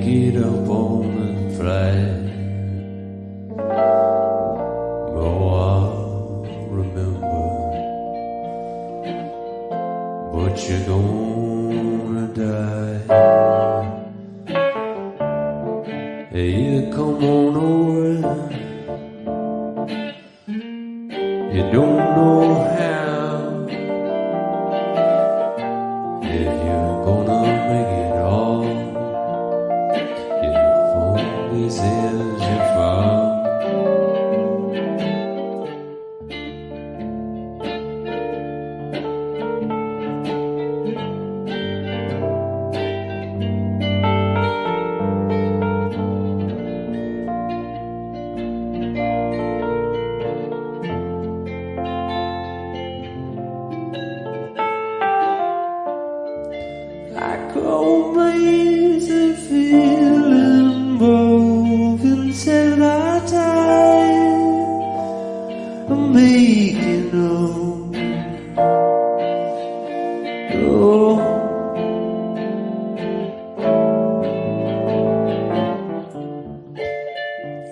make it up on the flight. Oh, I remember, but you're gonna die. Hey, you come on over. You don't know how, if you're gonna make it all, if only says you fall. I close my ears and feel broken till I die. I'm making up. Oh,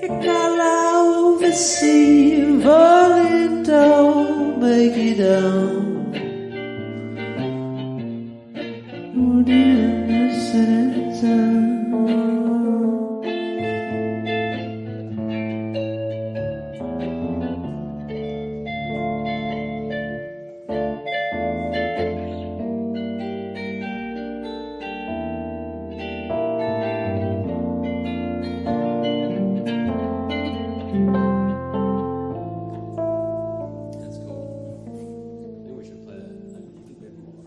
you got out the sea, falling down, make it down. Would you listen? That's cool. I think we should play that. I think we have more.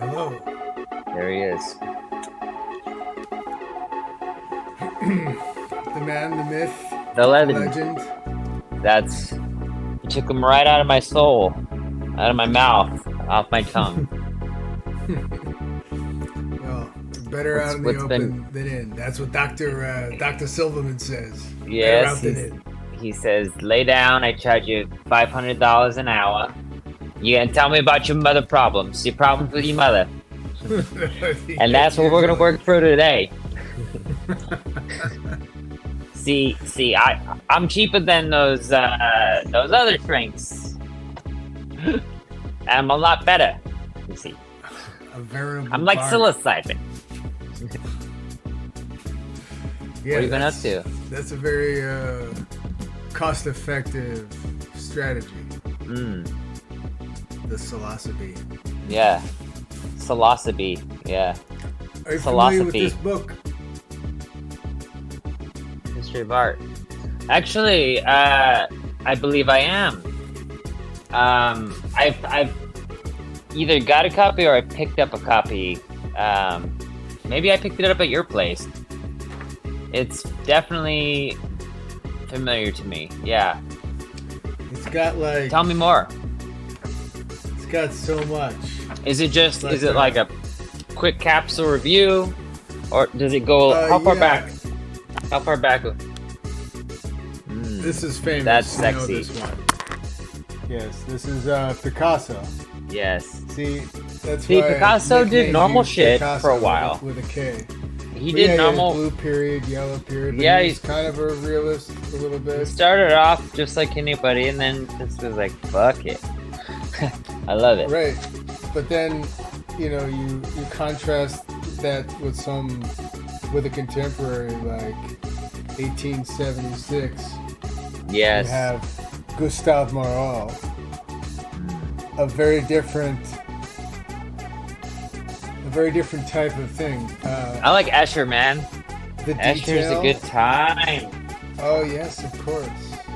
Hello. There he is. The man, the myth, The legend. legend. You took him right out of my soul, out of my mouth, off my tongue. Well, better out in the open than in. That's what Dr. Silverman says. Yes, Better out than in. he says, lay down, I charge you $500 an hour. You can tell me about your mother problems, your problems with your mother. And that's what we're gonna work through today. See, I'm cheaper than those other shrinks. I'm a lot better. You see, A veritable I'm like bargain. psilocybin. Yeah, What have you been up to? That's a very cost-effective strategy. The psilocybin. Yeah, psilocybin. Yeah, Are you familiar with Philosophy. this book? history of art. Actually, I believe I am. I've either got a copy or I picked up a copy. Maybe I picked it up at your place. It's definitely familiar to me. Yeah. It's got like. Tell me more. It's got so much. Is it just? Like Is it like a quick capsule review, or does it go? How far yeah. back? How far back? This is famous. That's You know sexy. this one. Yes, this is Picasso. Yes. See, that's See, why I Picasso did nicknamed normal you shit Picasso for a while. with a K. He But did yeah, normal. blue period, yellow period. But Yeah, he's kind of a realist a little He bit. started off just like anybody, and then just was like, "Fuck it." I love it. Right, but then you contrast that with a contemporary like 1876. Yes. You have Gustave Moreau, a very different type of thing. I like Escher, man. The Escher's detail. a good time. Oh yes, of course.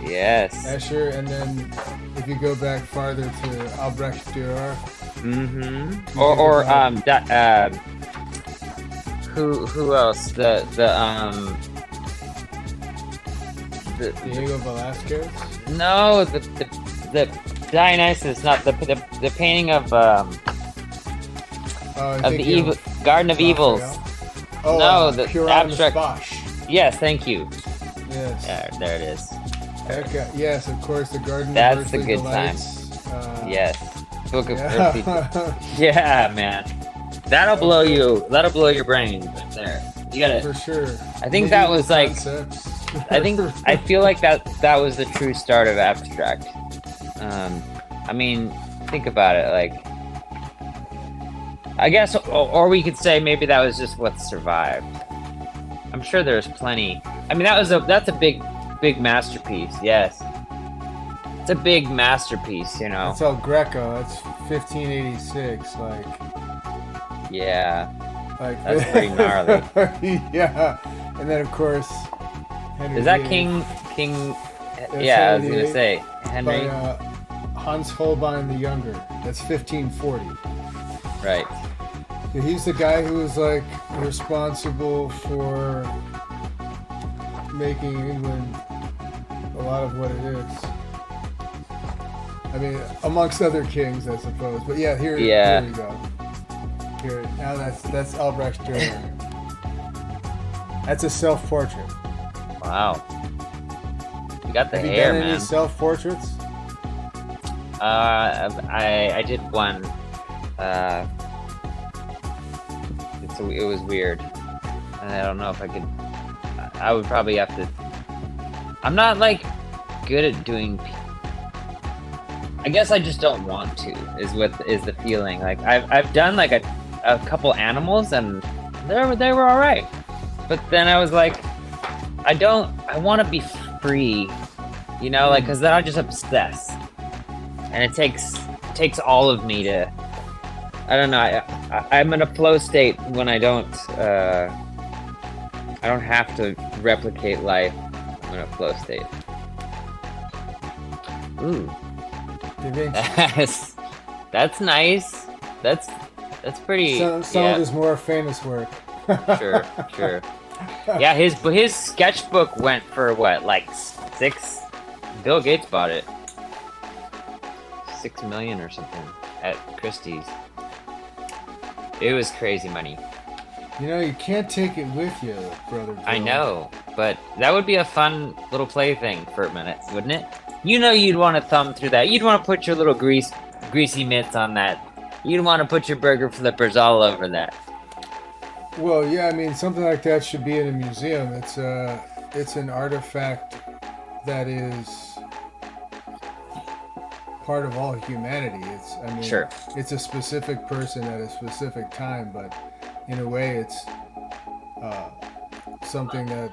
Yes. Escher, and then if you go back farther to Albrecht Dürer. Mm-hmm. You Or think who else? The Diego Velázquez. no, the Dionysus, not the painting of Oh, the evil Garden of Evils. Oh, No, the Huron abstract- Bosch. Yes, thank you. Yes. There it is. Okay. Yes, of course, the Garden That's of the Earthly good time. Delights. Yes. Book of Yeah. Earthly. Yeah, man. That'll blow your brain right there. You gotta. For sure. I think that was like. Concepts. I feel like that was the true start of abstract. I mean, think about it. Like, I guess, or we could say maybe that was just what survived. I'm sure there's plenty. I mean, that's a big masterpiece. Yes, it's a big masterpiece. You know. That's El Greco. That's 1586. Yeah. Like That's pretty gnarly. Yeah, and then of course. Henry Is that VIII King? That's Yeah, I was Henry gonna VIII say Henry. by Hans Holbein the Younger. That's 1540. Right. Yeah, he's the guy who was like responsible for making England a lot of what it is. I mean, amongst other kings, I suppose. But yeah, here we go. Here now, that's Albrecht Dürer. That's a self-portrait. Wow. You got the Have you hair, done man. any self-portraits? I did one. It was weird, and I don't know if I could. I would probably have to. I'm not like good at doing. I guess I just don't want to. Is the feeling. Like I've done like a couple animals, and they were all right, but then I was like, I want to be free, you know, like, because then I just obsess, and it takes all of me to. I don't know. I'm in a flow state when I don't have to replicate life. I'm in a flow state. Ooh, Da Vinci. that's nice. That's That's pretty. Some of his more famous work. Sure. Yeah, his sketchbook went for what, like 6? Bill Gates bought it. 6 million or something at Christie's. It was crazy money. You can't take it with you, brother Joe. I know, but that would be a fun little plaything for a minute, wouldn't it? You'd want to thumb through that. You'd want to put your little greasy mitts on that. You'd want to put your burger flippers all over that. Well, yeah, I mean, something like that should be in a museum. It's an artifact that is part of all humanity. Sure. It's a specific person at a specific time, but in a way, it's something that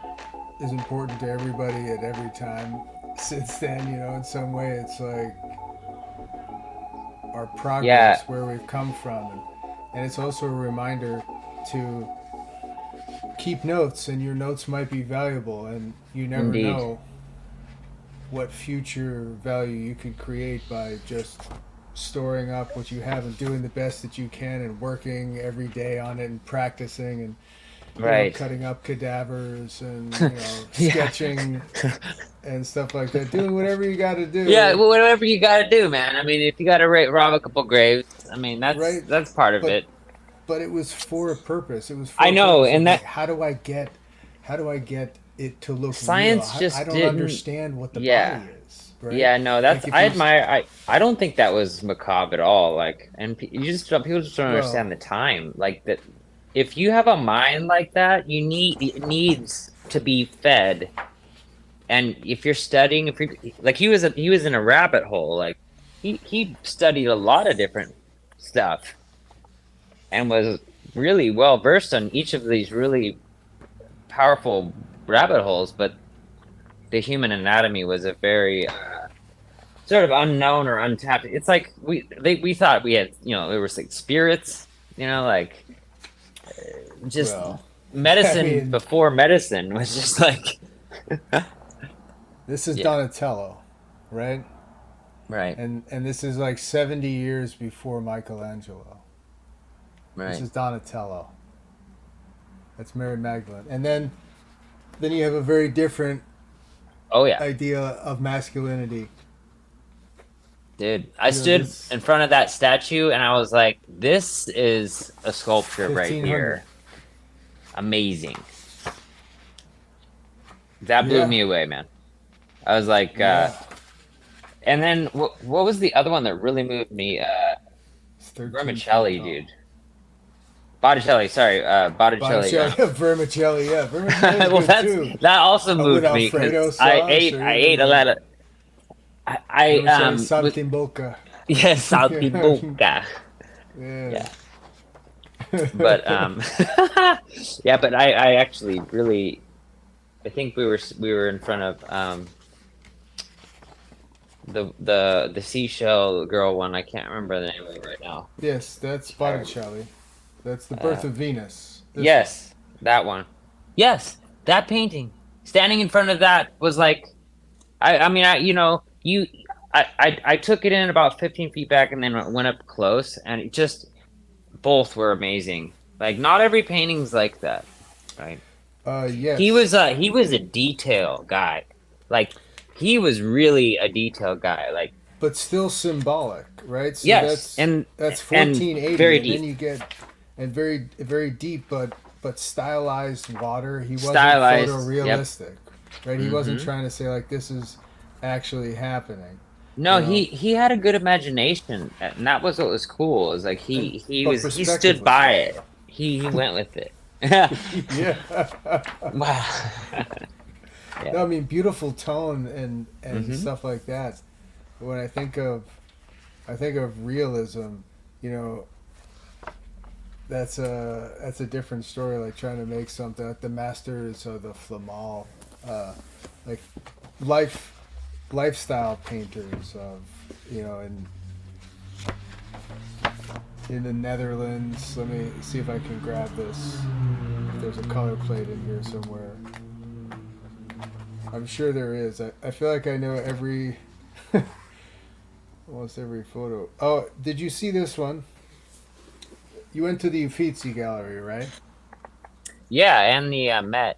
is important to everybody at every time. Since then, in some way, it's like our progress, where we've come from, and it's also a reminder to keep notes, and your notes might be valuable, and you never Indeed. know what future value you could create by just storing up what you have and doing the best that you can and working every day on it and practicing and cutting up cadavers and sketching and stuff like that, doing whatever you got to do. Yeah, whatever you got to do, man. I mean, if you got to rob a couple graves, I mean, that's part of it. But it was for a purpose. It was. I know, and that. How do I get it to look science real? just I don't didn't understand what the body is. Right? Yeah, no, that's I admire. I don't think that was macabre at all. Like, and people just don't understand the time. Like that, if you have a mind like that, it needs to be fed. And if you're studying, like he was in a rabbit hole. Like he studied a lot of different stuff, and was really well versed on each of these really powerful rabbit holes. But the human anatomy was a very sort of unknown or untapped. It's like we thought we had, there was like spirits, medicine before medicine was just like. This is Donatello, right? Right. And this is like 70 years before Michelangelo. Right. This is Donatello. That's Mary Magdalene. And then you have a very different idea of masculinity. Dude, I stood in front of that statue and I was like, this is a sculpture right here. Amazing. That blew me away, man. I was like, and then what was the other one that really moved me? Vermicelli, dude. Botticelli, sorry, Botticelli. Vermicelli, yeah. Vermicelli well, that also moved me because I ate a lot of. Saltimbocca. Yes, Saltimbocca. Yeah. But yeah, but I actually really, I think we were in front of the seashell girl one. I can't remember the name of it right now. Yes, that's Botticelli. That's the Birth of Venus. Yes, that one. Yes, that painting. Standing in front of that was like, I took it in about 15 feet back and then went up close, and it just, both were amazing. Like, not every painting's like that, right? Yes. He was a detail guy. Like, he was really a detail guy. Like, but still symbolic, right? So yes, that's 1480, and very deep. Then you get very very deep, but stylized water. He wasn't photorealistic, right? He wasn't trying to say like this is actually happening. No, he had a good imagination, and that was what was cool. Is like he stood by it. He went with it. Yeah. Wow. Yeah. No, I mean, beautiful tone and stuff like that. When I think of realism, that's a different story. Like trying to make something like the masters of the Flamal, like lifestyle painters of in the Netherlands. Let me see if I can grab this. If there's a color plate in here somewhere. I'm sure there is. I feel like I know almost every photo. Oh, did you see this one? you went to the Uffizi Gallery, right? Yeah, and the Met.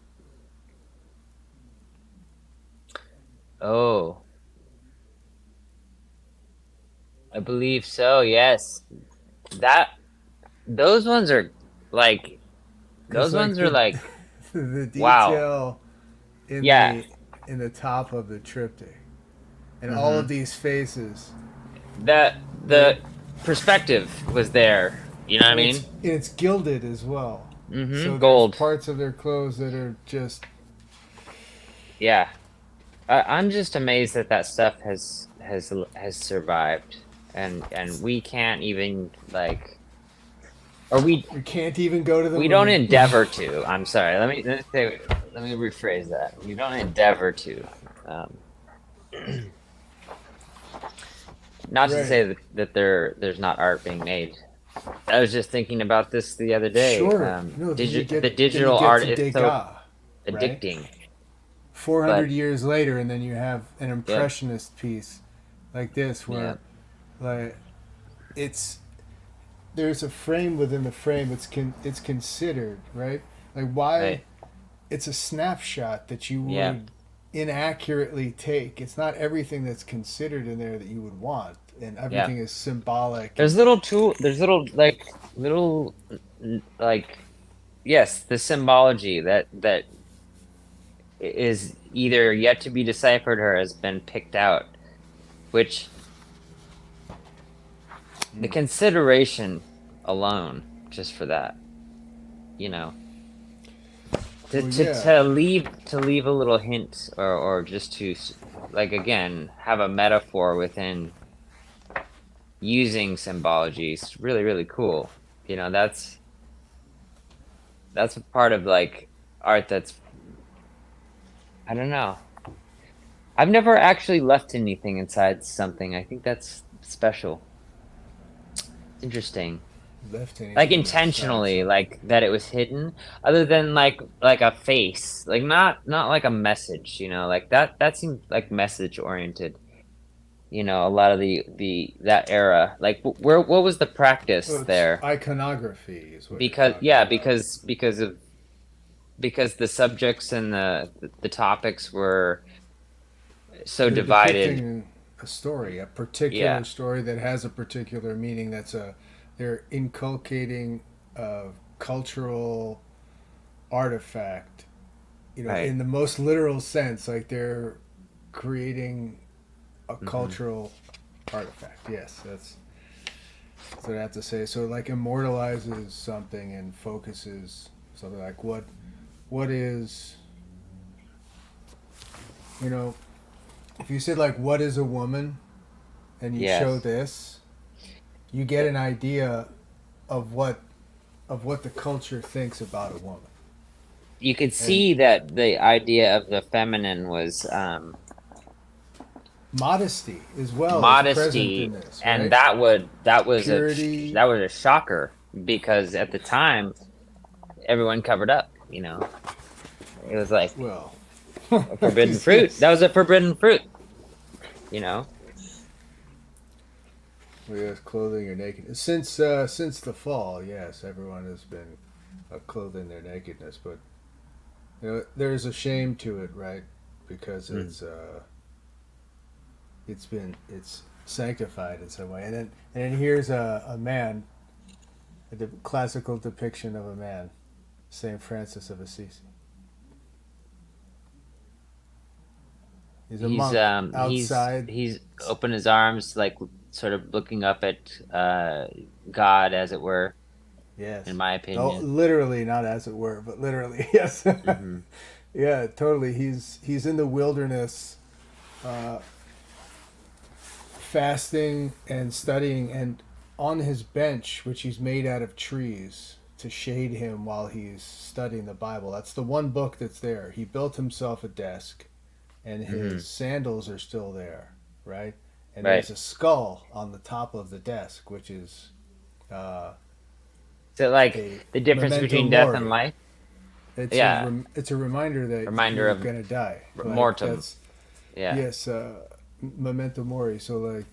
Oh, I believe so. Yes, that those ones are like 'Cause, those like, ones are like the wow. detail Yeah. in the top of the triptych, and all of Hmm. these faces. The perspective was there. You know what I And mean? it's gilded as well. So there's Gold. parts of their clothes that are just Yeah. I'm just amazed that that stuff has survived, and we can't even like, or you can't even go to the we don't moon. endeavor to. I'm sorry. Let me rephrase that. We don't endeavor to. Um, not to Right. say that there's not art being made. I was just thinking about this the other day. Sure. No, The then you digital get art to is so Degas, right? addicting, 400 but years later, and then you have an yep, impressionist piece like this, where yep, like it's there's a frame within the frame. It's considered, right? Like, why right, it's a snapshot that you yeah. would inaccurately take. It's not everything that's considered in there that you would want, and Yeah. everything is symbolic. There's And little there's little like yes, the symbology that is either yet to be deciphered or has been picked out, which the consideration alone just for that, you know, well, yeah, to leave a little hint or just to like again have a metaphor within using symbology is really really cool. You know, that's a part of like art that's I don't know. I've never actually left anything inside something. I think that's special. It's interesting. left Like anything inside intentionally, something. like that it was hidden, other than like a face, like not like a message, you know, like that seems like message oriented. You know, a lot of the that era, like where what was the practice Well, it's there? iconography, is what you're Because talking yeah, about. because the subjects and the topics were so They're divided. depicting a story, a particular Yeah. story that has a particular meaning. They're inculcating a cultural artifact, Right. in the most literal sense. Like, they're creating a Hmm. cultural artifact. Yes, that's what I have to say. So, like, immortalizes something and focuses something, like what is, you know if you said, like, what is a woman, and you show Yes. this, you get an idea of what the culture thinks about a woman. You could And see that the idea of the feminine was modesty as well is present in modesty, this, and right? that Purity. was a shocker because at the time everyone covered up. You know, it was like Well, a forbidden fruit. yes. That was a forbidden fruit. You know. Well, yes, clothing or nakedness. Since the fall, yes, everyone has been clothing their nakedness, but there's a shame to it, right? Because Mm. it's sanctified in some way, and then here's a man, classical depiction of a man, Saint Francis of Assisi. He's a monk outside. He's opened his arms, like sort of looking up at God, as it were, in Yes. my Oh, opinion. literally, not as it were, but literally, yes. Hmm. Yeah, totally. He's in the wilderness, uh, fasting and studying, and on his bench, which he's made out of trees to shade him while he's studying the Bible. That's the one book that's there. He built himself a desk, and Hmm. his sandals are still there, right? And Right. there's a skull on the top of the desk, which is uh, So like a the difference memento between death and mori. life. It's Yeah. it's a reminder that Reminder you're of gonna die. Like, mortem. that's Yeah. yes, memento mori. So, like,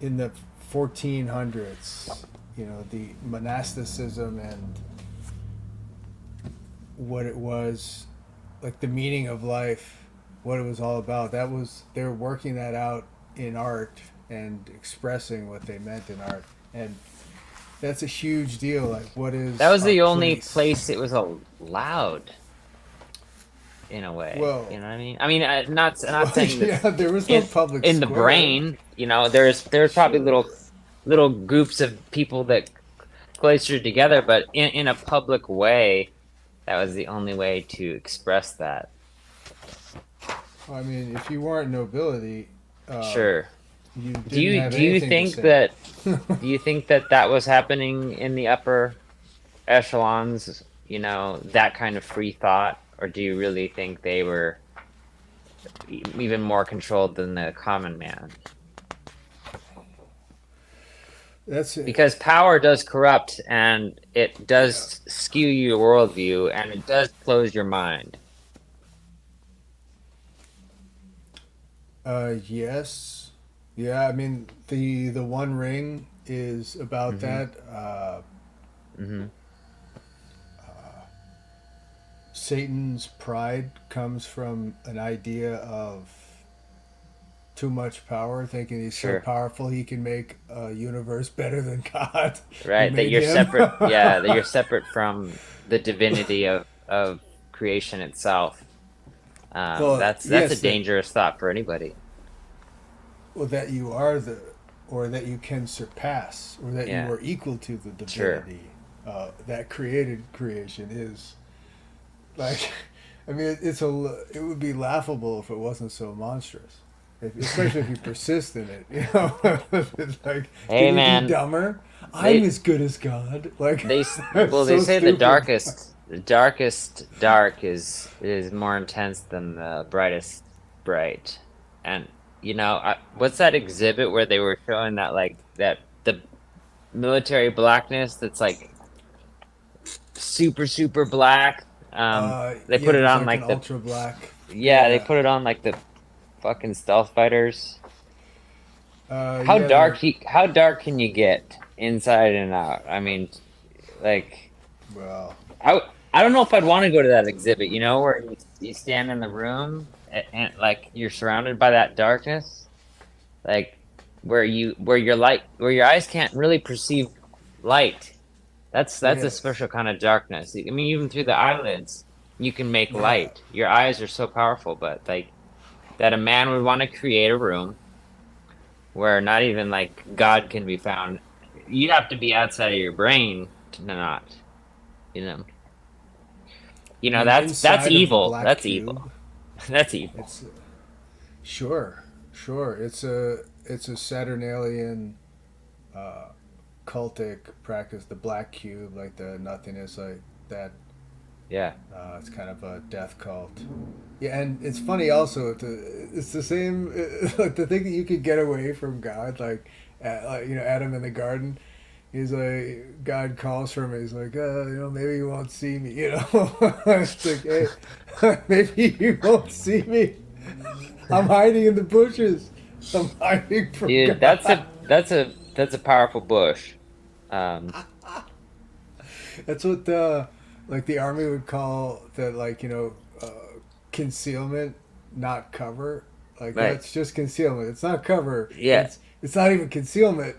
in the 1400s, you know, the monasticism and what it was, like the meaning of life, what it was all about. That was, they were working that out in art and expressing what they meant in art, and that's a huge deal. Like, what is That was the our only place? place it was allowed, in a way. Well, You know what I mean? I mean, not saying that yeah, there was no public in the square. brain. You know, there's probably little groups of people that cloistered together, but in a public way, that was the only way to express that. I mean, if you weren't nobility, Sure. you didn't Do you have do you anything to think say. that do you think that that was happening in the upper echelons? You know, that kind of free thought, or do you really think they were even more controlled than the common man? That's it. Because power does corrupt, and it does skew your worldview, and it does close your mind. Yes, yeah. I mean, the One Ring is about Mm-hmm. that. Mm-hmm. Satan's pride comes from an idea of too much power, thinking he's so Sure. powerful he can make a universe better than God who Right, that made you're him. separate. Yeah, that you're separate from the divinity of creation itself. Well, That's a yes, that, dangerous thought for anybody. well, that you are the, or that you can surpass, or that you Yeah, are equal to the sure. divinity that created creation is like, I mean, it would be laughable if it wasn't so monstrous. Especially if you persist in it, you know. It's like, Hey, can you be man, dumber? I'm they as good as God. Like, it's well, they so say stupid. the darkest dark is more intense than the brightest bright. And you know, what's that exhibit where they were showing that like that the military blackness that's like super black. They Yeah, put it there's on like an like the ultra black. yeah, they Yeah, put it on like the fucking stealth fighters. yeah, they're How dark can you get inside and out? I mean, like well, I don't know if I'd want to go to that exhibit, you know, where you stand in the room and like you're surrounded by that darkness, like where your eyes can't really perceive light. That's a yes, special kind of darkness. I mean, even through the eyelids, you can make yeah, light. Your eyes are so powerful, but like that a man would want to create a room where not even like God can be found. You'd have to be outside of your brain to not, you know. You I know, mean, that's inside of the evil. black That's cube, evil. That's evil. it's sure, sure, it's a Saturnalian cultic practice, the black cube, like the nothingness, like that. Yeah. It's kind of a death cult. Yeah, and it's funny also. It's the same. Like the thing that you could get away from God, like you know, Adam in the garden. He's like, God calls for him. He's like, you know, maybe you won't see me. You know, it's like, hey, maybe you won't see me. I'm hiding in the bushes. I'm hiding from Dude, God. that's a powerful bush. Um, That's what like the army would call that, like, you know, concealment, not cover. Like, right. that's just concealment. It's not cover. Yeah. It's not even concealment.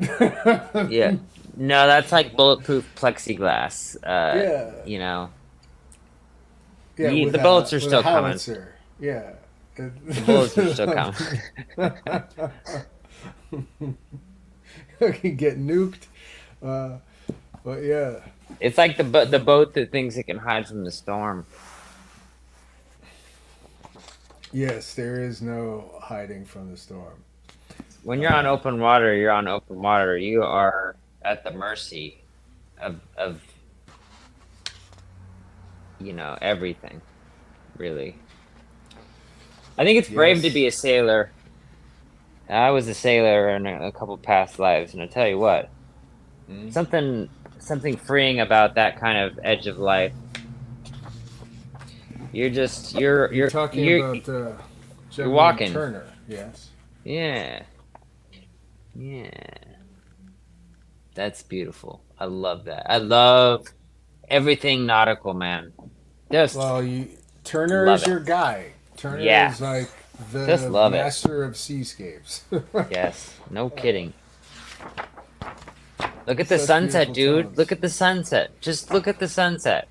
Yeah. No, that's like bulletproof plexiglass. Yeah, You know, yeah, the bullets are with a still coming. howitzer. Yeah. The bullets are still coming. You can get nuked. Uh, but yeah, It's like the boat that thinks it can hide from the storm. yes, there is no hiding from the storm. When you're on Uh, open water, you're on open water. You are at the mercy of you know, everything, really. I think it's brave to yes. be a sailor. I was a sailor in a couple past lives, and I tell you what, Mm. something something freeing about that kind of edge of life. You're just You're talking about you're Juggling walking. Turner, yes. Yeah. Yeah. That's beautiful. I love that. I love everything nautical, man. Just Well, Turner love is it. your guy. Turner Yeah. is like Just the love it. master of seascapes. Yes. No kidding. Look at the Such sunset, beautiful dude. tones. Look at the sunset. Just look at the sunset.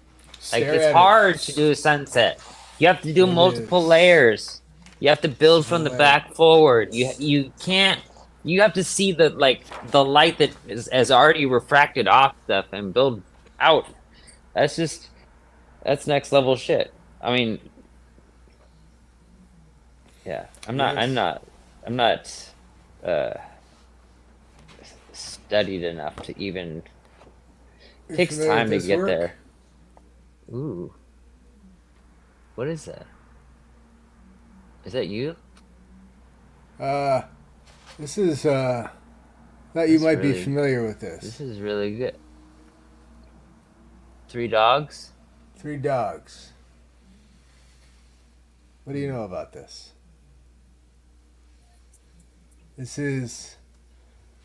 Like, Stare it's at hard it. to do a sunset. You have to do It multiple is. layers. You have to build from the Sweat. back forward. You can't. You have to see the light that is already refracted off stuff and build out. That's next level shit. I mean, yeah. I'm not uh studied enough to even. You Takes familiar time with to this get work? there. Ooh. What is that? Is that you? This is thought you That's might be really- familiar with This this. is really good. 3 dogs? 3 dogs. What do you know about this? This is.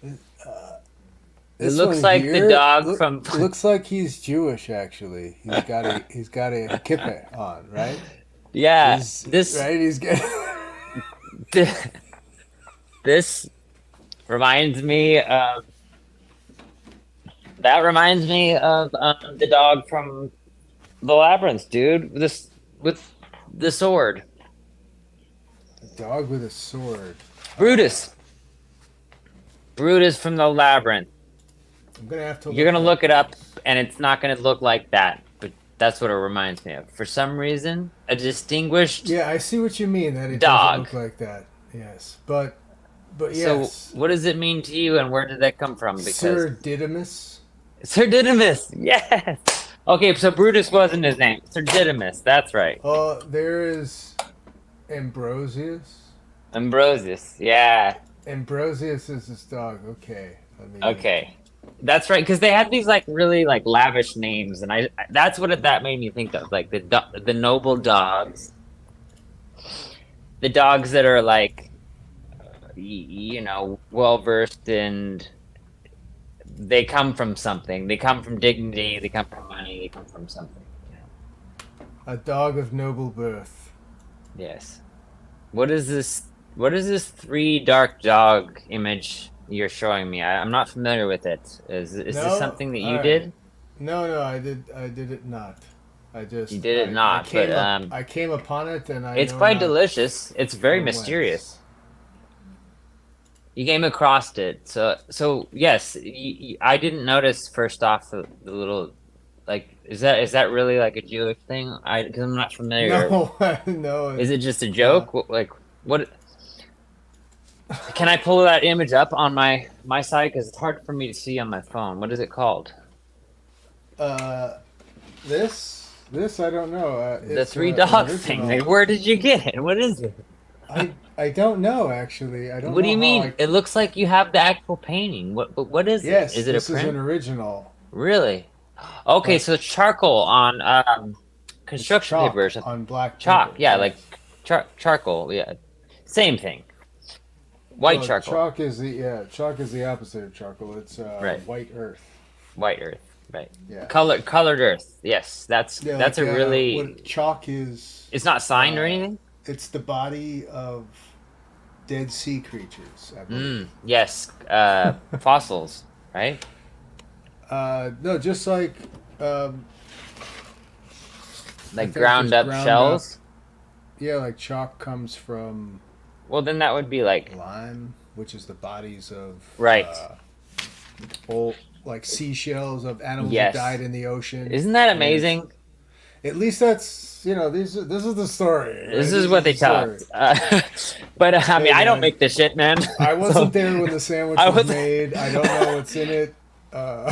It looks like the dog from- Looks like he's Jewish. Actually, he's got a kippah on, right? Yeah. He's got. This reminds me of. That reminds me of the dog from the Labyrinth, dude. With the sword. A dog with a sword. Brutus. Brutus from the Labyrinth. I'm gonna have to. You're gonna look it up, and it's not gonna look like that. But that's what it reminds me of. For some reason, a distinguished. Yeah, I see what you mean. That it Dog. doesn't look like that. Yes, but yes. So, what does it mean to you, and where did that come from? Because Sir Didymus. Sir Didymus. Yes. Okay, so Brutus wasn't his name. Sir Didymus. That's right. There is Ambrosius. Ambrosius. Yeah. Ambrosius is this dog. Okay. Okay. That's right, because they had these really lavish names, and that's what that made me think of, like the noble dogs, the dogs that are well versed, and they come from something. They come from dignity. They come from money. They come from something. A dog of noble birth. Yes. What is this? What is this 3 dark dog image you're showing me? I'm not familiar with it. Is this something that you Alright. did? No, I did it not. I just You did it not, but I came upon it and I. it's know quite not delicious. It's very from whence. mysterious. You came across it, so yes. I didn't notice first off the little, is that really like a Jewish thing? Because I'm not familiar. No, no. Is it just a joke? What? Can I pull that image up on my side? Because it's hard for me to see on my phone. What is it called? This I don't know. The It's, 3 an dogs original. thing. Where did you get it? What is it? I don't know actually. I don't. What do you know how mean? It looks like you have the actual painting. What is Yes, it? Is it this a print? is an original. Really? Okay, Like- so it's charcoal on construction Chalk paper or something. on black Chalk, paper. yeah, like charcoal, yeah. Same thing. White Well, charcoal, Chalk is the opposite of charcoal. It's Right. white earth. white earth, right? Yeah. Colored earth. Yes, that's Yeah, a really. what chalk is. It's not signed or anything. It's the body of dead sea creatures. I believe. Yes, fossils, right? No, just like Like think ground just up ground shells. yeah, like chalk comes from Well, then that would be like lime, which is the bodies of Right. old like seashells of animals Yes. that died in the ocean. Isn't that amazing? At least that's this is the story. right? This is what they the tell story. us. But I mean, Hey, I don't man. make this shit, man. I wasn't So- there when the sandwich I was wasn't- made. I don't know what's in it.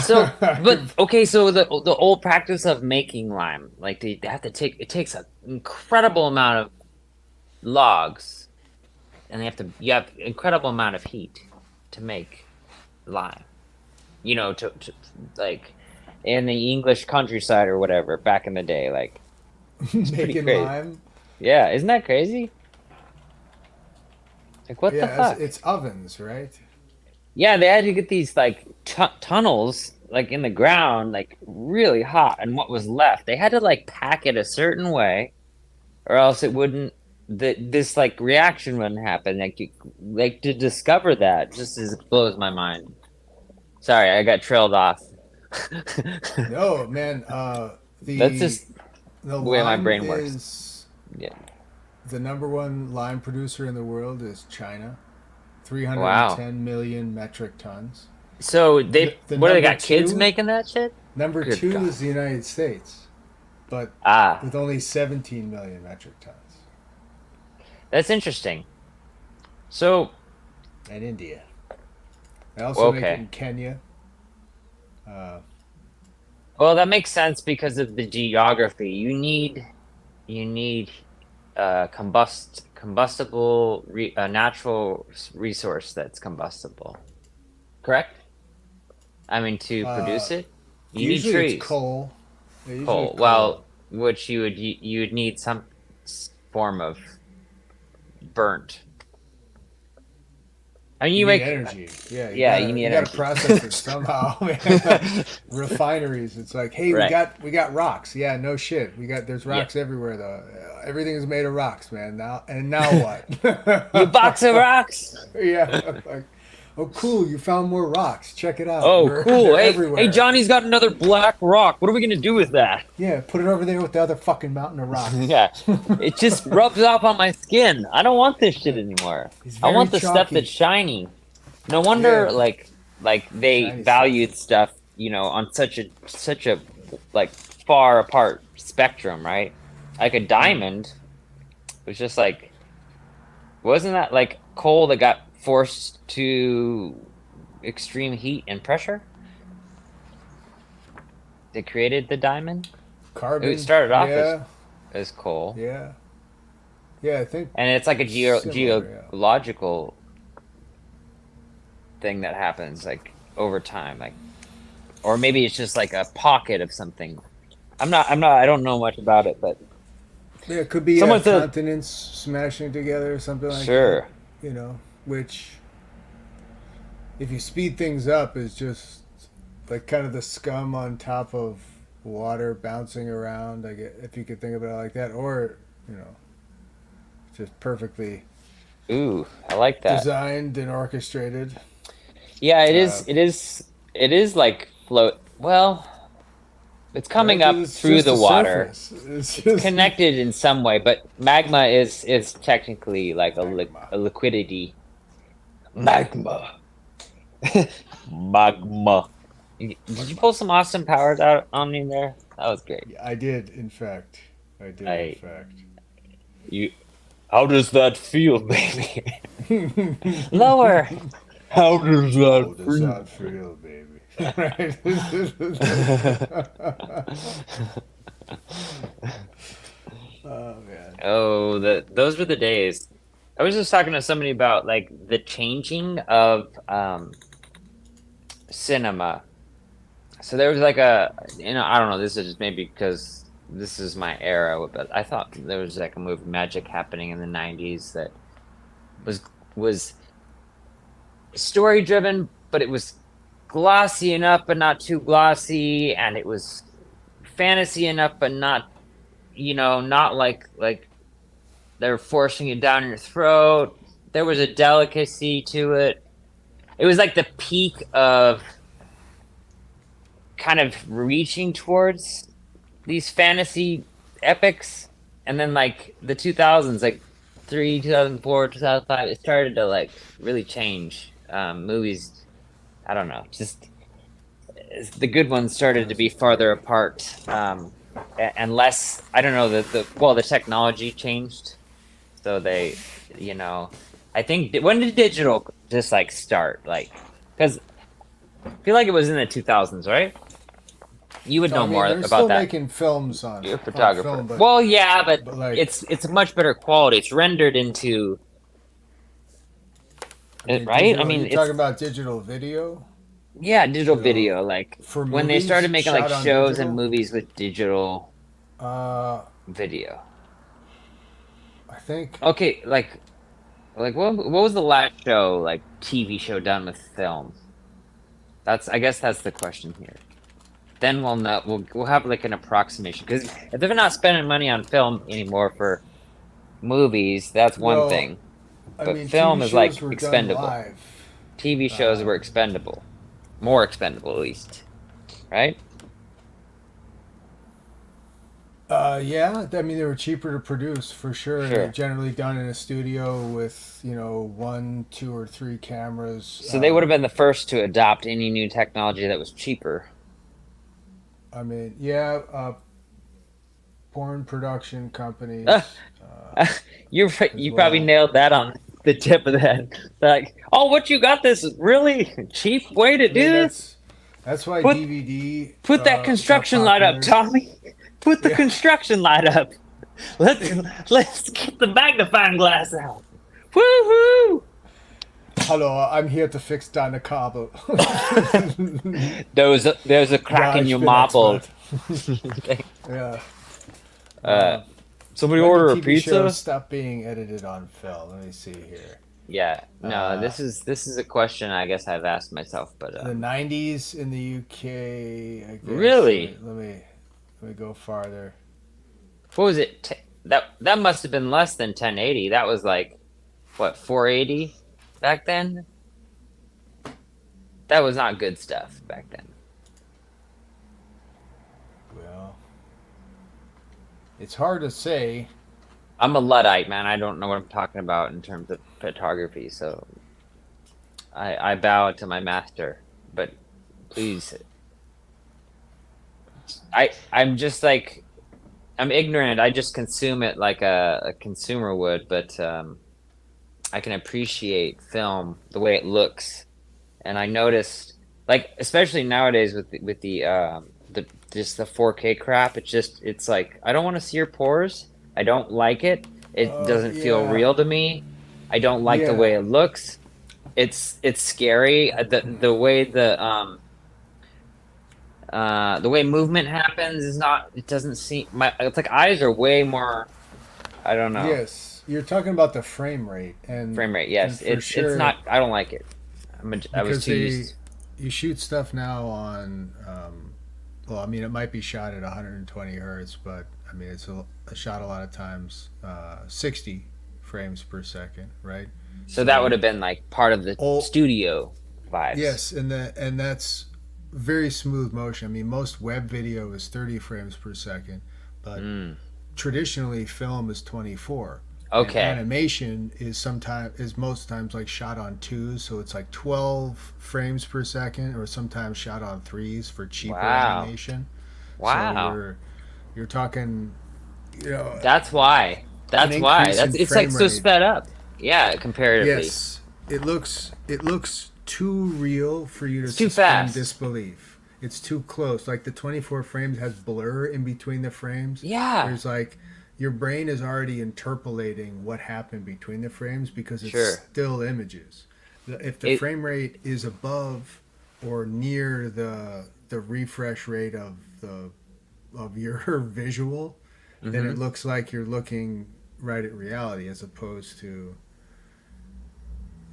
So, but okay, so the old practice of making lime, like they have to it takes an incredible amount of logs, and you have incredible amount of heat to make lime. You know, to like in the English countryside or whatever back in the day, like pretty making crazy. lime. yeah, isn't that crazy? Like what the Yeah, fuck? it's ovens, right? Yeah, they had to get these like tunnels like in the ground, like really hot, and what was left, they had to like pack it a certain way, or else it wouldn't. This like reaction wouldn't happen. Like to discover that just blows my mind. Sorry, I got trailed off. No, man. That's just The the way my lime brain works. is Yeah. the number one lime producer in the world is China, Wow. 310 million metric tons. So The what do they number got? Kids two, making that shit? number Good two God. is the United States, but Ah, with only 17 million metric tons, that's interesting. So and India. They also make it okay. in Kenya. Uh, Well, that makes sense because of the geography. You need a natural resource that's combustible. Correct? I mean, to uh, produce it, you need Usually it's trees, coal. Yeah, usually coal. coal. Well, which you would need some form of burnt. I mean, You you need make energy. Yeah, yeah, you need you gotta energy. process it somehow, man. Refineries. It's like, hey, Right. we got rocks. Yeah, no shit. There's Yeah. rocks everywhere though. Everything is made of rocks, man. Now You what? box of rocks. Yeah. Like, oh, cool. You found more rocks. Check it out. Oh, cool. They're Hey, everywhere. Johnny's got another black rock. What are we gonna do with that? Yeah, put it over there with the other fucking mountain of rocks. Yeah, it just rubs off on my skin. I don't want this shit anymore. He's I very want the stuff chalky. that's shiny. No wonder, Yeah, like they shiny valued stuff. stuff, on such a like far apart spectrum, right? Like a diamond was just like, wasn't that like coal that got forced to extreme heat and pressure? They created the diamond. It Carbon. started off Yeah, as coal. yeah, yeah. I think And it's like a similar. Yeah. geological thing that happens like over time, like, or maybe it's just like a pocket of something. I don't know much about it, but Yeah, it could be someone said, continents smashing together or something like that. sure. Which, if you speed things up, is just like kind of the scum on top of water bouncing around. Like if you could think about it like that, or you know, just perfectly Ooh, I like that. designed and orchestrated. Yeah, it Uh, is. It is like float. Well, it's right? coming 'Cause up it's through just the the water. surface. It's It's just connected in some way, but magma is technically like magma. a liquidity. Magma. Magma. Did you pull some Austin Powers out on me there? That was great. I did, in fact. I did, in I fact. you. How does that feel, baby? Lower. How does How that does feel? that feel, baby? Right? Oh man. Oh, those were the days. I was just talking to somebody about like the changing of cinema. So there was like I don't know, this is just maybe because this is my era, but I thought there was like a movie magic happening in the 90s that was story driven, but it was glossy enough but not too glossy, and it was fantasy enough but not, not like they're forcing it down your throat. There was a delicacy to it. It was like the peak of kind of reaching towards these fantasy epics, and then like the 2000s, like 2004, 2005, it started to like really change. Movies, I don't know, just the good ones started to be farther apart, and less. I don't know, the technology changed, so I think when did digital just like start, like, because I feel like it was in the 2000s, right? You would No, know I mean, more they're about still that. making films on You're a on photographer. film, Well, yeah, but but like, it's a much better quality. It's rendered into I it, mean, right? I digital. mean, You're it's talking about digital video, digital you know, video. Like for when they started movies making like shot on shows and digital. movies with digital Uh, video. I think Okay, like Like what was the last show, like TV show done with film? I guess that's the question here. Then we'll know. We'll have like an approximation, because if they're not spending money on film anymore for movies, that's one thing. But film is like expendable. TV shows were expendable, more expendable at least, right? Yeah, I mean they were cheaper to produce for sure. They're generally done in a studio with 1, 2, or 3 cameras. So they would have been the first to adopt any new technology that was cheaper. I mean, yeah, porn production companies. You probably nailed that on the tip of the head. Like, oh, what you got this really cheap way to do this? That's why DVD. Put that construction light up, Tommy. Put the construction light up. Let's get the magnifying glass out. Woohoo! Hello, I'm here to fix Dana Cabo. There's a crack in your marble. Yeah. Somebody order a pizza. Stop being edited on film. Let me see here. Yeah. No, this is a question I guess I've asked myself, but the 90s in the UK. I guess. Really? Let me go farther. What was it? That must have been less than 1080. That was like what, 480 back then? That was not good stuff back then. Well, it's hard to say. I'm a Luddite, man. I don't know what I'm talking about in terms of photography, so I bow to my master. But please, I'm just like, I'm ignorant. I just consume it like a consumer would, but I can appreciate film the way it looks, and I noticed, like, especially nowadays with the just the 4K crap. It's like, I don't want to see your pores. I don't like it. It doesn't feel real to me. I don't like the way it looks. It's scary. The way the way movement happens is not. It doesn't seem. It's like eyes are way more. I don't know. Yes, you're talking about the frame rate and frame rate. Yes, it's not. I don't like it. I was too used. You shoot stuff now on. Well, I mean, it might be shot at 120 hertz, but I mean, it's a shot a lot of times 60 frames per second, right? So that would have been like part of the studio vibes. Yes, and that's very smooth motion. I mean, most web video is 30 frames per second, but traditionally film is 24. Okay. And animation is most times like shot on 2s, so it's like 12 frames per second, or sometimes shot on 3s for cheaper animation. Wow. So you're talking, That's why. It's like so sped up. Yeah, comparatively. Yes, it looks too real for you to suspend disbelief. It's too close. Like the 24 frames has blur in between the frames. Yeah. There's like, your brain is already interpolating what happened between the frames because it's still images. If the frame rate is above or near the refresh rate of your visual, then it looks like you're looking right at reality as opposed to.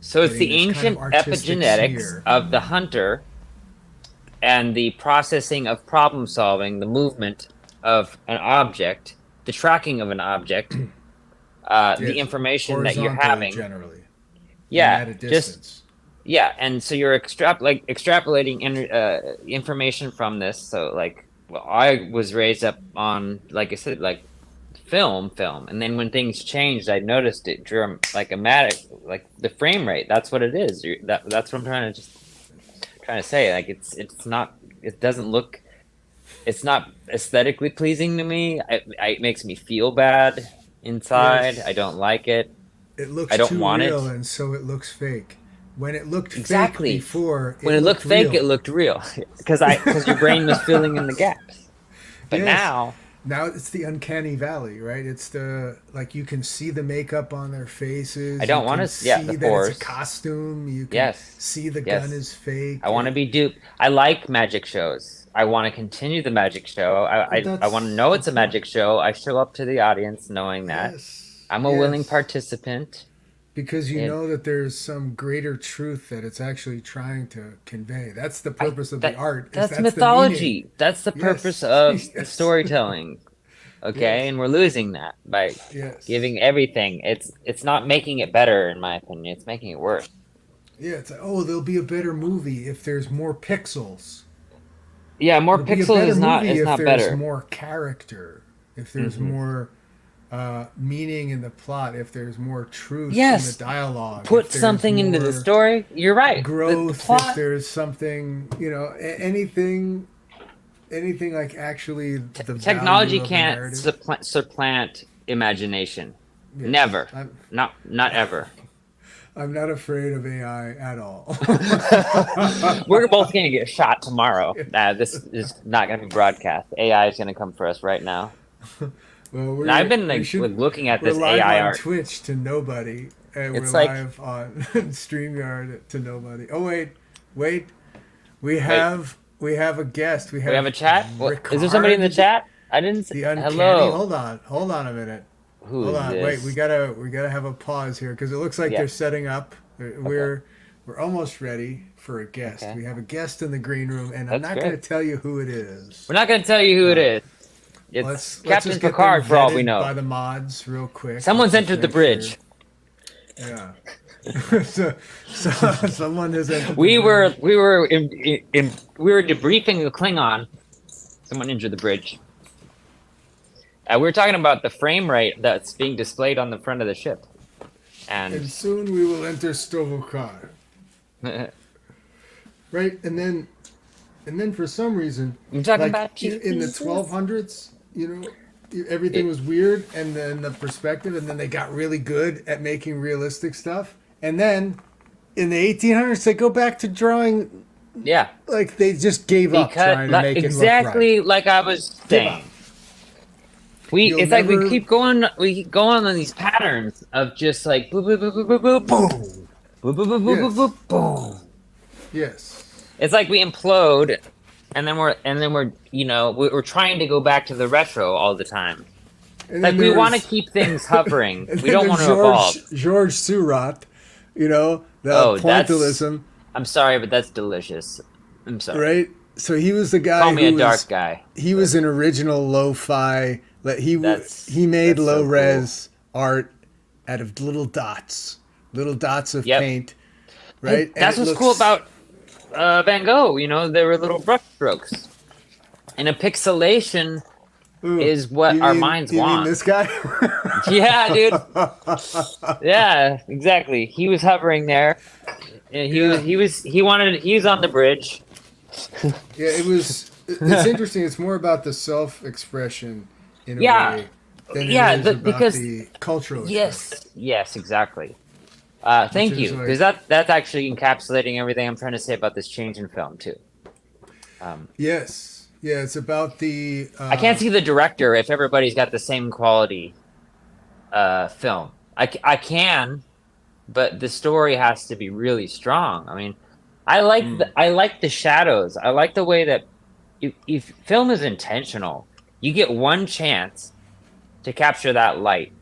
So it's the ancient epigenetics of the hunter and the processing of problem solving, the movement of an object, the tracking of an object, the information that you're having. Generally. Yeah. At a distance. And so you're extrapolating information from this. So like, well, I was raised up on, like I said, like film, and then when things changed, I noticed it dramatic, like the frame rate. That's what it is. That's what I'm trying to say. Like it's not. It doesn't look. It's not aesthetically pleasing to me. It makes me feel bad inside. Yes. I don't like it. It looks I don't too want real, it, and so it looks fake. When it looked fake before, when it looked fake, it looked real because your brain was filling in the gaps. But now it's the uncanny valley, right? It's the, like, you can see the makeup on their faces. I don't want to see the pores. It's a costume. You can see the gun is fake. I want to be duped. I like magic shows. I want to continue the magic show. I want to know it's a magic show. I show up to the audience knowing that. I'm a willing participant. because you know that there's some greater truth that it's actually trying to convey. That's the purpose of the art. That's mythology. That's the purpose of the storytelling. Okay, and we're losing that by giving everything. It's not making it better, in my opinion. It's making it worse. Yeah, it's like, oh, there'll be a better movie if there's more pixels. Yeah, more pixels is not better. If there's more character, if there's more meaning in the plot, if there's more truth in the dialogue. Put something into the story. You're right. Growth, if there's something, anything like actually the technology can't supplant imagination. Yes. Never. Not ever. I'm not afraid of AI at all. We're both going to get shot tomorrow. This is not going to be broadcast. AI is going to come for us right now. Well, I've been looking at this AI art. We're live on Twitch to nobody, and we're live on StreamYard to nobody. Oh wait, we have a guest. We have a chat. Is there somebody in the chat? I didn't see. Hello. Hold on a minute. Hold on. Wait, we gotta have a pause here because it looks like they're setting up. We're almost ready for a guest. Okay. We have a guest in the green room, and I'm not going to tell you who it is. We're not going to tell you who it is. It's Captain Picard, for all we know. By the mods, real quick. Someone's entered the bridge. Yeah. so someone has entered. We were debriefing the Klingon. Someone entered the bridge. We were talking about the frame rate that's being displayed on the front of the ship, and soon we will enter Stovokar. Right, and then for some reason, I'm talking about in the 1200s, everything was weird, and then the perspective, and then they got really good at making realistic stuff, and then in the 1800s they go back to drawing. Yeah, like they just gave up trying to make it look right. Exactly like I was saying. Like we keep going on these patterns of just like boom, boom, boom, boom, boom, boom, boom, boom, boom, boom, boom, boom. Yes. It's like we implode, and then we're trying to go back to the retro all the time. Like we want to keep things hovering. We don't want to evolve. George Seurat, the pointillism. I'm sorry, but that's delicious. I'm sorry. Right? So he was the guy. Call me a dark guy. He was an original lo-fi. He made low-res art out of little dots of paint, right? Hey, that's what's cool about Van Gogh. They were little brush strokes, and a pixelation is what our minds want. You mean this guy? Yeah, dude. Yeah, exactly. He was hovering there. He was on the bridge. Yeah, it's interesting. It's more about the self-expression in a way than it is about the cultural expression. Yes, exactly. Thank you, because that's actually encapsulating everything I'm trying to say about this change in film too. Yes, it's about the. I can't see the director if everybody's got the same quality film. I can, but the story has to be really strong. I mean, I like the shadows. I like the way that if film is intentional, you get one chance to capture that light.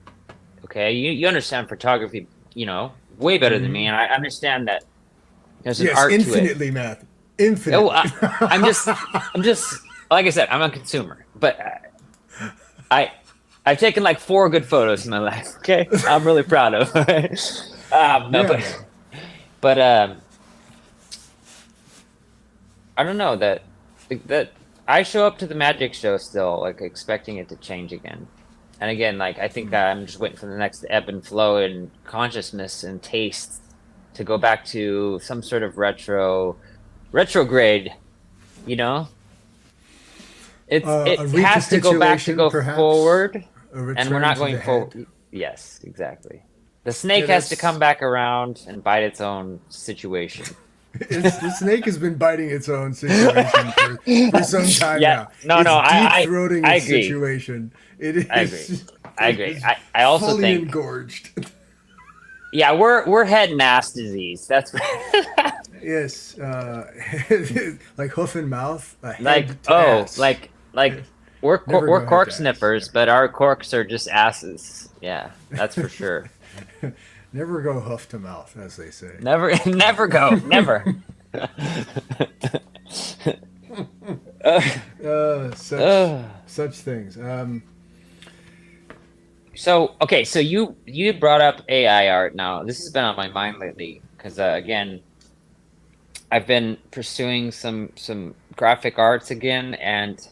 Okay, you understand photography, way better than me, and I understand that there's an art to it. Infinitely, Matt. Infinitely. I'm just like I said, I'm a consumer, but I've taken like 4 good photos in my life. Okay, I'm really proud of. But I don't know that I show up to the magic show still like expecting it to change again. And again, like I think that I'm just waiting for the next ebb and flow in consciousness and taste to go back to some sort of retrograde, It has to go back to go forward, and we're not going forward. Yes, exactly. The snake has to come back around and bite its own situation. The snake has been biting its own situation for some time now. I agree. Situation. It is. I agree. I also fully think engorged. Yeah, we're head and ass disease. That's yes, like hoof and mouth. Ass. We're cork sniffers, but our corks are just asses. Yeah, that's for sure. Never go hoof to mouth, as they say. Never, never go, never. Such things. So okay, so you brought up AI art. Now this has been on my mind lately because again, I've been pursuing some graphic arts again and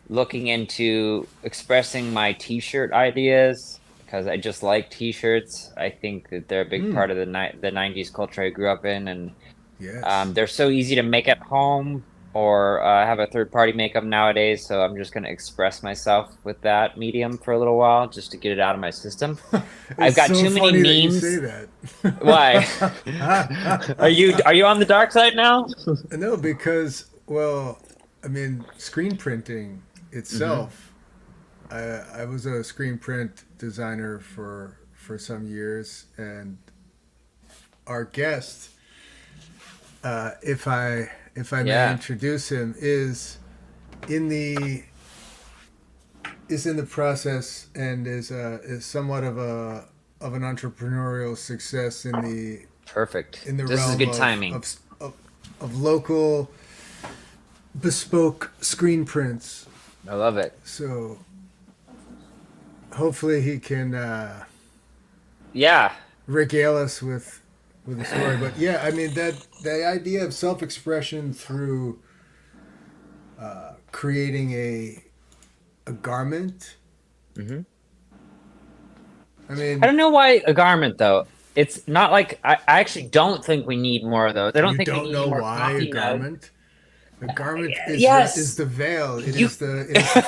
looking into expressing my T-shirt ideas because I just like T-shirts. I think that they're a big part of the 90s culture I grew up in, and yes. they're so easy to make at home or have a third party make them nowadays. So I'm just going to express myself with that medium for a little while just to get it out of my system. I've got so too many funny memes. That you say that. Why? Are you on the dark side now? No, because, well, I mean, screen printing itself, I was a screen print designer for some years, and our guest, if I may introduce him, is in the process and is somewhat of an entrepreneurial success in the perfect. In the this realm is good timing of local bespoke screen prints. I love it. So hopefully he can regale us with a story. But yeah, I mean that the idea of self-expression through creating a garment. Mm-hmm. I mean, I don't know why a garment though. It's not like I actually don't think we need more of those. I don't think we need more why a garment. Mugs. The garment is, Yes. is the veil. It is the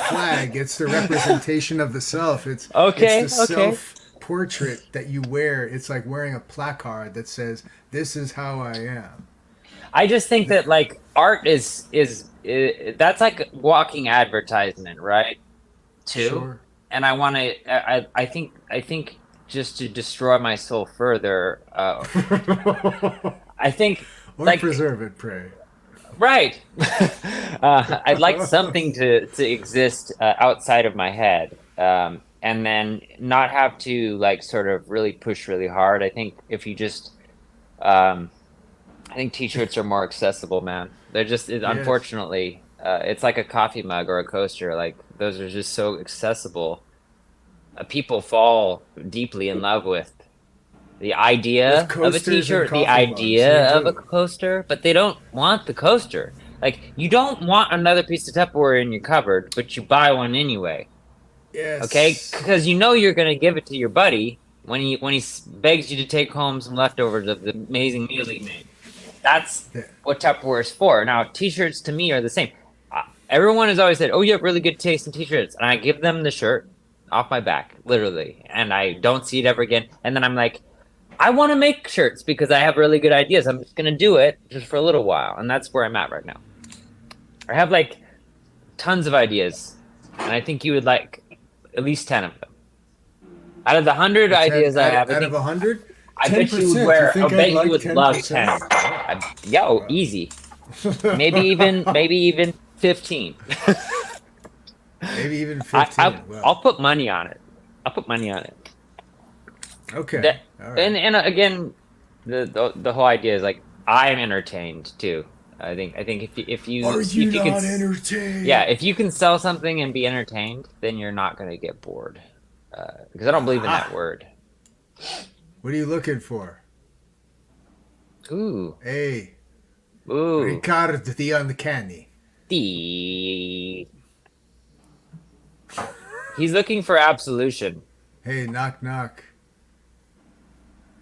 flag. It's the representation of the self. It's the self-portrait that you wear. It's like wearing a placard that says, "This is how I am." I just think that like art is that's like walking advertisement, right? Too. Sure. And I want to. I think just to destroy my soul further. I think or like preserve it, pray. Right. I'd like something to exist outside of my head, and then not have to like sort of really push really hard. I think if you just, I think T-shirts are more accessible, man. They're just unfortunately, it's like a coffee mug or a coaster. Like those are just so accessible. People fall deeply in love with the idea of a T-shirt, the idea of a coaster, but they don't want the coaster. Like, you don't want another piece of Tupperware in your cupboard, but you buy one anyway. Yes. Okay? Because you know you're going to give it to your buddy when he begs you to take home some leftovers of the amazing meal he made. That's what Tupperware is for. Now, T-shirts to me are the same. Everyone has always said, oh, you have really good taste in T-shirts. And I give them the shirt off my back, literally. And I don't see it ever again. And then I'm like, I want to make shirts because I have really good ideas. I'm just going to do it just for a little while. And that's where I'm at right now. I have like tons of ideas. And I think you would like at least 10 of them. Out of the 100 ideas I have. Out of 100? I bet you would wear. I bet you would love 10. Yo, easy. Maybe even 15. Maybe even 15. I'll put money on it. Okay. All right. And again, the whole idea is like I'm entertained too. I think if you are if you you not can, entertained? Yeah, if you can sell something and be entertained, then you're not going to get bored. Because I don't believe in that word. What are you looking for? Ooh. Hey. Ooh. Ricardo the Uncanny. He's looking for absolution. Hey, knock knock.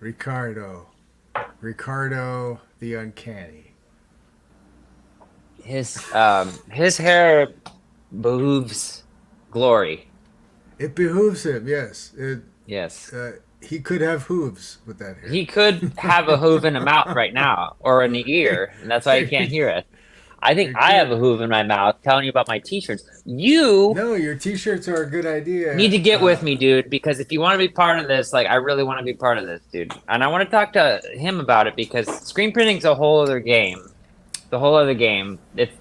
Ricardo the Uncanny. His hair behooves glory. It behooves him, yes. Yes. He could have hooves with that hair. He could have a hoof in a mouth right now, or in the ear, and that's why he can't hear it. I think I have a hoof in my mouth telling you about my T-shirts. No, your T-shirts are a good idea. Need to get with me, dude, because if you want to be part of this, like, I really want to be part of this, dude. And I want to talk to him about it, because screen printing's a whole other game.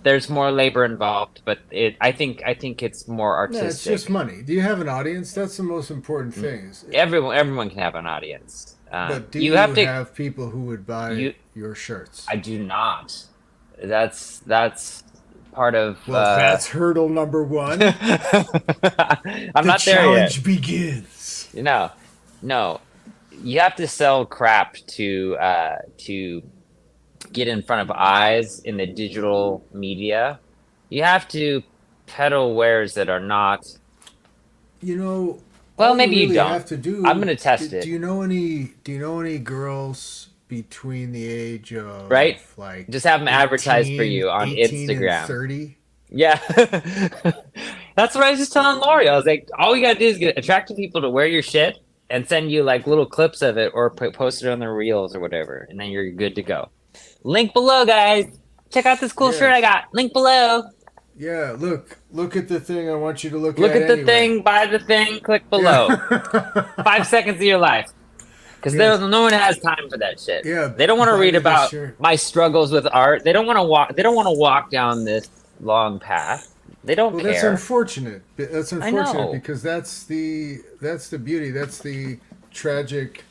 There's more labor involved, but I think it's more artistic. No, it's just money. Do you have an audience? That's the most important thing. Everyone can have an audience. But do you have to. have people who would buy your shirts? I do not. That's part of. Well, that's hurdle number one. I'm not there yet. The challenge begins. No, no. You have to sell crap to get in front of eyes in the digital media. You have to peddle wares that are not. You know. Well, maybe you really don't. have to do. I'm gonna test it. Do you know any girls between the age of right? like just have them advertise for you on 18 Instagram. And 30? Yeah. That's what I was just telling Lori. I was like, all you gotta do is get attractive people to wear your shit and send you like little clips of it or post it on their reels or whatever, and then you're good to go. Link below, guys. Check out this cool shirt I got. Link below. Yeah, look at the thing I want you to look at. Look at the thing, buy the thing, click below. 5 seconds of your life. Because no one has time for that shit. Yeah, they don't want to read about my struggles with art. They don't want to walk. They don't want to walk down this long path. They don't care. That's unfortunate. That's unfortunate because that's the beauty. That's the tragic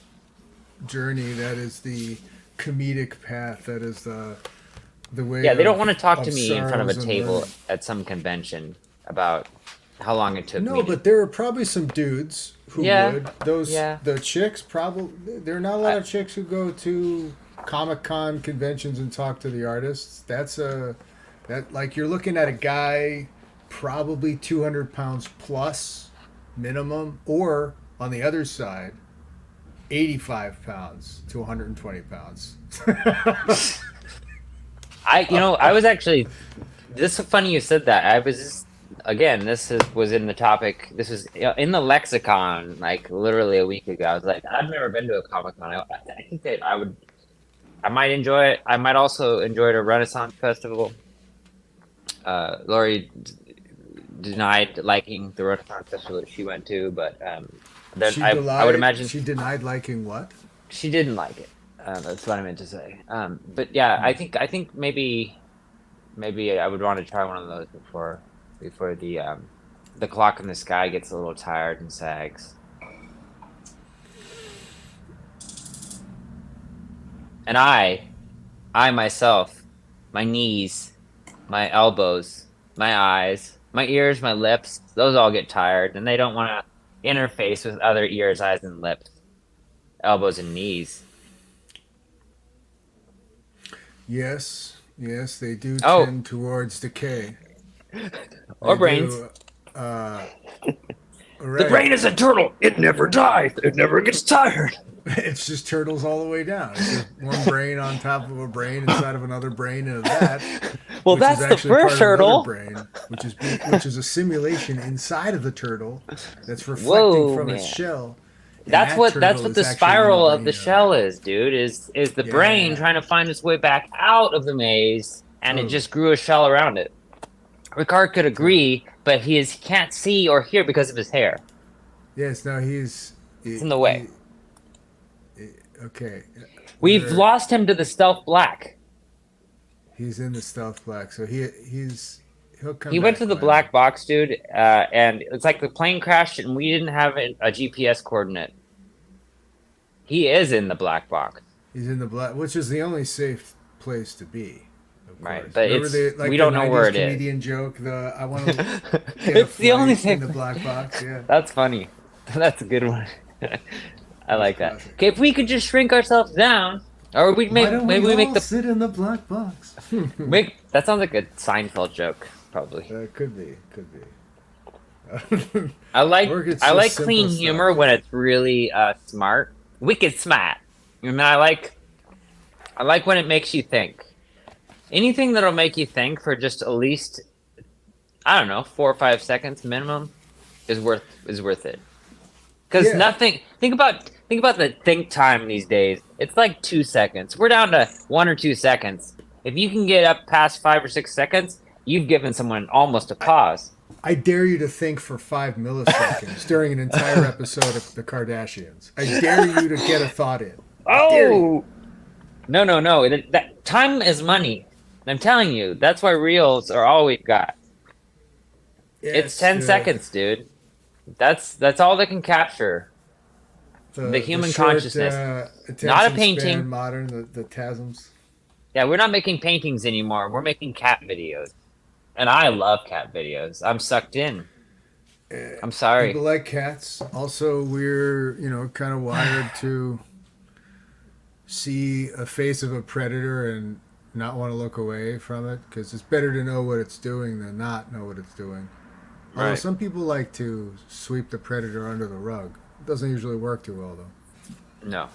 journey. That is the comedic path. That is the way. Yeah, they don't want to talk to me in front of a table at some convention about how long it took me. No, but there are probably some dudes who would. The chicks probably. There are not a lot of chicks who go to Comic-Con conventions and talk to the artists. Like you're looking at a guy probably 200 pounds plus minimum, or on the other side 85 pounds to 120 pounds. I was actually, this is funny you said that. I was just, again, was in the topic, this was in the lexicon like literally a week ago. I was like, I've never been to a Comic-Con. I think that I might enjoy it. I might also enjoy a Renaissance festival. Lori denied liking the Renaissance festival that she went to, but I would imagine she denied liking what? She didn't like it. That's what I meant to say. But yeah, I think maybe I would want to try one of those before the clock in the sky gets a little tired and sags. And I myself, my knees, my elbows, my eyes, my ears, my lips, those all get tired, and they don't want to interface with other ears, eyes, and lips, elbows, and knees. Yes, they do tend towards decay. Or brains. Right. The brain is a turtle. It never dies. It never gets tired. It's just turtles all the way down. It's just one brain on top of a brain inside of another brain and that. Well, that's the first turtle. Brain, which is a simulation inside of the turtle that's reflecting from its shell. That's what the spiral of the shell is, dude. Is the brain trying to find its way back out of the maze, and it just grew a shell around it. Ricard could agree, but he can't see or hear because of his hair. Yes, no, it's in the way. Okay. We've lost him to the stealth black. He's in the stealth black, so he'll come. He went to the black box, dude, and it's like the plane crashed and we didn't have a GPS coordinate. He is in the black box. He's in the black, which is the only safe place to be. Right, but we don't know where it is. Comedian joke. I want to. It's the only thing in the black box. Yeah, that's funny. That's a good one. I like that. Okay, if we could just shrink ourselves down, or maybe we make the sit in the black box. That sounds like a Seinfeld joke, probably. Could be. I like clean humor when it's really smart, wicked smart. I like when it makes you think. Anything that'll make you think for just at least, I don't know, 4 or 5 seconds minimum is worth it. Because nothing. Think about the think time these days. It's like 2 seconds. We're down to 1 or 2 seconds. If you can get up past 5 or 6 seconds, you've given someone almost a pause. I dare you to think for 5 milliseconds during an entire episode of The Kardashians. I dare you to get a thought in. No. That time is money. I'm telling you, that's why reels are all we've got. Yes, it's 10 seconds, dude. That's all they can capture. The human short, consciousness. attention Not a span painting. modern, the chasms. Yeah, we're not making paintings anymore. We're making cat videos. And I love cat videos. I'm sucked in. I'm sorry. People like cats. Also, we're, kind of wired to see a face of a predator and not want to look away from it because it's better to know what it's doing than not know what it's doing. Although Right. some people like to sweep the predator under the rug. It doesn't usually work too well, though. No.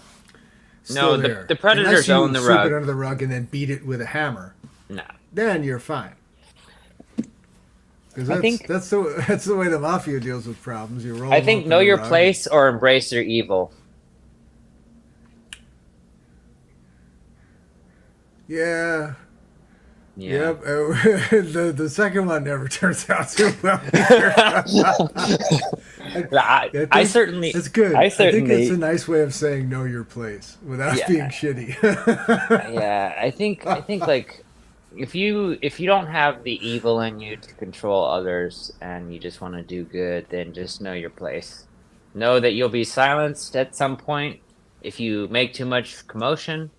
Still No, there. the predators Unless you own the sweep rug. it under the rug and then beat it with a hammer. No. Then you're fine. Because I think- that's the way the mafia deals with problems. You roll. I them think up know in the your rug. place or embrace your evil. Yeah. Yeah. Yep. The second one never turns out too well. Either. I certainly. It's good. I I think certainly. it's a nice way of saying know your place without Yeah. being shitty. Yeah, I think like if you don't have the evil in you to control others and you just want to do good, then just know your place. Know that you'll be silenced at some point if you make too much commotion.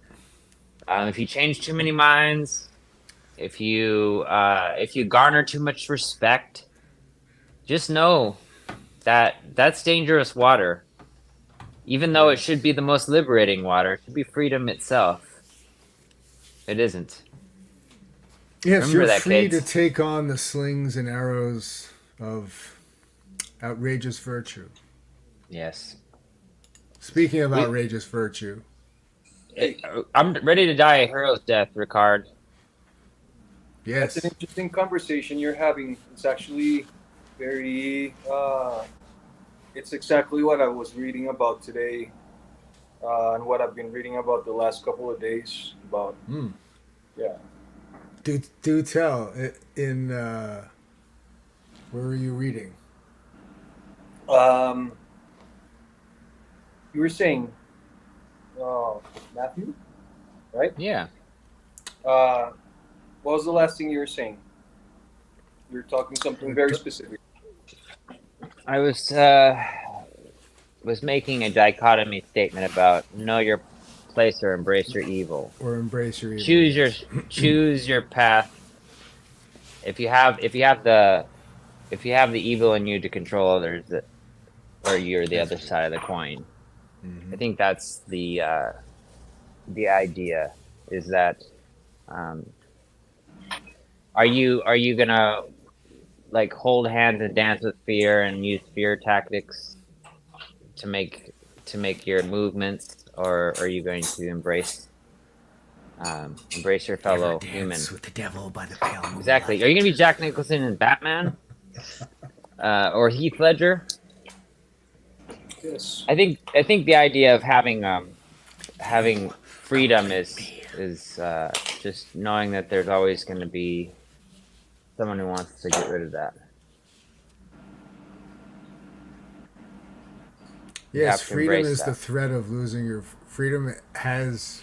If you change too many minds, if you garner too much respect, just know that that's dangerous water. Even though it should be the most liberating water, it should be freedom itself. It isn't. Yes, Remember you're that, free kids. to take on the slings and arrows of outrageous virtue. Yes. Speaking of We- outrageous virtue, I'm ready to die a hero's death, Ricard. yes, That's an interesting conversation you're having. It's actually very. It's exactly what I was reading about today, and what I've been reading about the last couple of days. About yeah. do tell. In where were you reading? You were saying, Matthew, right? Yeah. What was the last thing you were saying? You were talking something very specific. I was making a dichotomy statement about know your place or embrace your evil. Or embrace your evil. Choose your path. If you have the evil in you to control others, or you're the other side of the coin. I think that's the idea is that are you gonna like hold hands and dance with fear and use fear tactics to make your movements, or are you going to embrace your fellow human? With the devil by the pale moonlight. Exactly. Are you gonna be Jack Nicholson in Batman, or Heath Ledger? Yes. I think the idea of having freedom is just knowing that there's always going to be someone who wants to get rid of that. You Yes, have to freedom embrace is that. the threat of losing your freedom. Has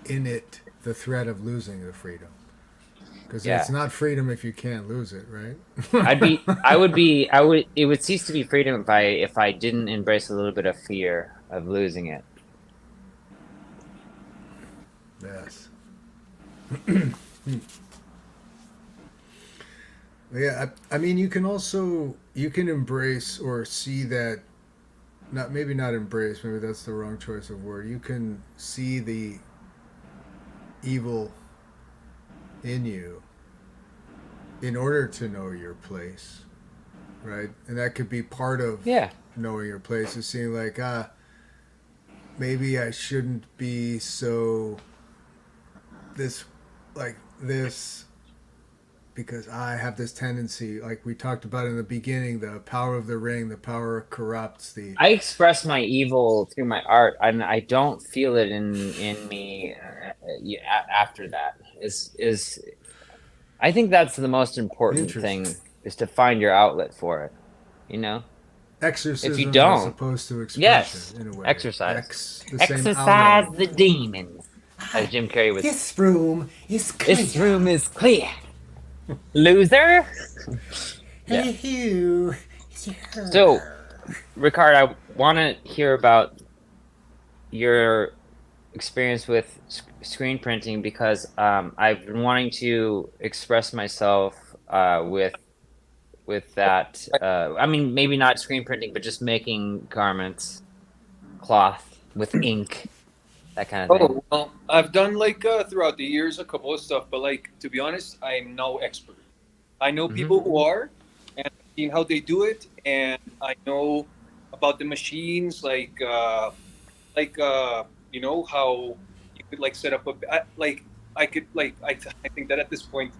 in it the threat of losing the freedom. Because Yeah. it's not freedom if you can't lose it, right? It would cease to be freedom if I didn't embrace a little bit of fear of losing it. Yes. Yeah, I mean, you can embrace or see that. Maybe not embrace. Maybe that's the wrong choice of word. You can see the evil in you in order to know your place, right? And that could be part of Yeah. knowing your place is seeing like, maybe I shouldn't be so this because I have this tendency, like we talked about in the beginning, the power of the ring, the power corrupts the. I express my evil through my art, and I don't feel it in me after that. I think that's the most important thing, is to find your outlet for it. You know, Exorcism if you don't, as opposed to expression, yes, in a way. exercise. The same Exercise algo. the demons, as Jim Carrey was. This room is clear. This room is clear. Loser. Yeah. Hello. So, Ricard, I want to hear about your experience with screen printing because I've been wanting to express myself with that. I mean, maybe not screen printing, but just making garments, cloth with ink, that kind of thing. Oh, well, I've done like throughout the years a couple of stuff, but like to be honest, I'm no expert. I know people who are, and I've seen how they do it, and I know about the machines, like you know how you could like set up like I could like I think that at this point,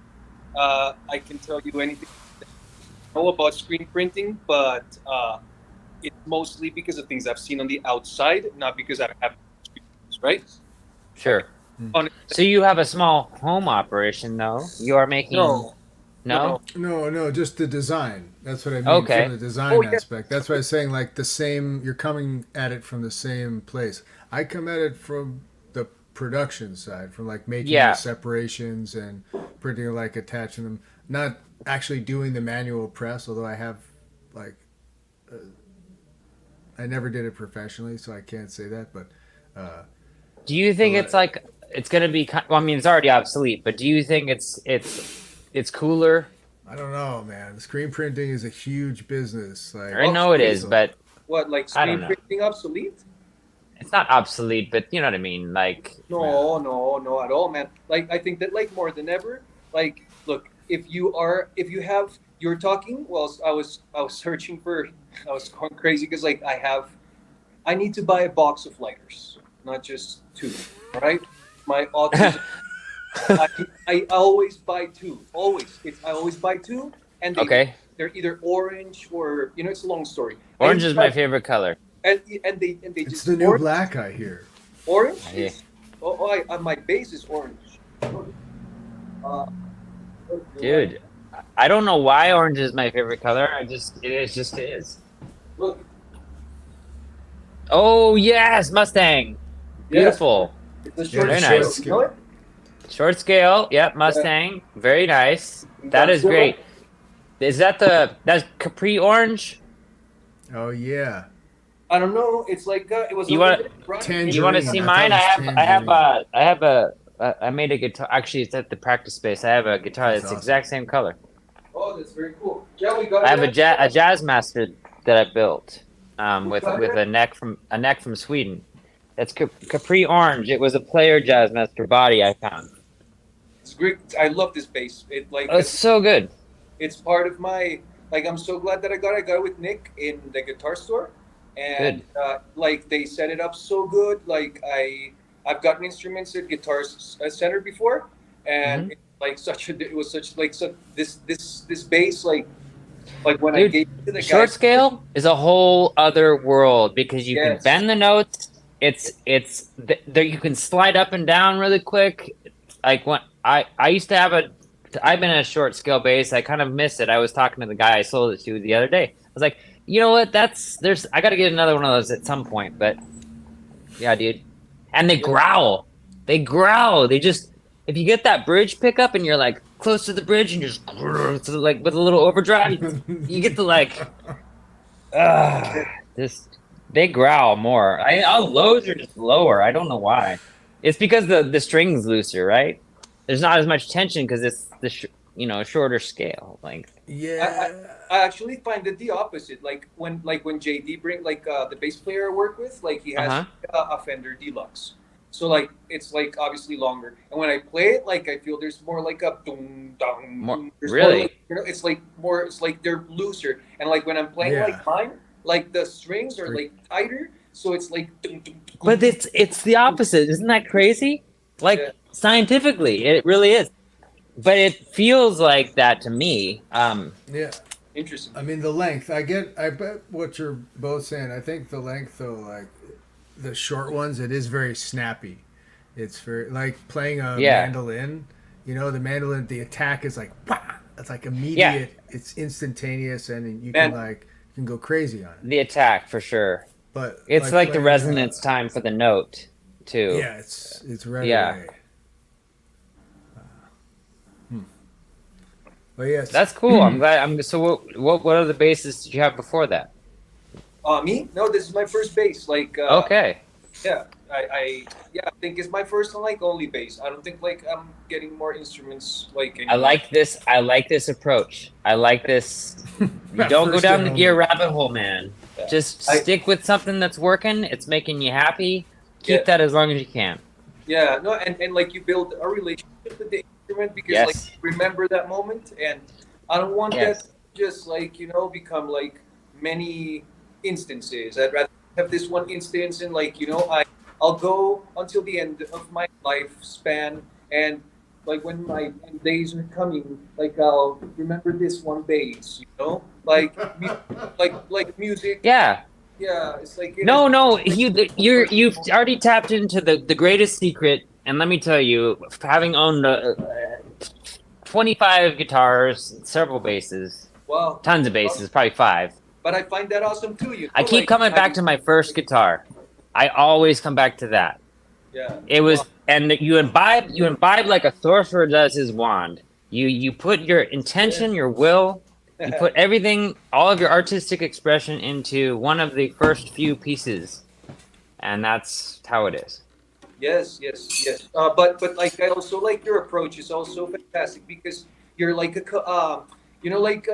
I can tell you anything I know about screen printing, but it's mostly because of things I've seen on the outside, not because I have experience, right? Sure. On So you have a small home operation, though. You are making no, no? No, just the design. That's what I mean Okay. from the design Oh, yeah. aspect. That's why I was saying like the same. You're coming at it from the same place. I come at it from the production side, from like making Yeah. the separations and printing, like attaching them. Not actually doing the manual press, although I have like. I never did it professionally, so I can't say that. But Do you think Well, it's like it's gonna be? Well, I mean, it's already obsolete, but do you think it's cooler? I don't know, man. Screen printing is a huge business. Like I know it is, so- but what like I don't screen know. printing obsolete? it's not obsolete. But you know what I mean? Like, No, at all, man. Like I think that like more than ever, like look, if you're talking. Well, I was searching for, I was going crazy because like I need to buy a box of lighters, not just two, right? My autism. I always buy two. Always, I always buy two, and okay, they're either orange or it's a long story. orange is my favorite color. And they It's just the new orange. black I hear. Orange? Yeah. My base is orange. Uh, Dude, I don't know why orange is my favorite color. It is. Look, Oh yes, Mustang. Beautiful. it's a short Very scale, nice. you know it? Short scale. Yep, Mustang. Very nice. That is Godzilla. great. Is that's Capri orange? Oh yeah. I don't know. It's like it was. You a want- little bit bright. Tangerine. You want to see I mine? thought it was tangerine. I made a guitar. Actually, it's at the practice space. I have a guitar That's that's the awesome. exact same color. Oh, that's very cool. Yeah, we got. I have a that. jazz master that I built with a neck from Sweden. That's Capri orange. It was a player jazz master body I found. It's great. I love this bass. Oh, it's so good. it's part of my like. I'm so glad that I got it with Nick in the guitar store, and like they set it up so good. Like I've gotten instruments at Guitar Center before, and Mm-hmm. it's like it was such like so this bass like when I Dude, gave it to the Short guy. scale is a whole other world because you can Yes. bend the notes. You can slide up and down really quick. Like when I used to have I've been in a short scale bass. I kind of miss it. I was talking to the guy I sold it to the other day. I was like, you know what? I got to get another one of those at some point. But yeah, dude. And they growl. They growl. If you get that bridge pickup and you're like close to the bridge and you're just so like with a little overdrive, you get to like, they growl more. Our lows are just lower. I don't know why. It's because the string's looser, right? There's not as much tension because it's shorter scale length. Yeah. I actually find it the opposite. Like when JD bring the bass player I work with, like he has Uh-huh. a Fender Deluxe, so like it's like obviously longer. And when I play it, like I feel there's more like a boom down. More- really? It's like more. It's like they're looser. And like when I'm playing Yeah. like mine, like the strings are like tighter, so it's like. But it's the opposite. Isn't that crazy? Like Yeah. scientifically, it really is. But it feels like that to me. Yeah. Interesting. I mean the length. I bet what you're both saying. I think the length though, like the short ones, it is very snappy. It's very like playing a Yeah. mandolin. You know, the mandolin, the attack is like, "Wah!" It's like immediate. It's instantaneous, and you Man. can go crazy on it. The attack for sure. But It's like the playing, resonance time for the note too. Yeah, it's right Yeah. away. But yes, That's cool. I'm glad. So what other basses did you have before that? Me? No, this is my first bass. Like, Okay. yeah, I think it's my first and like only bass. I don't think like I'm getting more instruments like I anymore. like this. I like this approach. I like this. You don't go First down and the only. gear rabbit hole, man. Yeah. Just I- stick with something that's working. It's making you happy. Keep Yeah. that as long as you can. Yeah, no, and like you build a relationship with the instrument because Yes. like you remember that moment, and I don't want Yes. that to just like become like many instances. I'd rather have this one instance, and like I'll go until the end of my lifespan, and like when my days are coming, like I'll remember this one bass, like like music. Yeah. Yeah, it's like No. You've already tapped into the greatest secret, and let me tell you, having owned 25 guitars, several basses, Wow. tons of basses, probably 5. But I find that awesome too. I keep coming back to my first guitar. I always come back to that. Yeah. It was, and you imbibe like a sorcerer does his wand. You put your intention, your will, you put everything, all of your artistic expression into one of the first few pieces, and that's how it is. Yes. But like I also like your approach is also fantastic because you're like like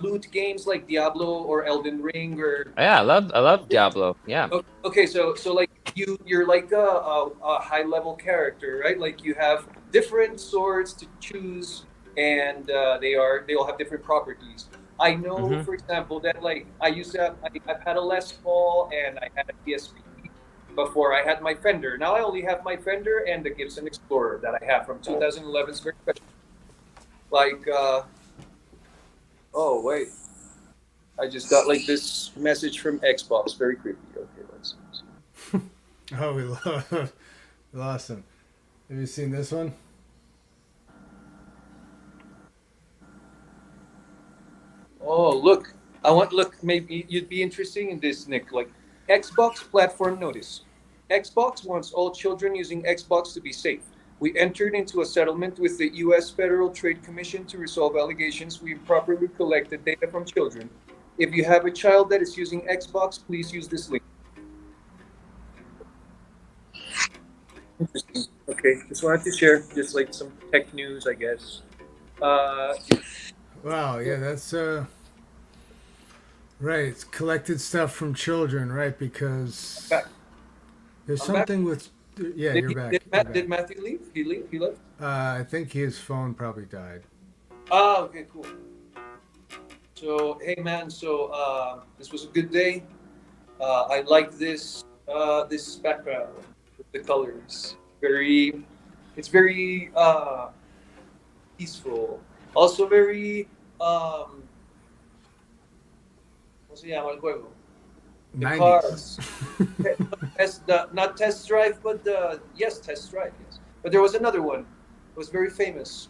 loot games like Diablo or Elden Ring or. Yeah, I love Diablo. Yeah. Okay, so like you're like a high level character, right? Like you have different swords to choose, and they all have different properties. I know, Mhm. for example, that like I've had a Les Paul and I had a PSP before I had my Fender. Now I only have my Fender and the Gibson Explorer that I have from 2011. It's very special. Like, oh wait, I just got like this message from Xbox. Very creepy. Okay, let's see. Oh, we lost him. Have you seen this one? Oh, look. Maybe you'd be interested in this, Nick. Like, Xbox platform notice. Xbox wants all children using Xbox to be safe. We entered into a settlement with the U.S. Federal Trade Commission to resolve allegations we improperly collected data from children. If you have a child that is using Xbox, please use this link. Interesting. Okay, just wanted to share just like some tech news, I guess. Wow, yeah, that's right. It's collected stuff from children, right? Because Back. there's I'm back. something with. Yeah, you're back. Did Matthew leave? He left? I think his phone probably died. Oh, okay, cool. So, hey man, this was a good day. I like this background with the colors. It's very peaceful. Also very ¿cómo se llama el juego? The 90s. cars. Not test drive, but test drive, yes. But there was another one. It was very famous.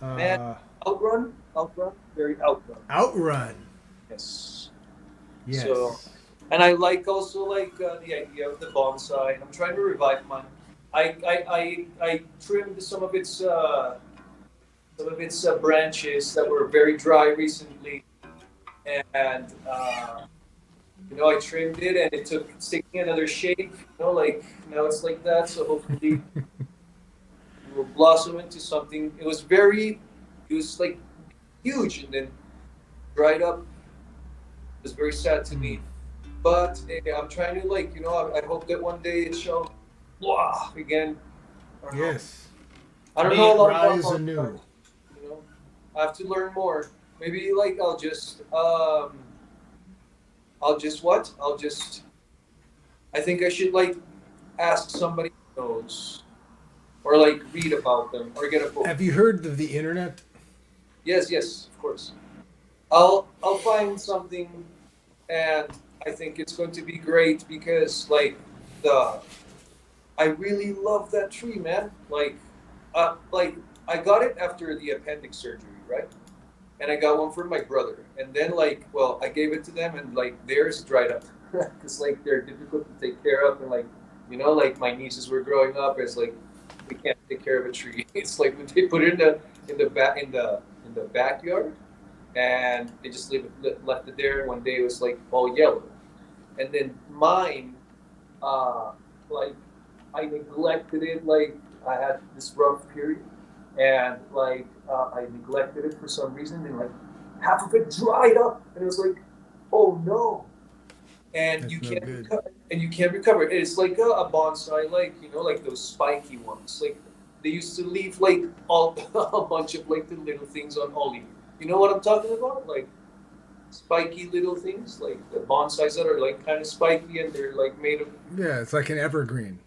Man, Outrun, very Outrun. Outrun. Yes. Yes. So, and I like also like the idea of the bonsai. I'm trying to revive mine. I trimmed some of its branches that were very dry recently, and I trimmed it, and it's taking another shape. Like now it's like that. So hopefully, it will blossom into something. It was like huge, and then dried up. It was very sad to me. But I'm trying to I hope that one day it shall blah again. I don't know. Yes. I don't know a lot Rise about anew. I have to learn more. Maybe I'll just I think I should ask somebody who knows or read about them or get a book. Have you heard of the internet? Yes, of course. I'll find something, and I think it's going to be great because I really love that tree, man. I got it after the appendix surgery, right? And I got one for my brother, and then I gave it to them, and theirs dried up because they're difficult to take care of, and my nieces were growing up, it's we can't take care of a tree. It's when they put it in the backyard, and they just left it there. One day it was like all yellow, and then mine, like I neglected it. Like I had this rough period, and like I neglected it for some reason, and like half of it dried up, and it was like, oh no. And That's you no can't good. recover, and you can't recover it. It's like a bonsai, like like those spiky ones. Like they used to leave like all a bunch of like the little things on olive. You know what I'm talking about? Like spiky little things, like the bonsais that are like kind of spiky and they're like made of. Yeah, it's like an evergreen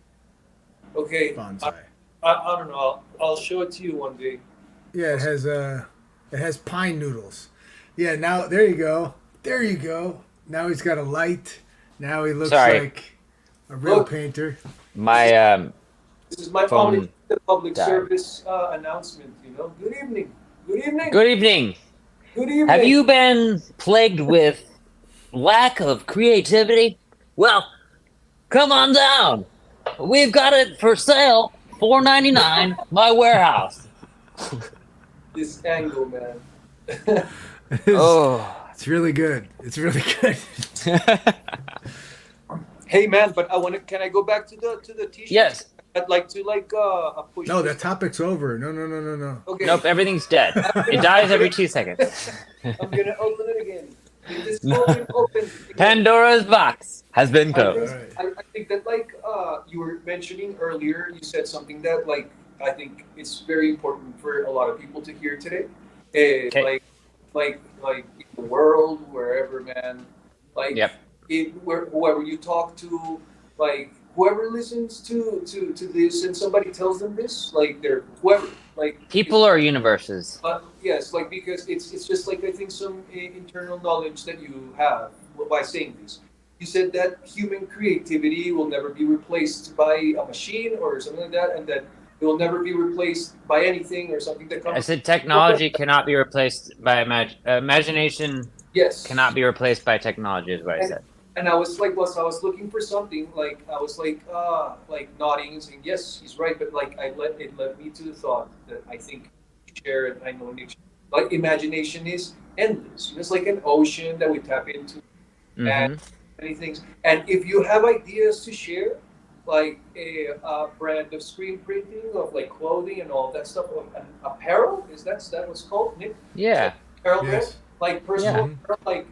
Okay, bonsai. I don't know. I'll show it to you one day. Yeah, it has pine noodles. Yeah, now there you go. There you go. Now he's got a light. Now he looks Sorry. like a real Look. painter. My This is my Phone public died. service announcement. Good evening. Good evening. good evening. Good evening. Have you been plagued with lack of creativity? Well, come on down. We've got it for sale, $4.99. My warehouse. This angle, man? Oh. It's really good. It's really good. Hey, man, but I want to. Can I go back to the t-shirt? Yes. I'd like to push. No, this- that topic's over. No. Okay. Nope, everything's dead. It dies every 2 seconds. I'm gonna open it again. It is open. Pandora's box has been I closed. think, I think that you were mentioning earlier, you said something that I think it's very important for a lot of people to hear today. Okay. Like in the world, wherever, man. Like Yep. whoever you talk to, like whoever listens to this, and somebody tells them this, like they're whoever, like People are universes. yes, like because it's just like I think some internal knowledge that you have by saying this. You said that human creativity will never be replaced by a machine or something like that, and that it will never be replaced by anything or something that comes. I said technology cannot be replaced by imagination. Yes. Cannot be replaced by technology, is what I said. And I was like, I was looking for something, like I was like nodding and saying, yes, he's right, but like it led me to the thought that I think share and I know Nick, like imagination is endless. It's like an ocean that we tap into, and many things. And if you have ideas to share, like a brand of screen printing of like clothing and all that stuff, of apparel, is that what's called, Nick? Yeah. Apparel Yes. brand? Like personal, Yeah. like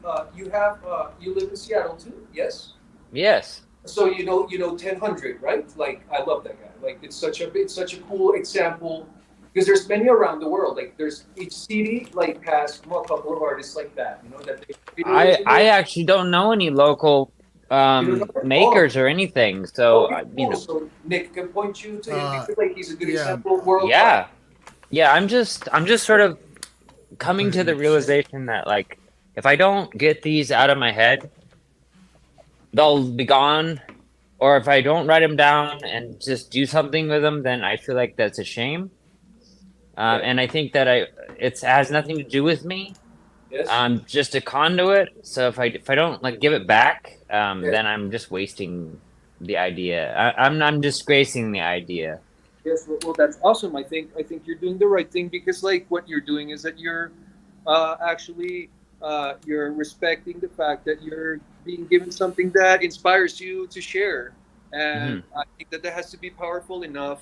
you live in Seattle too, yes? Yes. So you know 1000, right? Like I love that guy. Like it's such a cool example because there's many around the world. Like there's each city like has a couple of artists like that. That they. I actually don't know any local makers or anything. So So Nick can point you to him because like he's a good yeah. example worldwide. yeah. I'm just sort of coming to the realization that like if I don't get these out of my head, they'll be gone. Or if I don't write them down and just do something with them, then I feel like that's a shame. And I think that it has nothing to do with me. Yes. I'm just a conduit. So if I don't like give it back, then I'm just wasting the idea. I'm disgracing the idea. Yes, well, that's awesome. I think you're doing the right thing because, like, what you're doing is that you're actually you're respecting the fact that you're being given something that inspires you to share, and I think that has to be powerful enough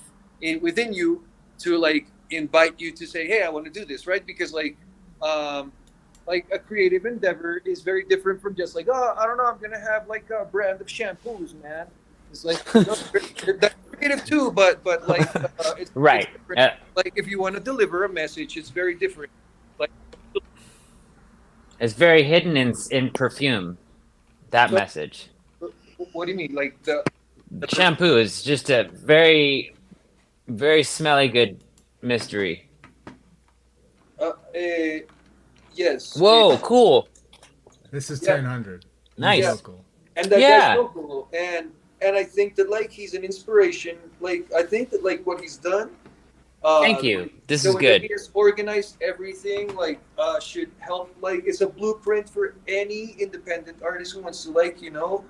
within you to like invite you to say, "Hey, I want to do this," right? Because like a creative endeavor is very different from just like, "Oh, I don't know, I'm gonna have like a brand of shampoos, man." It's like that's creative too, but like it's Right. It's different. Like if you want to deliver a message, it's very different. Like It's very hidden in perfume. That So- message. what do you mean? Like the Shampoo is just a very, very smelly good mystery. yes. Whoa, cool. This is Yeah. 1000. Nice. Yeah. Local. And that's Yeah. so cool. And I think that like he's an inspiration. Like I think that like what he's done. Thank you. This the is way good. that he has organized everything, like should help. Like it's a blueprint for any independent artist who wants to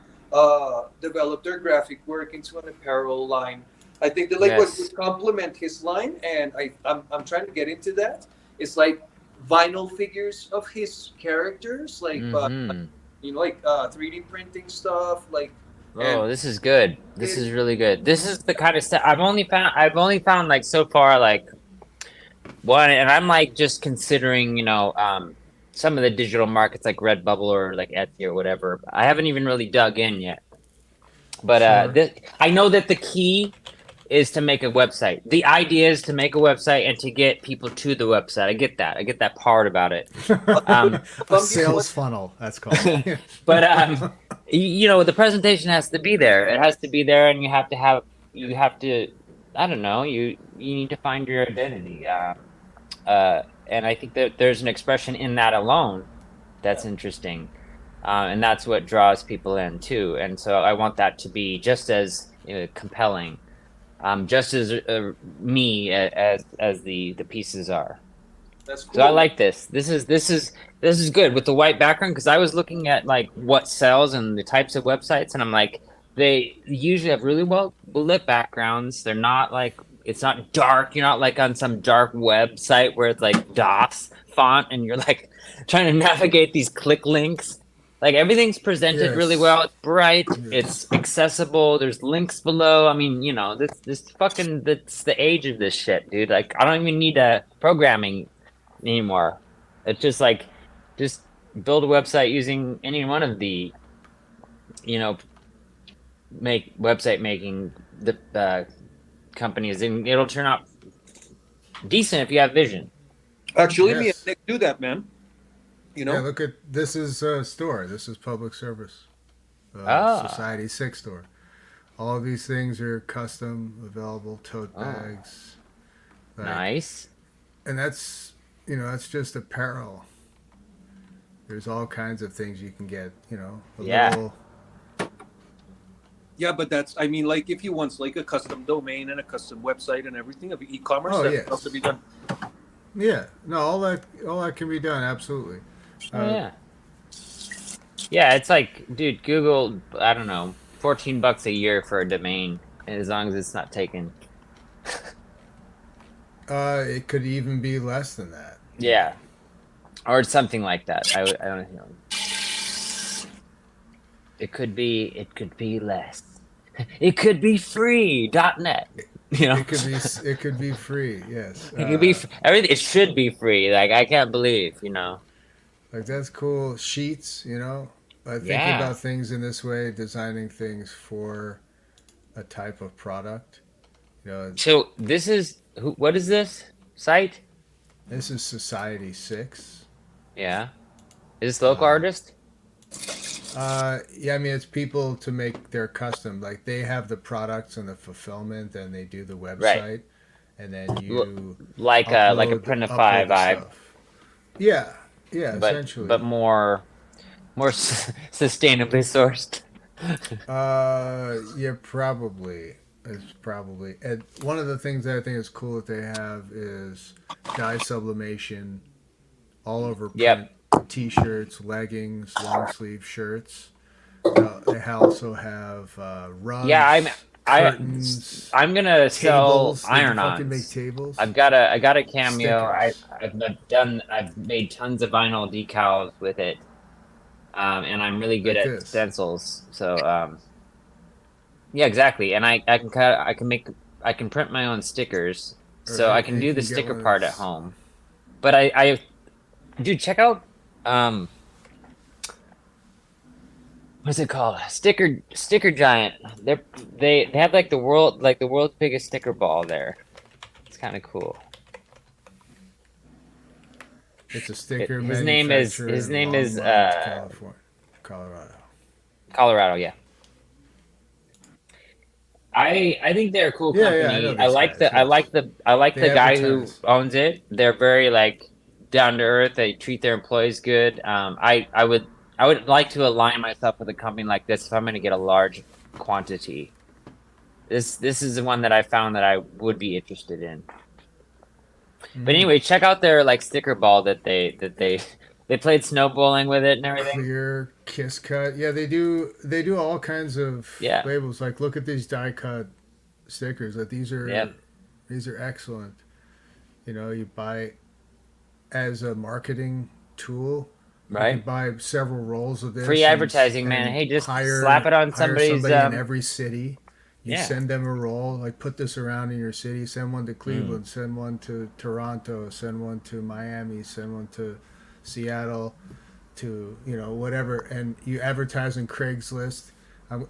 develop their graphic work into an apparel line. I think that like what Yes. would complement his line, and I'm trying to get into that. It's like vinyl figures of his characters, like Mm-hmm. like 3D printing stuff, like. Oh, And this is good. This is really good. This is the kind of stuff I've only found like so far like one, and I'm like just considering, some of the digital markets like Redbubble or like Etsy or whatever. I haven't even really dug in yet. But Sure. I know that the key is to make a website. The idea is to make a website and to get people to the website. I get that. I get that part about it. A sales funnel, that's called. But the presentation has to be there. It has to be there, and you have to. I don't know. You need to find your identity. And I think that there's an expression in that alone that's interesting, and that's what draws people in too. And so I want that to be just as compelling, just as me as the pieces are. That's cool. So I like this. This is good with the white background, because I was looking at like what sells and the types of websites, and I'm like, they usually have really well lit backgrounds. They're not like, it's not dark. You're not like on some dark website where it's like DOS font and you're like trying to navigate these click links. Like everything's presented really Yes. well. It's bright. Yes. It's accessible. There's links below. I mean, that's the age of this shit, dude. Like I don't even need programming anymore. It's just like, just build a website using any one of the, make website making the companies, and it'll turn out decent if you have vision. Actually, me Yes. and Nick do that, man. Yeah, look at this is store. This is public service. Society 6 store. All of these things are custom, available, tote bags. Like, Nice. and that's that's just apparel. There's all kinds of things you can get. Yeah. Little, Yeah, but I mean, like if you want like a custom domain and a custom website and everything of e-commerce, Oh, that yes. has to be done. yeah, no, all that can be done. Absolutely. Yeah. Yeah, it's like, dude, Google, I don't know, $14 a year for a domain, as long as it's not taken. It could even be less than that. Yeah. Or something like that. I don't know. It could be less. It could be free.net. It could be free. Yes. It could be everything. It should be free. Like I can't believe. Like that's cool. Sheets. Thinking Yeah. about things in this way, designing things for a type of product. So this is what is this site? This is Society 6. Yeah. Is this local artist? Yeah, I mean it's people to make their custom. Like they have the products and the fulfillment, and they do the website, and then you Like a upload Printify the vibe, stuff. Yeah, but essentially. more sustainably sourced. Yeah, probably. It's probably. And one of the things that I think is cool that they have is dye sublimation all over print. Yep. T-shirts, leggings, long sleeve shirts. They also have rugs. Yeah, curtains, I'm gonna sell tables. They can iron-ons. fucking make tables. I got a cameo. Stickers. I've made tons of vinyl decals with it, and I'm really good Like at this. stencils. So yeah, exactly. And I can print my own stickers, so Or I can you do the can get sticker one of part at those- home. But dude, check out what's it called? Sticker Giant. They have like the world's biggest sticker ball there. It's kind of cool. It's a sticker. His name is manufacturer in Longmont, California, Colorado. Colorado, yeah. I think they're a cool Yeah, company. yeah, I know I these like guys, the I yeah. like They the guy who advertise. owns it. They're very like down to earth. They treat their employees good. I would like to align myself with a company like this if I'm going to get a large quantity. This is the one that I found that I would be interested in. But anyway, check out their like sticker ball that they played snow bowling with it and everything. Clear kiss cut. Yeah, they do all kinds of Yeah. labels. Like look at these die cut stickers. Like these are Yep. these are excellent. You buy as a marketing tool. Right. You can buy several rolls of this. Free advertising, man. Hey, just slap it on somebody's. Somebody in every city. You Yeah. send them a roll, like put this around in your city. Send one to Cleveland. Send one to Toronto. Send one to Miami. Send one to Seattle. To whatever, and you advertise on Craigslist.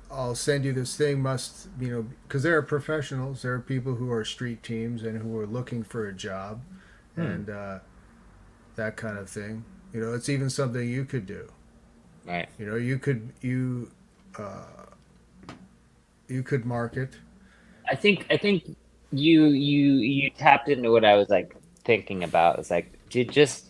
I'll send you this thing. Because there are professionals. There are people who are street teams and who are looking for a job, and that kind of thing. It's even something you could do. Right. You could market. I think you tapped into what I was like thinking about. It's like, dude, just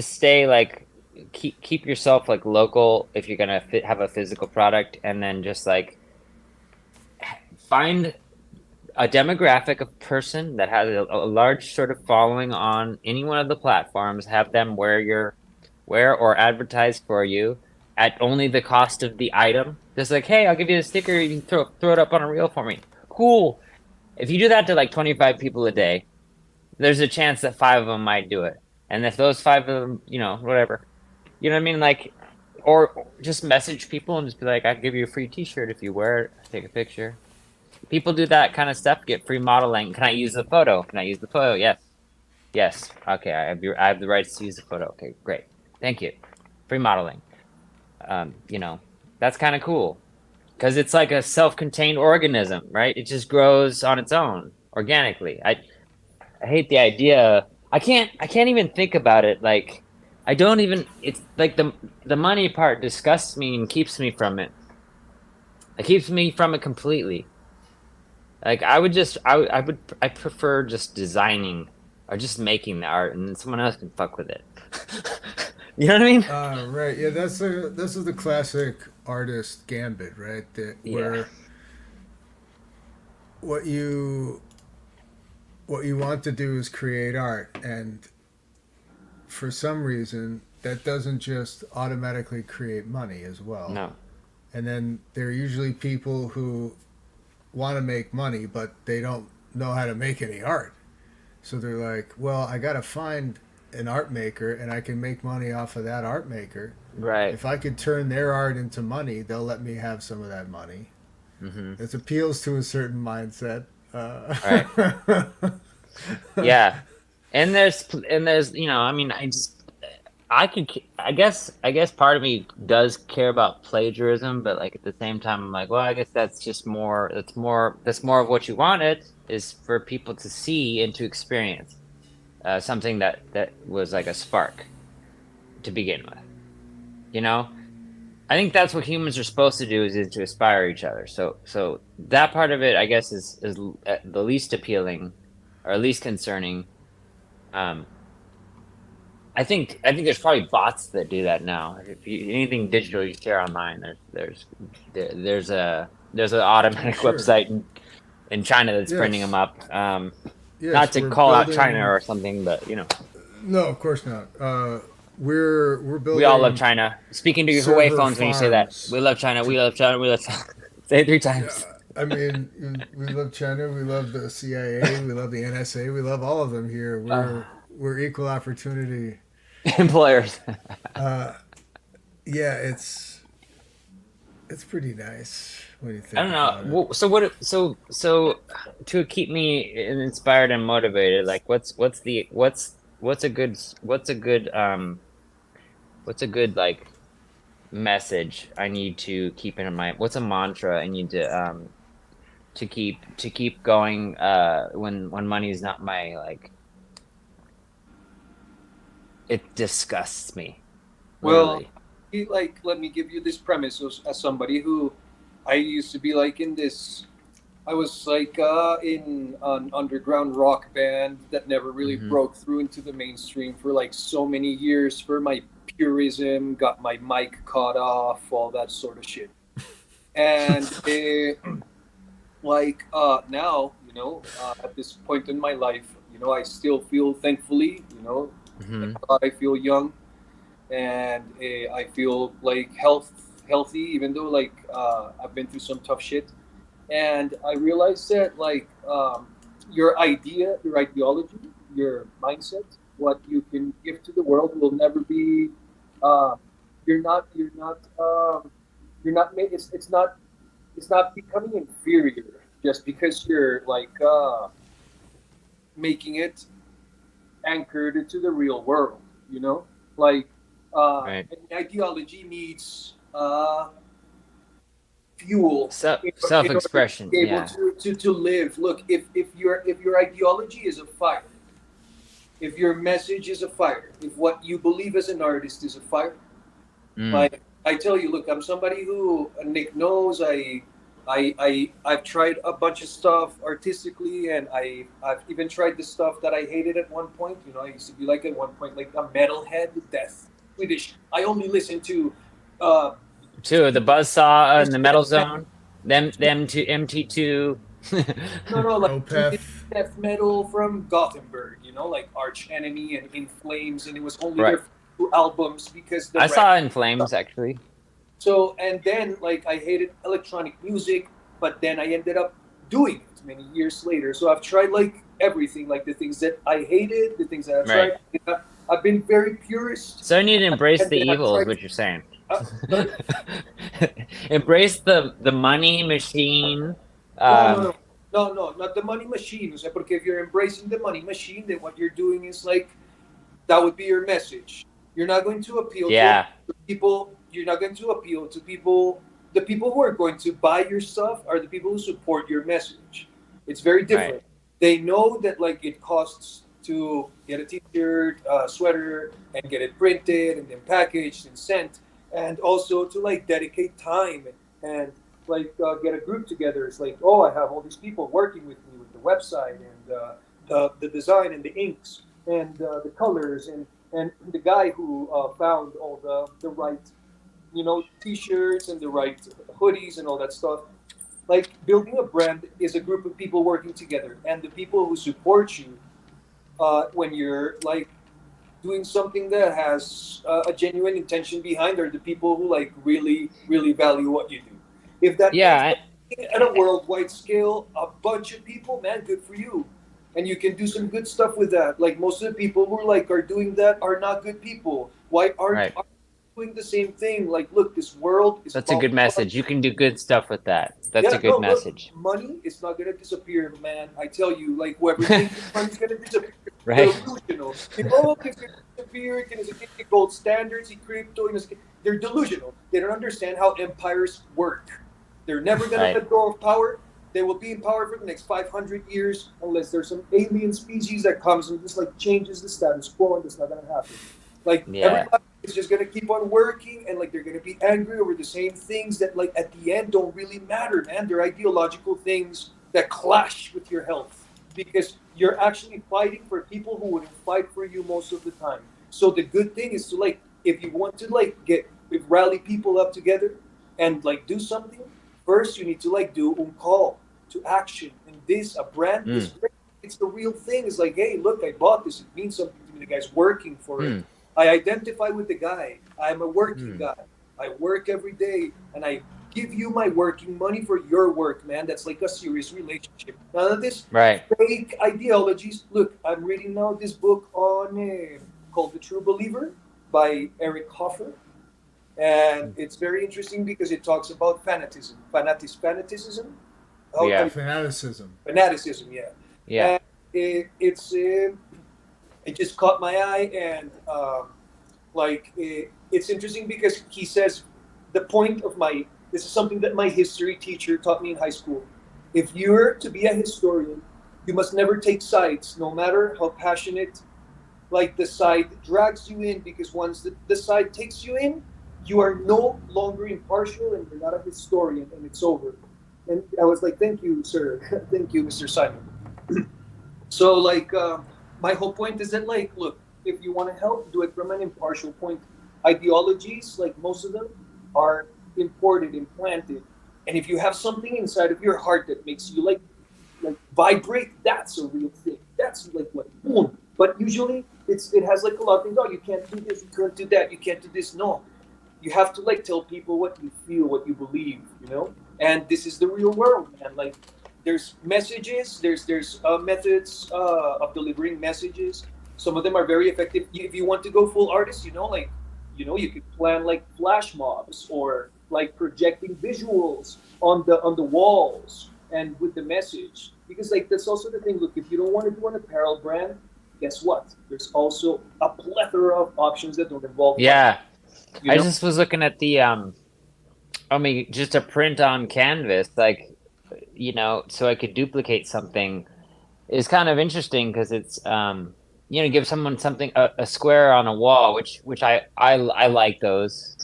stay like keep yourself like local if you're gonna have a physical product, and then just like find a demographic of person that has a large sort of following on any one of the platforms. Have them wear or advertise for you at only the cost of the item. Just like, hey, I'll give you a sticker. You can throw it up on a reel for me. Cool. If you do that to like 25 people a day, there's a chance that 5 of them might do it. And if those 5 of them, whatever, you know what I mean? Like, or just message people and just be like, I'll give you a free t-shirt if you wear it. Take a picture. People do that kind of stuff, get free modeling. Can I use the photo? Yes. Yes. Okay. I have the rights to use the photo. Okay, great. Thank you. Free modeling. That's kind of cool because it's like a self-contained organism, right? It just grows on its own organically. I hate the idea. I can't even think about it. Like, it's like the money part disgusts me and keeps me from it. It keeps me from it completely. Like, I prefer just designing or just making the art, and then someone else can fuck with it. You know what I mean? Right. Yeah, this is the classic artist gambit, right? Where what you want to do is create art, and for some reason that doesn't just automatically create money as well. No. And then there are usually people who want to make money, but they don't know how to make any art. So they're like, well, I got to find an art maker and I can make money off of that art maker. Right. If I could turn their art into money, they'll let me have some of that money. Mm-hmm. It appeals to a certain mindset. Right. Yeah. And there's I guess part of me does care about plagiarism, but like at the same time, I'm like, well, I guess that's more of what you wanted is for people to see and to experience something that was like a spark to begin with. I think that's what humans are supposed to do is to inspire each other. So that part of it, I guess, is the least appealing or least concerning. I think there's probably bots that do that now. If anything digital you share online, there's an automatic website in China that's printing them up. Not to call out China or something, but No, of course not. We're building. We all love China. Speaking to your Huawei phones when you say that. We love China. We love China. We love China. Say it 3 times. I mean, we love China. We love the CIA. We love the NSA. We love all of them here. We're equal opportunity employers. Yeah, it's pretty nice when you think. I don't know. So to keep me inspired and motivated, like what's a good like message I need to keep in mind? What's a mantra I need to keep going when money is not my like. It disgusts me. Well, let me give you this premise as somebody who I used to be like in this. I was like in an underground rock band that never really broke through into the mainstream for like so many years for my purism, got my mic cut off, all that sort of shit. And now, at this point in my life, I still feel thankfully, thank God I feel young, and I feel like healthy, even though like I've been through some tough shit. And I realized that like your ideology, your mindset, what you can give to the world will never be. Uh, you're not. It's not becoming inferior just because you're like making it anchored to the real world. You know, like Right. an ideology needs fuel in order to Self-expression. be able Yeah. to live. Look, if your ideology is a fire, if your message is a fire, if what you believe as an artist is a fire, Mm. like I tell you, look, I'm somebody who Nick knows. I've tried a bunch of stuff artistically, and I've even tried the stuff that I hated at one point. You know, I used to be like at one point like a metalhead to death. Swedish. I only listen to uh, Two, the Buzzsaw and the Metal Zone. Them to MT2. no, like Opeth. death metal from Gothenburg. You know, like Arch Enemy and In Flames, and it was only Right. their two albums because the I rest. saw In Flames actually. So, and then like I hated electronic music, but then I ended up doing it many years later. So I've tried like everything, like the things that I hated, the things that I've Right. tried. I've been very purist. So you need to embrace And the then I've evil, is tried- what you're saying. But Embrace the money machine. no, not the money machine. O sea, porque if you're embracing the money machine, then what you're doing is like that would be your message. You're not going to appeal Yeah. to people. You're not going to appeal to people. The people who are going to buy your stuff are the people who support your message. It's very different. Right. They know that like it costs to get a t-shirt, sweater, and get it printed and then packaged and sent, and also to like dedicate time and like get a group together. It's like, oh, I have all these people working with me with the website and the design and the inks and the colors and the guy who found all the right, you know, t-shirts and the right hoodies and all that stuff. Like building a brand is a group of people working together, and the people who support you when you're like doing something that has a genuine intention behind are the people who like really value what you do. If that Yeah. at a worldwide scale, a bunch of people, man, good for you. And you can do some good stuff with that. Like most of the people who like are doing that are not good people. Why aren't Right. are doing the same thing? Like, look, this world is That's a good falling message. You can do good stuff with that. That's Yeah, a good no, look, message. money is not gonna disappear, man. I tell you, like whoever thinks money's gonna disappear, Right. delusional. Oh, it's gonna disappear. It's gonna get gold standards, crypto. They're delusional. They don't understand how empires work. They're never gonna Right. let go of power. They will be in power for the next 500 years unless there's some alien species that comes and just like changes the status quo, and that's not gonna happen. Like Yeah. everybody is just gonna keep on working, and like they're gonna be angry over the same things that like at the end don't really matter, man. They're ideological things that clash with your health because you're actually fighting for people who wouldn't fight for you most of the time. So the good thing is to like if you want to like rally people up together and like do something, first you need to like do a call to action. And this a brand is great. It's the real thing. It's like, hey, look, I bought this. It means something to me. The guy's working for it. I identify with the guy. I'm a working guy. I work every day, and I give you my working money for your work, man. That's like a serious relationship. None of this Right. fake ideologies. Look, I'm reading now this book on called The True Believer by Eric Hoffer, and it's very interesting because it talks about fanaticism. Fanaticism. Yeah. Fanaticism. Fanaticism. Yeah. Yeah. And it just caught my eye, and it's interesting because he says the point of this is something that my history teacher taught me in high school. If you're to be a historian, you must never take sides, no matter how passionate like the side drags you in, because once the side takes you in, you are no longer impartial and you're not a historian, and it's over. And I was like, thank you, sir. Thank you, Mr. Simon. So like my whole point is that like, look, if you want to help, do it from an impartial point. Ideologies, like most of them, are imported, implanted, and if you have something inside of your heart that makes you like vibrate, that's a real thing. That's like what boom. But usually it has like a lot of things. Oh, you can't do this, you can't do that, you can't do this. No, you have to like tell people what you feel, what you believe, you know. And this is the real world, man. Like there's messages, there's methods of delivering messages. Some of them are very effective. If you want to go full artist, you could plan like flash mobs or like projecting visuals on the walls and with the message. Because like that's also the thing. Look, if you don't want to do an apparel brand, guess what? There's also a plethora of options that don't involve. Yeah, You I know? just was looking at the just a print on canvas, like, so I could duplicate something is kind of interesting because it's give someone something a square on a wall, which I like those.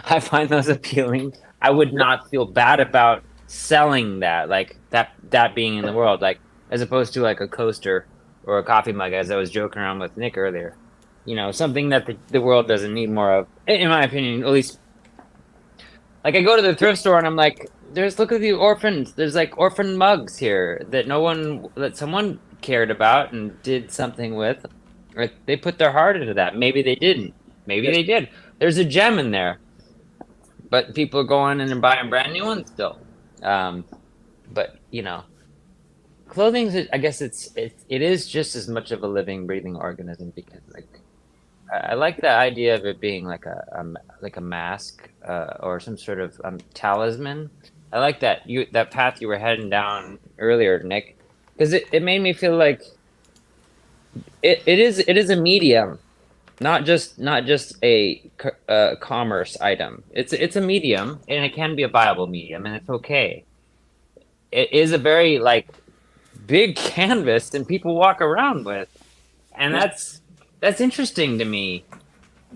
I find those appealing. I would not feel bad about selling that, like that being in the world, like as opposed to like a coaster or a coffee mug, as I was joking around with Nick earlier. Something that the world doesn't need more of, in my opinion, at least. Like I go to the thrift store and I'm like, look at the orphans. There's like orphan mugs here that someone cared about and did something with. Or they put their heart into that. Maybe they didn't. Maybe they did. There's a gem in there. But people are going in and buying brand new ones still. But clothing, I guess it is just as much of a living, breathing organism, because like I like the idea of it being like a mask or some sort of talisman. I like that path you were heading down earlier, Nick, because it made me feel like it is a medium, not just a commerce item. It's a medium, and it can be a viable medium, and it's okay. It is a very like big canvas that people walk around with, and that's interesting to me.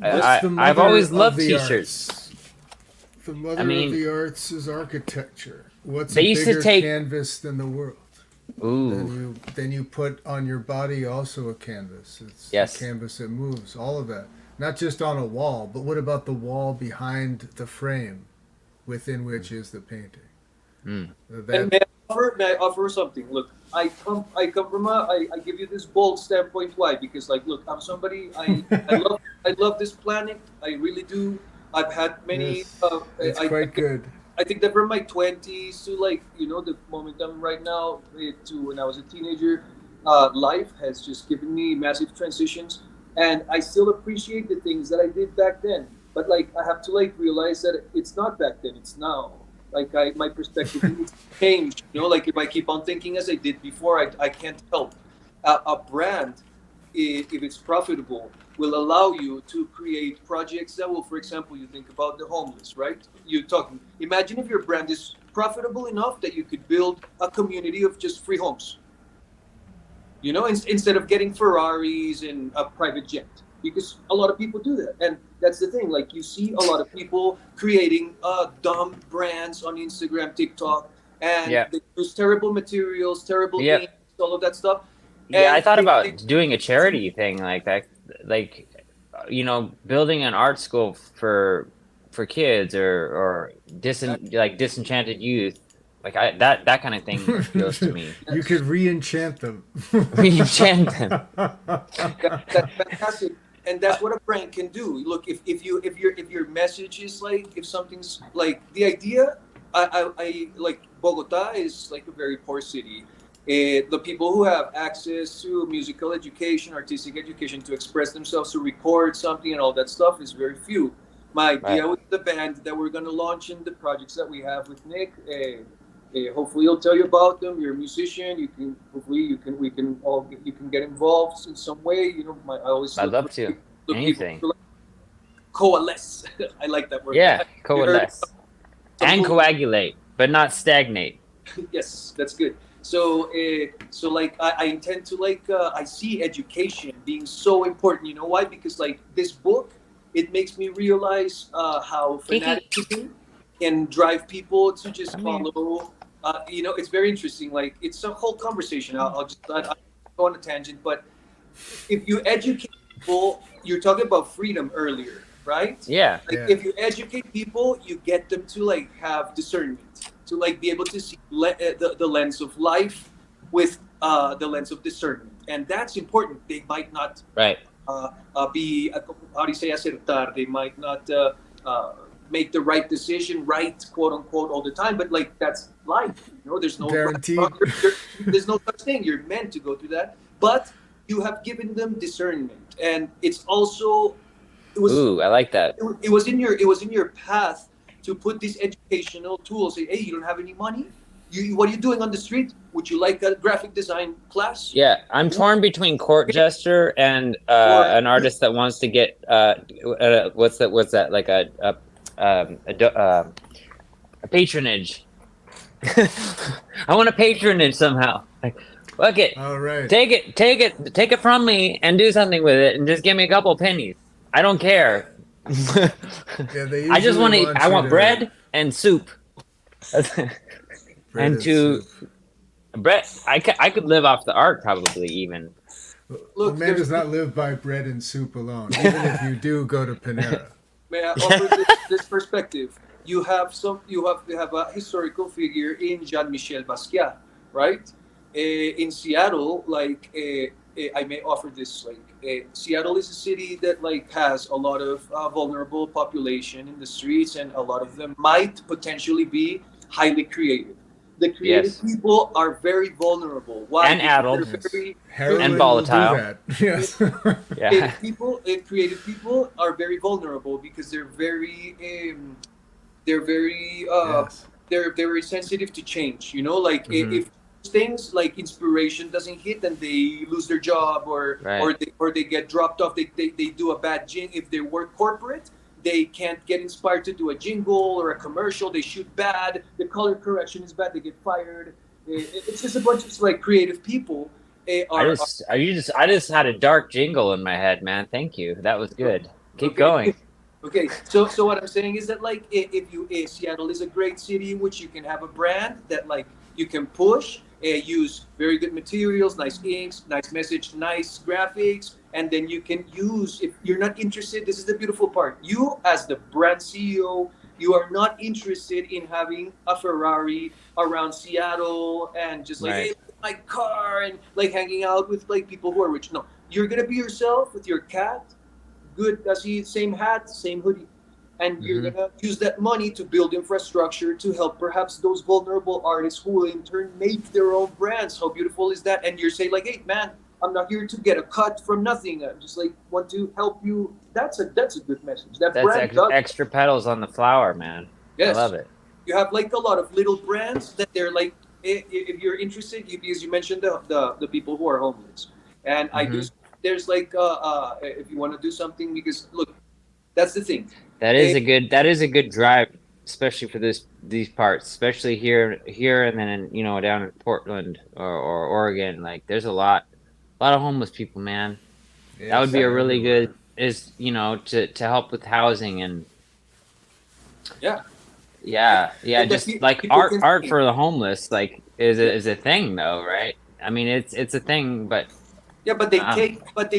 I've always loved T-shirts. The mother of the arts is architecture. What's a bigger canvas than the world? Ooh. Then you put on your body also a canvas. It's a canvas that moves. All of that, not just on a wall, but what about the wall behind the frame, within which is the painting? And may I offer something? Look, I come from I give you this bold standpoint. Why? Because like, look, I'm somebody I love this planet. I really do. I've had many. It's quite good. I think that from my 20s to like the moment I'm right now to when I was a teenager, life has just given me massive transitions, and I still appreciate the things that I did back then. But like I have to like realize that it's not back then; it's now. Like my perspective needs to change. Like if I keep on thinking as I did before, I can't help. A brand, if it's profitable, will allow you to create projects that will, for example, you think about the homeless, right? Imagine if your brand is profitable enough that you could build a community of just free homes. Instead of getting Ferraris and a private jet, because a lot of people do that. And that's the thing, like you see a lot of people creating dumb brands on Instagram, TikTok, and they use terrible materials, terrible names, all of that stuff. Yeah, I thought about doing a charity thing like that, like building an art school for kids or disenchanted youth, like that kind of thing feels to me. You could re-enchant them. Re-enchant them. That's fantastic, and that's what a brand can do. Look, if your message is like, if something's like the idea, I like Bogota is like a very poor city. The people who have access to musical education, artistic education, to express themselves, to record something and all that stuff is very few. My idea with the band that we're going to launch in the projects that we have with Nick, hopefully he'll tell you about them. You're a musician. You can get involved in some way. I'd love to. Anything. Coalesce. I like that word. Yeah, coalesce. And coagulate, but not stagnate. Yes, that's good. So like I intend to I see education being so important. You know why? Because like this book, it makes me realize how fanaticism can drive people to just follow. It's very interesting. Like it's a whole conversation. I'll go on a tangent. But if you educate people, you're talking about freedom earlier, right? Yeah. If you educate people, you get them to like have discernment, to like be able to see the lens of life with the lens of discernment, and that's important. They might not be how do you say acertar? They might not make the right decision, right, quote unquote, all the time. But like that's life, you know. There's no guaranteed. there's no such thing. You're meant to go through that, but you have given them discernment, and it's also Ooh, I like that. It was in your path to put these educational tools. Say, hey, you don't have any money. What are you doing on the street? Would you like a graphic design class? Yeah, I'm torn between court jester and an artist that wants to get what's that like a patronage. I want a patronage somehow. Like, look it. All right. Take it from me and do something with it, and just give me a couple pennies. I don't care. Yeah, I just want to. I want bread and soup. And to bread, I could live off the art probably even. Look, man does not live by bread and soup alone. Even if you do go to Panera. May I offer this perspective? You have a historical figure in Jean-Michel Basquiat, right? In Seattle, like I may offer this, like Seattle is a city that like has a lot of vulnerable population in the streets, and a lot of them might potentially be highly creative. The creative people are very vulnerable. Why? And adult. And volatile. Yes. Yeah. Creative people are very vulnerable because they're very very sensitive to change. You know, like if things like inspiration doesn't hit, then they lose their job, or they get dropped off. They do a bad jingle. If they work corporate, they can't get inspired to do a jingle or a commercial. They shoot bad. The color correction is bad. They get fired. It's just a bunch of like creative people. I just had a dark jingle in my head, man. Thank you. That was good. Keep going. Okay, so what I'm saying is that like if Seattle is a great city in which you can have a brand that like you can push, use very good materials, nice inks, nice message, nice graphics, and then you can use, if you're not interested, this is the beautiful part. You as the brand CEO, you are not interested in having a Ferrari around Seattle and just like hey, my car and like hanging out with like people who are rich. No, you're gonna be yourself with your cat. Good, same hat, same hoodie, and you're gonna use that money to build infrastructure to help perhaps those vulnerable artists who will in turn make their own brands. How beautiful is that? And you're saying like, hey man, I'm not here to get a cut from nothing. I just like want to help you. That's a good message. That's extra petals on the flower, man. Yes. I love it. You have like a lot of little brands that they're like, if you're interested, because you mentioned the people who are homeless, and I do. There's like if you want to do something, because look, that's the thing. That is a good drive, especially for these parts, especially here and then down in Portland or Oregon. Like there's a lot of homeless people, man. Yes, that would be a really good to help with housing and just like art for the homeless like is a thing though, right? I mean it's a thing, but yeah, but they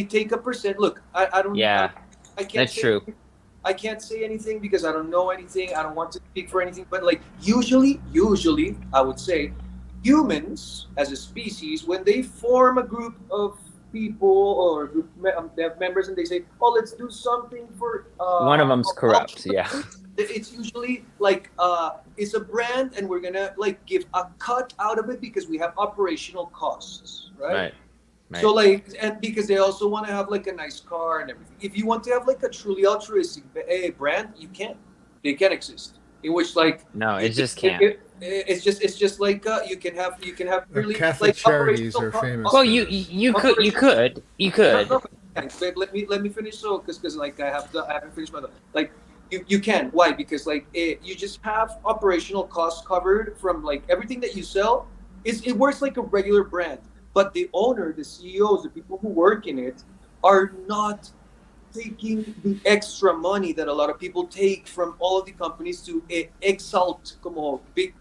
take a percent. Look, I don't. Yeah, I can't. That's true. I can't say anything because I don't know anything. I don't want to speak for anything. But like usually, I would say, humans as a species, when they form a group of people or a group, they have members, and they say, "Oh, let's do something for." One of them's corrupt. Yeah. It's usually like it's a brand, and we're gonna like give a cut out of it because we have operational costs, right? Right. So like, and because they also want to have like a nice car and everything. If you want to have like a truly altruistic brand, you can't. They can't exist. In which like no, it just can't. It's just like you can have really Catholic like charities are famous. Well, you could. No, let me finish because like I haven't finished my like. You can. Why? Because like you just have operational costs covered from like everything that you sell. It works like a regular brand. But the owner, the CEOs, the people who work in it are not taking the extra money that a lot of people take from all of the companies to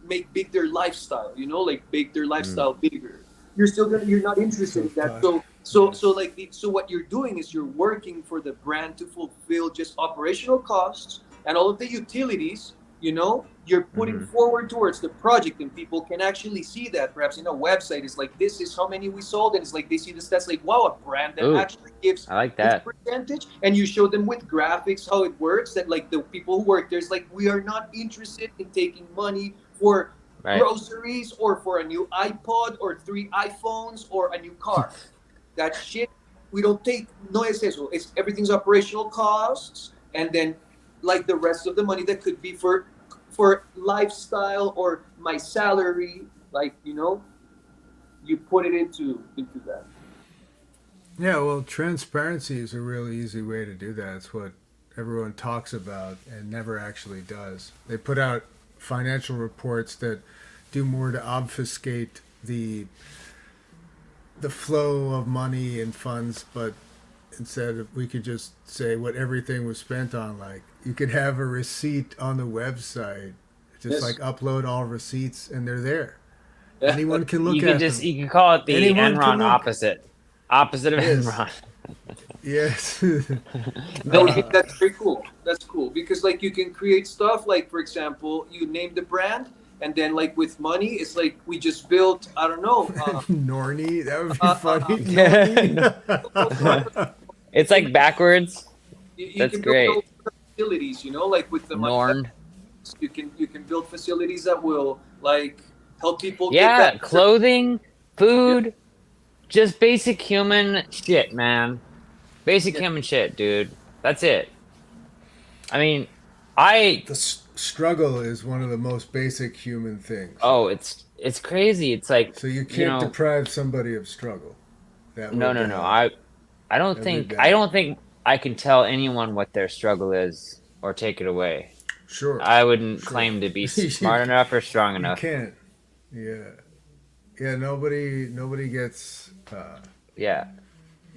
make big their lifestyle, like make their lifestyle bigger. You're not interested in that. So what you're doing is you're working for the brand to fulfill just operational costs and all of the utilities You know, you're putting forward towards the project, and people can actually see that. Perhaps in a website, it's like, this is how many we sold, and it's like they see the stats, like, wow, a brand that actually gives I like this that. percentage, and you show them with graphics how it works. That like the people who work there's like, we are not interested in taking money for groceries or for a new iPod or 3 iPhones or a new car. That shit we don't take. No es eso. It's everything's operational costs, and then like the rest of the money that could be for lifestyle or my salary, like, you know, you put it into that. Yeah, well, transparency is a really easy way to do that. It's what everyone talks about and never actually does. They put out financial reports that do more to obfuscate the flow of money and funds, but instead we could just say what everything was spent on. Like, you could have a receipt on the website, just like upload all receipts, and they're there. Anyone can look at them. You can call it the Enron opposite of Enron. Yes. That's very cool. That's cool because like you can create stuff like, for example, you name the brand, and then like with money, it's like we just built, I don't know, Norny. That would be funny. It's like backwards. You That's can great. build facilities, you know, like with the Norn. you can build facilities that will like help people. Yeah, get that clothing, food, just basic human shit, man. Basic human shit, dude. That's it. I mean, the struggle is one of the most basic human things. Oh, it's crazy. It's like, so you can't deprive somebody of struggle. No. I don't think I can tell anyone what their struggle is or take it away. Sure. I wouldn't claim to be smart enough or strong enough. You can't. Yeah. Nobody gets. Yeah.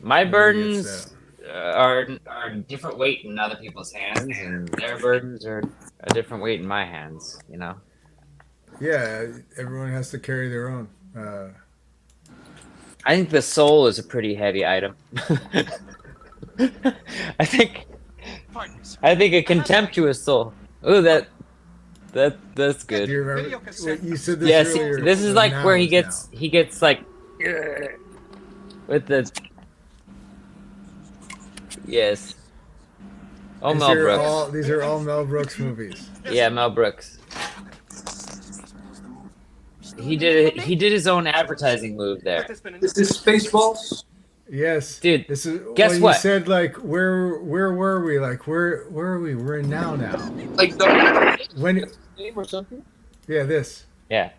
My burdens are different weight in other people's hands, and their burdens are a different weight in my hands. You know. Yeah. Everyone has to carry their own. I think the soul is a pretty heavy item. I think a contemptuous soul. Ooh, that's good. Do you remember what you said this yes, earlier? This is like where he gets like with the yes. Oh, Mel Brooks. These are all Mel Brooks movies. Yeah, Mel Brooks. He did his own advertising move there. This is Spaceballs. Yes, dude. This is guess what? You said like where were we? Like where are we? We're in now. Like the when name or something. Yeah, this. Yeah.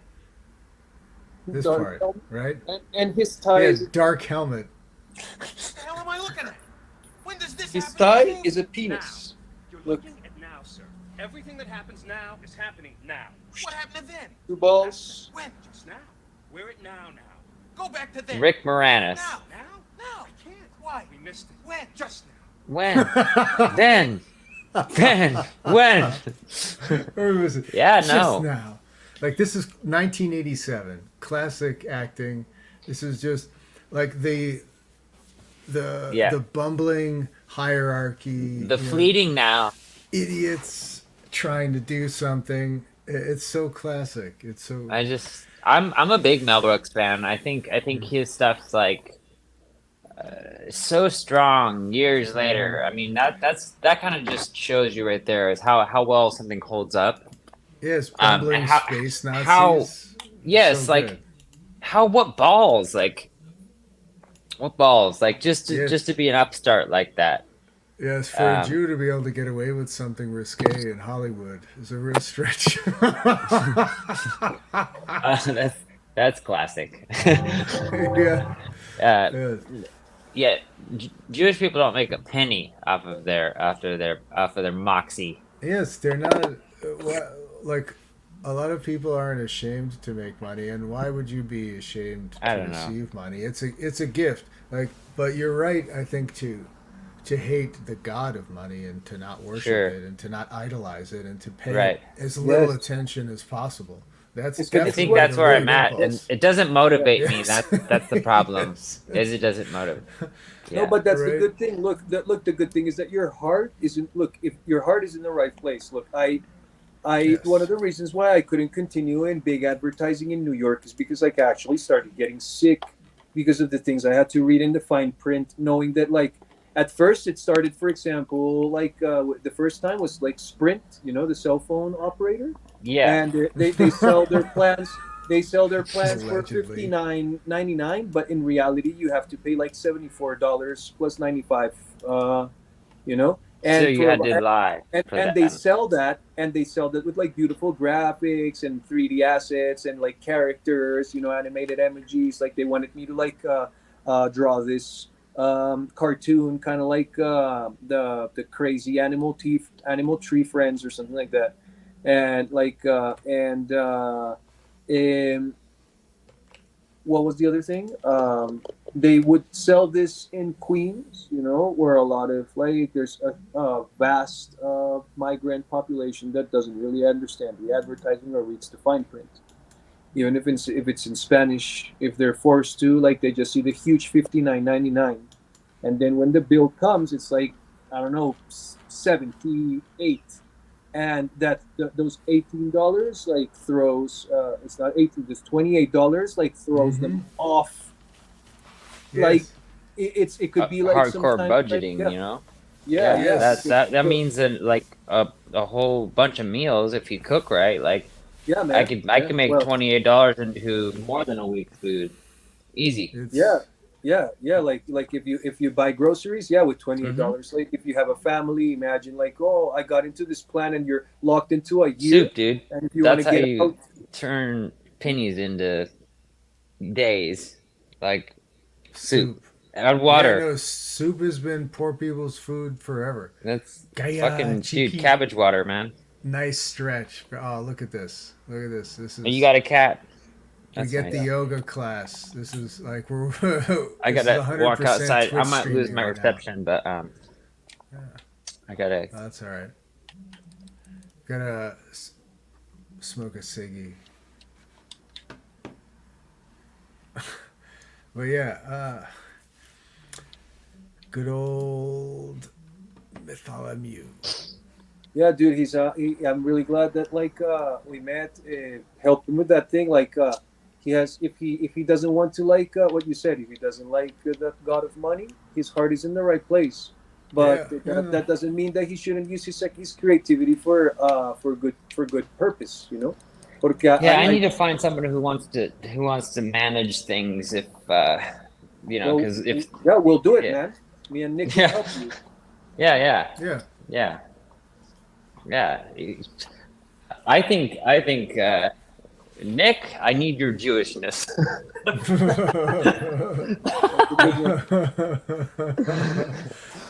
This Dark part, right? And his tie is dark helmet. What the hell am I looking at? When does this his happen? tie is a penis. Now. You're looking at now, sir. Everything that happens now is happening now. What happened to then? Two balls. When? Just now. We're at now. Go back to then. Rick Moranis. Now. I can't. Why? We missed it. When? Just now. When? Then. When? Or was it? Yeah, no. Just now. Like, this is 1987. Classic acting. This is just like the bumbling hierarchy. The fleeting now. Idiots trying to do something. It's so classic. It's so. I'm a big Mel Brooks fan. I think his stuff's like so strong years later. I mean that kind of just shows you right there is how well something holds up. Yes, bumbling space Nazis. What balls just to be an upstart like that. Yes, for a Jew to be able to get away with something risque in Hollywood is a real stretch. That's classic. Yeah. Jewish people don't make a penny off of their moxie. Yes, they're not. Like, a lot of people aren't ashamed to make money, and why would you be ashamed to receive money? It's a gift. Like, but you're right. I think to hate the god of money and to not worship it and to not idolize it and to pay as little attention as possible. I think that's where I'm at, and it doesn't motivate me. That's the problem. Is it doesn't motivate. Yeah. No, but that's the good thing. Look, the good thing is that your heart isn't. Look, if your heart is in the right place. Look, Yes. one of the reasons why I couldn't continue in big advertising in New York is because like I actually started getting sick because of the things I had to read in the fine print, knowing that like at first it started, for example, like the first time was like Sprint, you know, the cell phone operator, Yeah. and they sell their plans. They sell their plans for Allegedly. $59.99, but in reality, you have to pay like $74 plus 95. You know, So and you had to lie for and they them. sell that, with like beautiful graphics and 3D assets and like characters, you know, animated emojis. Like they wanted me to like draw this cartoon, kind of like the crazy animal tree friends or something like that, and like um, what was the other thing? They would sell this in Queens, you know, where a lot of like there's a vast migrant population that doesn't really understand the advertising or reads the fine print. Even if it's in Spanish, if they're forced to, like they just see the huge 59.99, and then when the bill comes, it's like I don't know 78, and those $18 like throws it's not 18, it's $28 like throws them off. Like Yes. it could be like Hardcore sometimes like, budgeting, you know. yeah, Yeah, yeah, yes. That means that like a whole bunch of meals if you cook right. Like yeah, I man. could Yeah, make well, $28 into more than a week's food, easy. It's yeah, yeah. Like if you buy groceries, yeah, with Mm-hmm. $28. Like if you have a family, imagine like, oh, I got into this plan, and you're locked into a year, Soup, dude. and if you want to That's how get you out, turn pennies into days. Like soup. Add Yeah, water. no, soup has been poor people's food forever. That's Gaya, fucking dude. cheeky. Cabbage water, man. Nice stretch. Oh, look at this. Look at this. This is. And you got a cat. We That's get nice. the yoga class. This is like we're. I this is gotta 100% walk outside. I Twitch might lose streaming my right now. reception, but I gotta. That's all right. Gotta smoke a ciggy. But yeah, good old Bartholomew. yeah, dude, I'm really glad that like we met, helped him with that thing. Like he has, if he doesn't want to like what you said, if he doesn't like the god of money, his heart is in the right place. But Yeah. that doesn't mean that he shouldn't use his creativity for good purpose, you know. Porque Yeah, I need to find someone who wants to manage things. If you know, because if yeah, we'll do it, yeah. man. Me and Nick Yeah. will help you. yeah. Yeah. I think Nick, I need your Jewishness.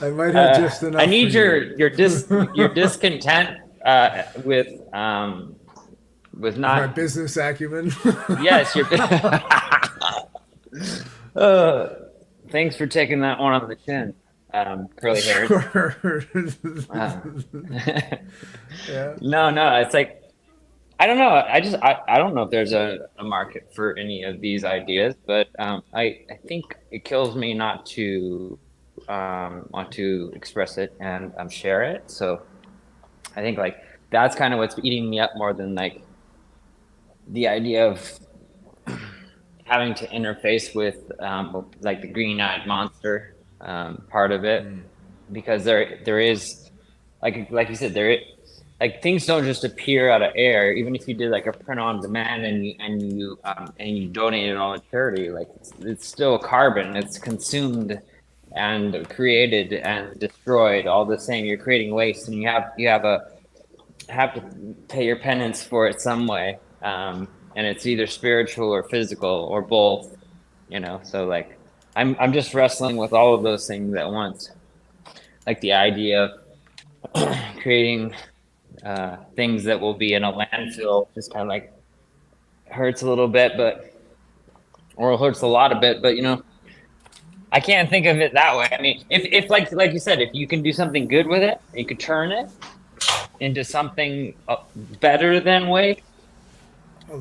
I might have just enough. I need for you. your discontent with My not business acumen. yes your thanks for taking that one on the chin, curly haired. Yeah. No, it's like I don't know. I don't know if there's a market for any of these ideas, but I think it kills me not to want to express it and share it. So I think like that's kind of what's eating me up more than like the idea of having to interface with like the green-eyed monster part of it, because there is like you said like things don't just appear out of air. Even if you did like a print on demand and you donate it all to charity, like it's still carbon. It's consumed and created and destroyed all the same. You're creating waste, and you have to pay your penance for it some way. And it's either spiritual or physical or both, you know. So like I'm just wrestling with all of those things at once. Like the idea of creating things that will be in a landfill just kind of like hurts a little bit, or it hurts a lot a bit, but you know, I can't think of it that way. I mean, if like you said, if you can do something good with it, you could turn it into something better than waste.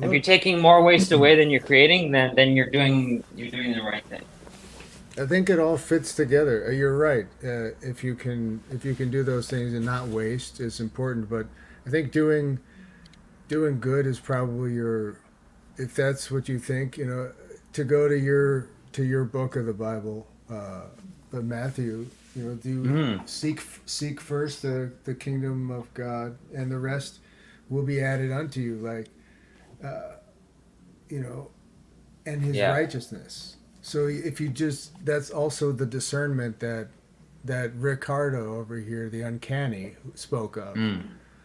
If you're taking more waste away than you're creating, then you're doing the right thing. I think it all fits together. You're right. If you can do those things and not waste is important. But I think doing doing good is probably your, if that's what you think, you know, to go to your book of the Bible, but Matthew, you know, seek first the kingdom of God, and the rest will be added unto you, like, you know, and His righteousness. So if you just, that's also the discernment that Ricardo over here, the uncanny, spoke of.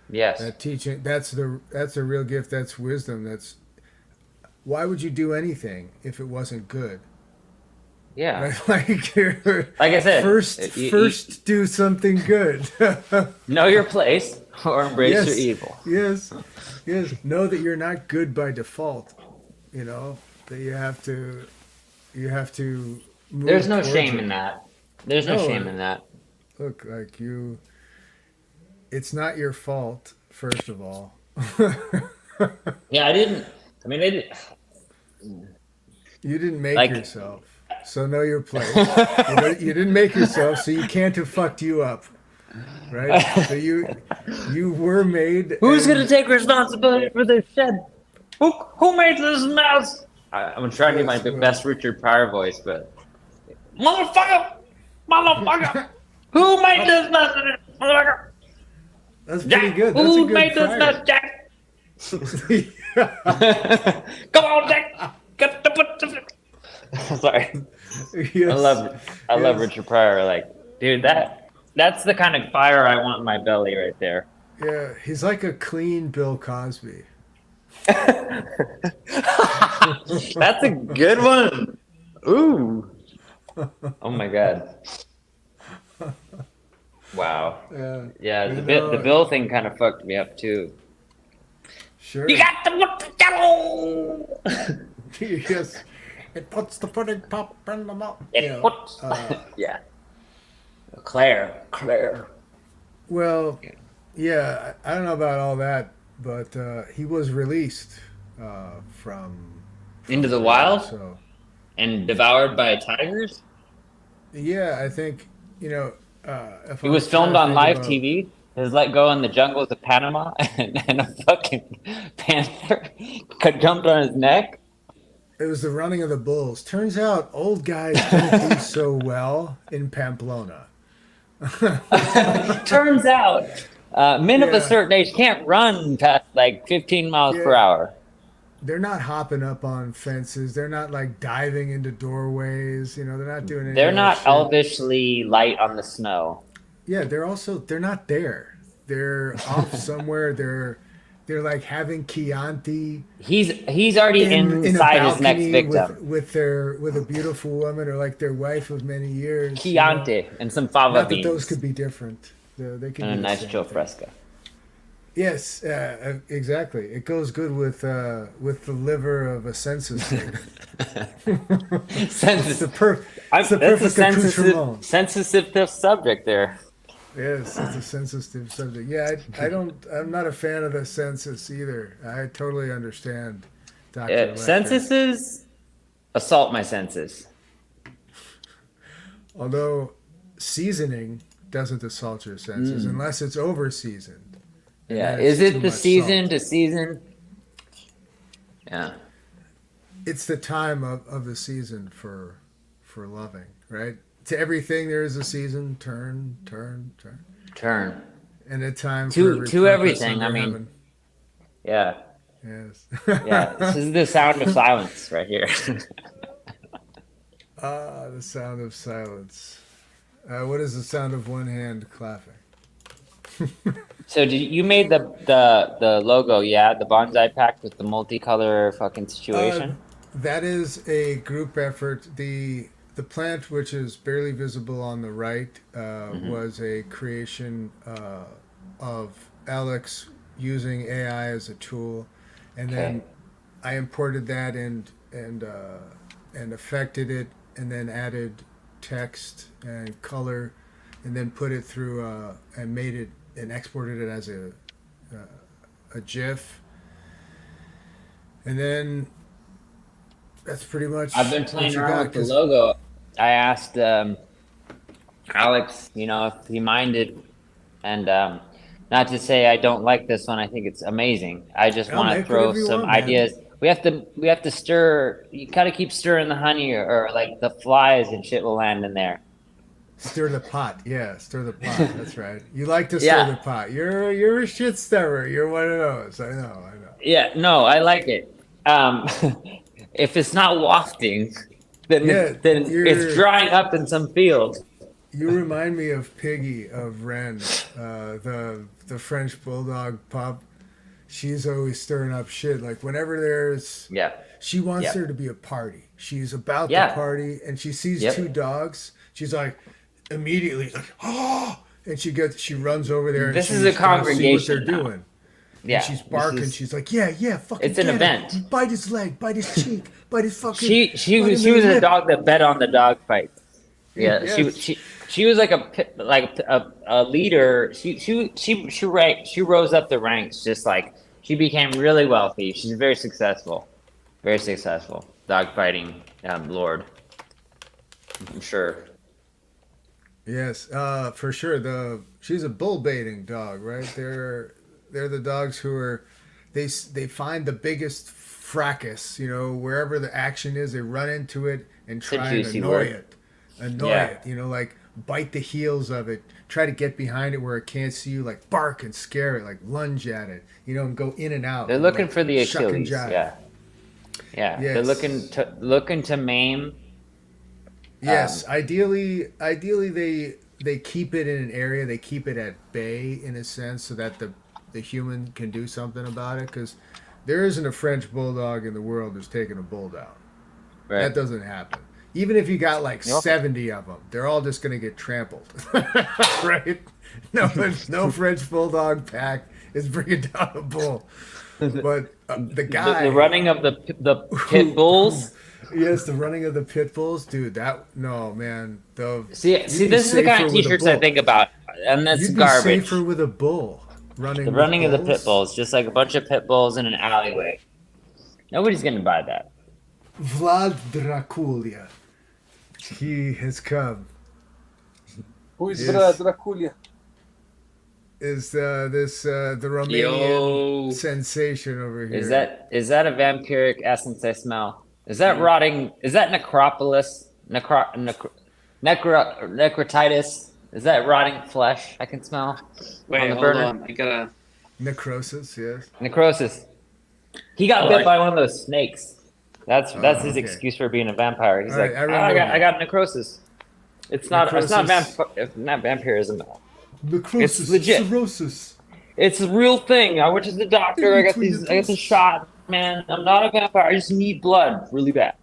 Yes. That teaching, that's a real gift. That's wisdom. That's, why would you do anything if it wasn't good? Yeah. Right? Like I said, first do something good. know your place or embrace your evil. Yes. Know that you're not good by default. You know, that you have to move. There's no towards shame it. in that. There's no shame in that. Look, like it's not your fault, first of all. Yeah, they didn't. You didn't make Like- yourself, so know your place. You didn't make yourself, so you can't have fucked you up, right? So you were made. Who's and- gonna take responsibility for this shit? Who made this mess? I'm trying to do my best Richard Pryor voice, but motherfucker, who made this mess? Motherfucker, That's pretty Jack, good. That's who a good made this Pryor. mess, Jack? Come on, Jack. Get the put. Sorry, Yes. I love Richard Pryor. Like, dude, that's the kind of fire I want in my belly right there. Yeah, he's like a clean Bill Cosby. That's a good one. Ooh. Oh my god. Wow. Yeah, the Bill thing kind of fucked me up too. Sure. You got to put the yellow. Yes. It puts the pudding pop in the mouth. It puts. Yeah. Claire. Well, yeah, I don't know about all that, but he was released from Into the wild So and devoured by tigers. yeah, I think, you know, if He I'm was trying filmed to on think live about- TV. He was let go in the jungles of Panama, and a fucking panther jumped on his neck. It was the running of the bulls. Turns out old guys don't do so well in Pamplona. Turns out, men of Yeah. a certain age can't run past like 15 miles per Yeah. hour. They're not hopping up on fences. They're not like diving into doorways. You know, they're not doing any They're of that not shit. elvishly light on the snow. Yeah, they're not there. They're off somewhere. They're like having Chianti He's already in a inside his next balcony victim. with a beautiful woman, or like their wife of many years. Chianti and some fava Not that beans those could be different. They could and a be the nice same Joe thing. Fresca. Yes, exactly. It goes good with the liver of a census pig. It's the perfect accoutrement. sensitive subject there. Yes, it's a sensitive subject. Yeah, I'm not a fan of the census either. I totally understand, Dr. Lecter. Censuses assault my senses. Although seasoning doesn't assault your senses unless it's over seasoned. And Yeah, then is it's it too the much season salt. to season? Yeah. It's the time of the season for loving, right? To everything there is a season. Turn. Turn. And a time To for everything, under I mean- heaven. Yeah. Yes. Yeah. This is the sound of silence right here. The sound of silence. What is the sound of one hand clapping? So you made the logo, yeah? The bonsai pack with the multicolor fucking situation? That is a group effort. The plant, which is barely visible on the right, was a creation of Alex using AI as a tool, and then I imported that and affected it, and then added text and color, and then put it through and made it and exported it as a GIF, and then that's pretty much. I've been what playing you around got, with the 'cause- logo. I asked Alex, if he minded, and Not to say I don't like this one. I think it's amazing. I just I'll want to make throw whatever you some want, man. ideas. We have to stir. You gotta keep stirring the honey, or like the flies and shit will land in there. Stir the pot. Yeah, stir the pot. That's right. You like to stir Yeah. the pot. You're a shit stirrer. You're one of those. I know. Yeah, no, I like it. If it's not wafting, then Yeah, then you're- it's drying up in some field. You remind me of Piggy of Ren, the French bulldog pup. She's always stirring up shit. Like whenever there's, Yeah, she wants Yeah. there to be a party. She's about Yeah. the party, and she sees Yep. 2 dogs. She's like, immediately like, oh, and she runs over there. This and is a she's gonna see congregation what they're now. doing. yeah. And she's this barking. is- She's like, yeah, fucking. It's an get him. event. Bite his leg. Bite his cheek. Bite his fucking. she bite she him was in the a lip. dog that bet on the dog fight. Yeah, Yes. she was like a leader. She rose up the ranks. Just like she became really wealthy. She's very successful dog fighting lord. I'm sure. Yes, for sure. She's a bull baiting dog, right? They're the dogs who are they find the biggest fracas, wherever the action is, they run into it and a try and juicy annoy word. it. Yeah. Like bite the heels of it, try to get behind it where it can't see you, like bark and scare it, like lunge at it, and go in and out. They're looking like for the shuck and Achilles. jive. Yeah. They're Yes. looking to maim. Yes, ideally they keep it in an area, they keep it at bay in a sense, so that the human can do something about it. Because there isn't a French bulldog in the world who's taking a bull down. Right. That doesn't happen. Even if you got like Yep. 70 of them, they're all just gonna get trampled, right? No French bulldog pack is bringing down a bull. But the guy, the running of the pit bulls. yes, the running of the pit bulls, dude. No, man. See, You'd be this is the kind safer of with a t-shirts I bull. think about, and that's You'd be garbage. safer with a bull running. The with running of the bulls. pit bulls, just like a bunch of pit bulls in an alleyway. Nobody's gonna buy that. Vlad Dracula. He has come. Who is Yes. Dracula? Is the Romanian Yo. sensation over here? Is that a vampiric essence I smell? Is that rotting? Is that necropolis? Necrotitis? Is that rotting flesh I can smell? Wait, on the hold burner? on. I gotta. necrosis? Yes. Necrosis. He got Oh, bit I- by one of those snakes. That's his okay. excuse for being a vampire. He's All right, like, I "Oh, remember I got necrosis. It's not Necrosis. not vampirism. Necrosis. It's legit. Cirrhosis. It's a real thing. I went to the doctor. I got Between the I got the shot. Man, I'm not a vampire. I just need blood really bad.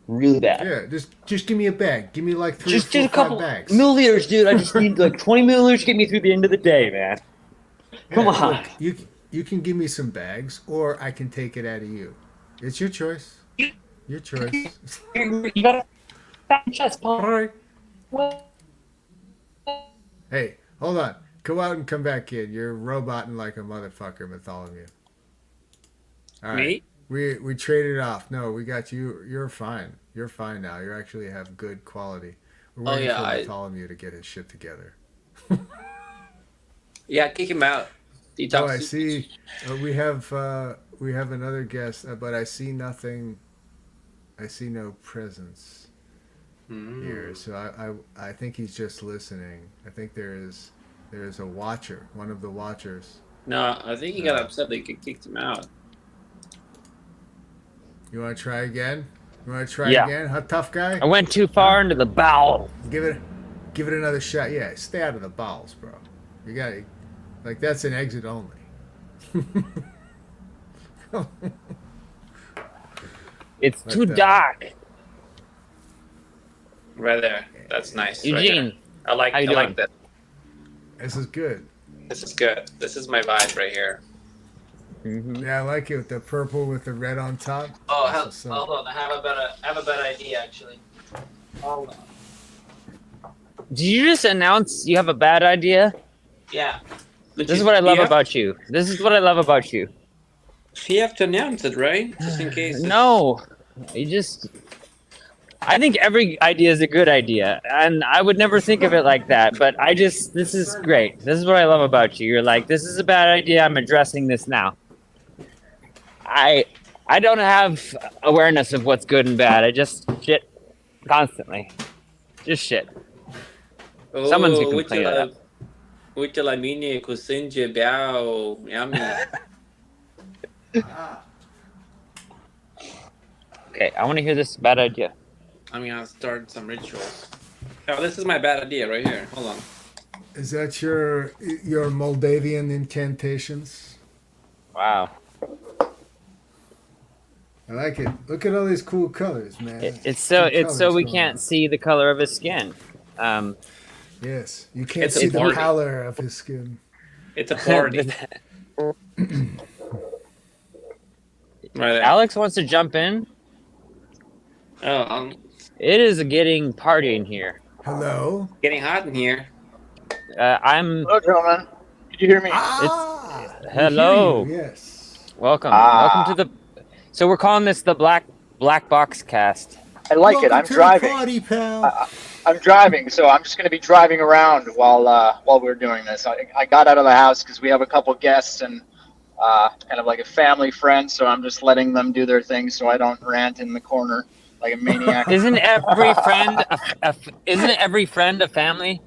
Yeah, just give me a bag. Give me like three Just or four, a couple 5 bags. milliliters, dude. I just need like 20 milliliters to get me through the end of the day, man. Come Yeah, on. look, you can give me some bags, or I can take it out of you. It's your choice. Your choice. You got a fat chest, All Paul. right. Hey, hold on. Go out and come back, kid. You're roboting like a motherfucker, Bartholomew. All right. Me? We traded off. No, we got you. You're fine. You're fine now. You actually have good quality. We're waiting yeah, for I- Bartholomew to get his shit together. Yeah, kick him out. Detox. Oh, I see. We have another guest, but I see nothing. I see no presence here. So I think he's just listening. I think there is a watcher, one of the watchers. No, I think he got upset they kicked him out. You want to try again? You want to try Yeah. again? Huh, tough guy? I went too far into the bowel. Give it another shot. Yeah, stay out of the bowels, bro. You got to like that's an exit only. It's Like too that. dark. Right there. That's nice. right Eugene, there. I like how you doing? that. This is good. This is good. This is my vibe right here. Yeah, I like it with the purple with the red on top. Oh, That's what's up. hold on. I have a better idea actually. Hold on. did you just announce you have a bad idea? Yeah. This is what I love about you. This is what I love about you. You have to announce it, right? Just in case. No, you just I think every idea is a good idea, and I would never think of it like that. But this is great. This is what I love about you. You're like, this is a bad idea. I'm addressing this now. I don't have awareness of what's good and bad. I just shit constantly. Just shit. Someone's gonna complain about that. Uccialamini Kusinje Biao Yummy. Okay, I want to hear this bad idea. I'm gonna start some rituals. Oh, this is my bad idea right here. Hold on. Is that your Moldavian incantations? Wow. I like it. Look at all these cool colors, man. It's so we can't see the color of his skin. Yes, you can't It's a see the party. pallor of his skin. It's a party. Right there. Alex wants to jump in. Oh, It is getting party in here. Hello. getting hot in here. I'm Hello, gentlemen. Did you hear me? hello. we hear you, yes. Welcome. Ah. Welcome to the. So we're calling this the Black Box Cast. I like it. Welcome I'm to the driving. party, pal. I'm driving, so I'm just going to be driving around while we're doing this. I got out of the house because we have a couple guests and kind of like a family friend, so I'm just letting them do their thing so I don't rant in the corner like a maniac. Isn't every friend a family?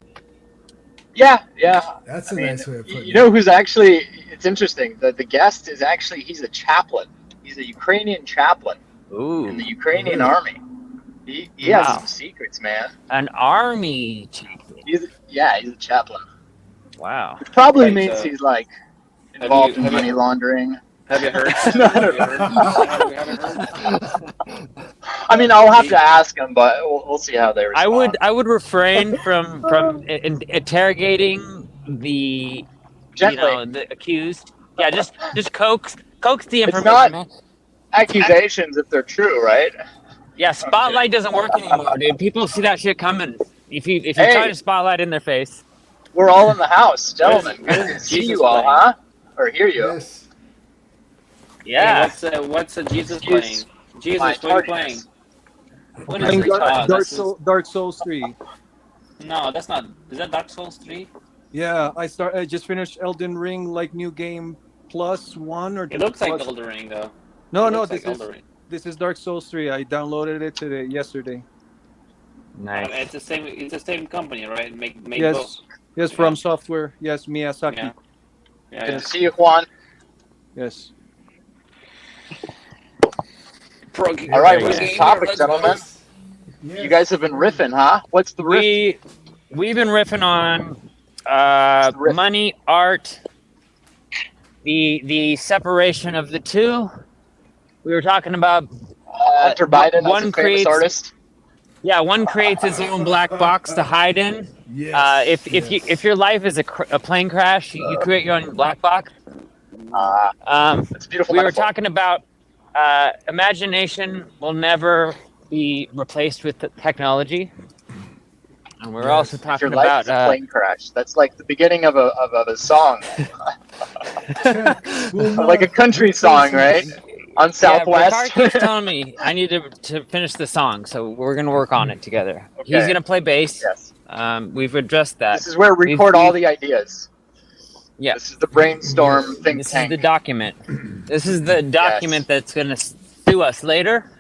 Yeah. That's a I mean, nice way of putting you know who's actually? It's interesting. The guest is actually he's a chaplain. He's a Ukrainian chaplain in Ooh, the Ukrainian army. He Wow. has some secrets, man. an army chaplain. He's a chaplain. Wow. Which probably Right, means so- he's like involved have in money you- laundering. Have you heard? No, I don't Have you haven't heard? I mean, I'll have to ask him, but we'll see how they respond. I would refrain from interrogating the Gently. the accused. Yeah, just coax the It's information. not- man. Accusations, if they're true, right? Yeah, spotlight doesn't work anymore, dude. People see that shit coming. If you Hey. try to spotlight in their face. We're all in the house, gentlemen. Where's- Good where's to see Jesus you all, playing? huh? Or hear you. Yes. Yeah. Hey, what's Jesus Excuse playing? Jesus, my what are you playing? tardiness. What Playing is it? Dark Souls 3. No, that's not. Is that Dark Souls 3? Yeah, I just finished Elden Ring, like new game +1 or It looks like plus- Elden Ring though. No, It no, looks this like is Elden Ring. this is Dark Souls 3. I downloaded it yesterday. Nice. It's the same. It's the same company, right? Make Yes, both. yes, From Software. Yes, Miyazaki. Yeah. Yeah. Good to see you, Juan. Yes. All right, Yeah. what's the topic, gentlemen? Yes. You guys have been riffing, huh? What's the riff? We've been riffing on riff? money, art, the separation of the two. We were talking about Hunter Biden, one as a famous creates- artist. one creates his own black box to hide in. Yes. If your life is a plane crash, you create your own black box. It's a beautiful We were metaphor. talking about imagination will never be replaced with technology, and we're Yes. also If talking your life about is a plane crash. That's like the beginning of a song, like a country song, right? On Yeah, Southwest. Ricard keeps telling me I need to finish the song, so we're gonna work on it together. He's Okay. gonna play bass. Yes. We've addressed that. This is where we record all the ideas. Yeah. This is the brainstorm think This tank. is the document. This is the document that's gonna sue us later.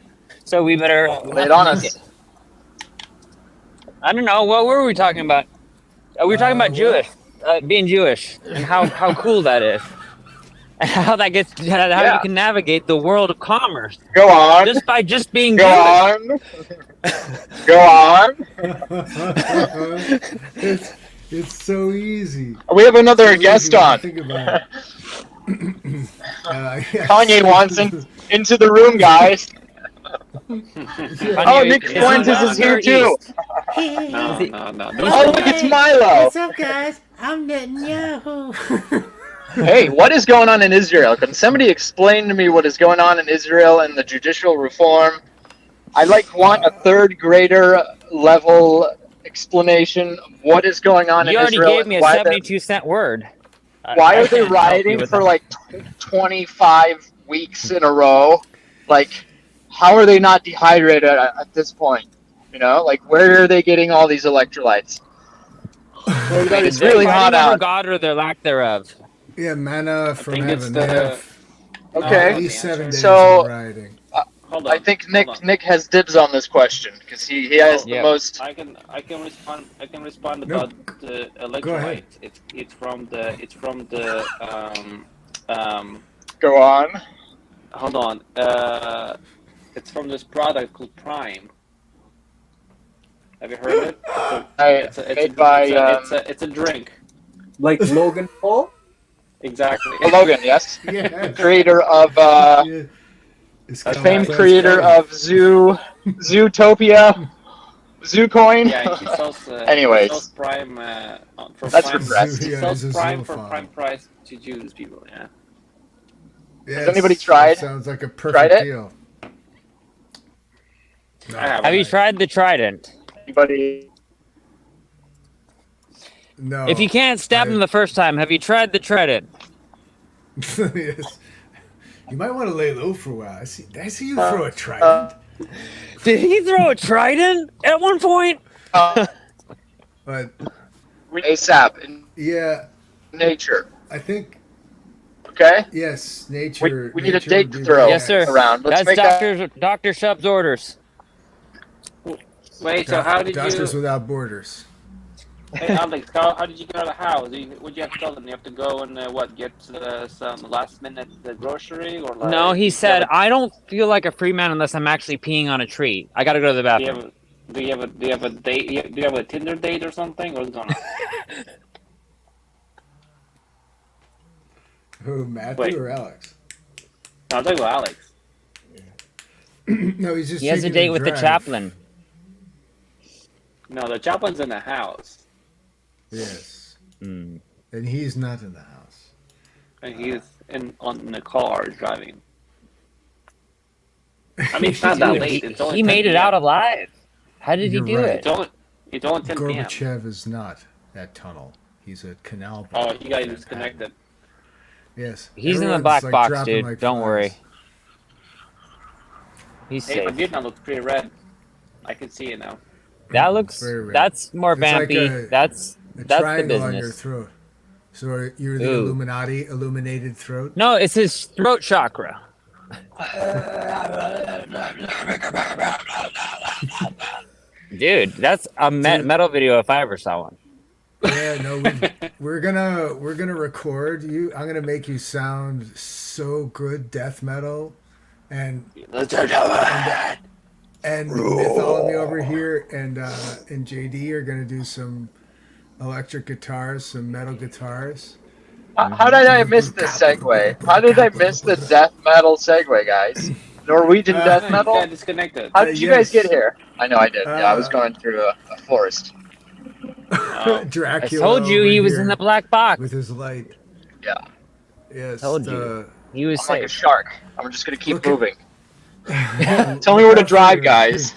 So we better Lay it on us. I don't know. What were we talking about? We were talking about what? Jewish, being Jewish, and how cool that is, and how that gets how Yeah. you can navigate the world of commerce Go on. just by just being Go Jewish. on. Go on. it's so easy. We have another So guest easy when you on. Think about it. Kanye Watson. Into the room, guys. Oh, Nick Fuentes is here too. No. Oh, look, it's Milo. What's up, guys? I'm Netanyahu. Hey, what is going on in Israel? Can somebody explain to me what is going on in Israel and the judicial reform? I want a third grader level explanation of what is going on You in already Israel. gave and me a why they're- 72-cent word. Why I are they can't help you rioting with for that. like 25 weeks in a row? Like, how are they not dehydrated at this point? You know, like where are they getting all these electrolytes? It's really hot Fighting over out. God or their lack thereof. Yeah, mana from think it's heaven. the- They have Okay. at least 7 days So- of riding. Hold on. I think hold on. Nick has dibs on this question because he has Yeah. the most. I can respond. I can respond No, about the go ahead. electrolyte. It's from the Go on. hold on. It's from this product called Prime. Have you heard of it? Made by It's a drink. Like Logan Paul? Exactly. Logan, yes, Yeah. creator of Yeah. It's a kinda famed like creator of Zootopia, Zoocoin. Yeah, he sells. Anyways. He sells Prime for That's Prime. regressed. He Yeah, sells he's a Prime for zoophile. Prime price to Jews people. Yeah. Yes, anybody tried? that sounds like a Tried perfect it? deal. No. I have. Have you tried the Trident? Anybody? No. If you can't stab I- him the first time, have you tried the Trident? Yes. You might want to lay low for a while. Did I see you throw a trident? Did he throw a Trident at one point? But ASAP in yeah, nature. I think Okay. yes, nature. We need a nature date would be to throw Yes, sir. around. Let's That's make that. Dr. Shub's orders. Wait. So how did Doctors you? Without Borders. Hey Alex, how did you get out of the house? Would you have to tell them you have to go and get some last minute grocery or like? No, he do said, you have I don't feel like a free man unless I'm actually peeing on a tree. I gotta go to the a- do you bathroom. have a date? Do you have a Tinder date or something? What's going on? Who, Matthew Wait. or Alex? I'll tell you what, Alex. No, he's just. He has a taking date with the drive. chaplain. No, the chaplain's in the house, Yes, Mm. and he's not in the house. and he's in the car driving. I mean, it's not that Dude, late. It's only he 10 made it PM. out alive. How did You're he do right. it? It's only 10 p.m. Gorbachev is not that tunnel. He's a canal. Oh, boy. you guys disconnected. Yes. He's in the Everyone's, black like, box, dropping dude. like Don't flies. worry. He's Hey, my safe. Vietnam looks pretty red. I can see it now. That looks. Very rare. That's more It's like vampy. a- That's A the triangle on your business. throat. So you're the Ooh. Illuminati, illuminated throat. No, it's his throat chakra. Dude, that's a metal video if I ever saw one. Yeah, no, we're gonna record you. I'm gonna make you sound so good, death metal, and Mythology over here and JD are gonna do some electric guitars, some metal guitars. How did I miss this segue? How did I miss the death metal segue, guys? Norwegian death You metal? got disconnected. How did you guys yes. get here? I know I did. Yeah, I was going through a forest. I Dracula. told you over he was here in the black box. with his light. Yeah, Yes. Told you. He was I'm like a safe. shark. I'm just gonna keep Look at- moving. Tell me where to drive, guys.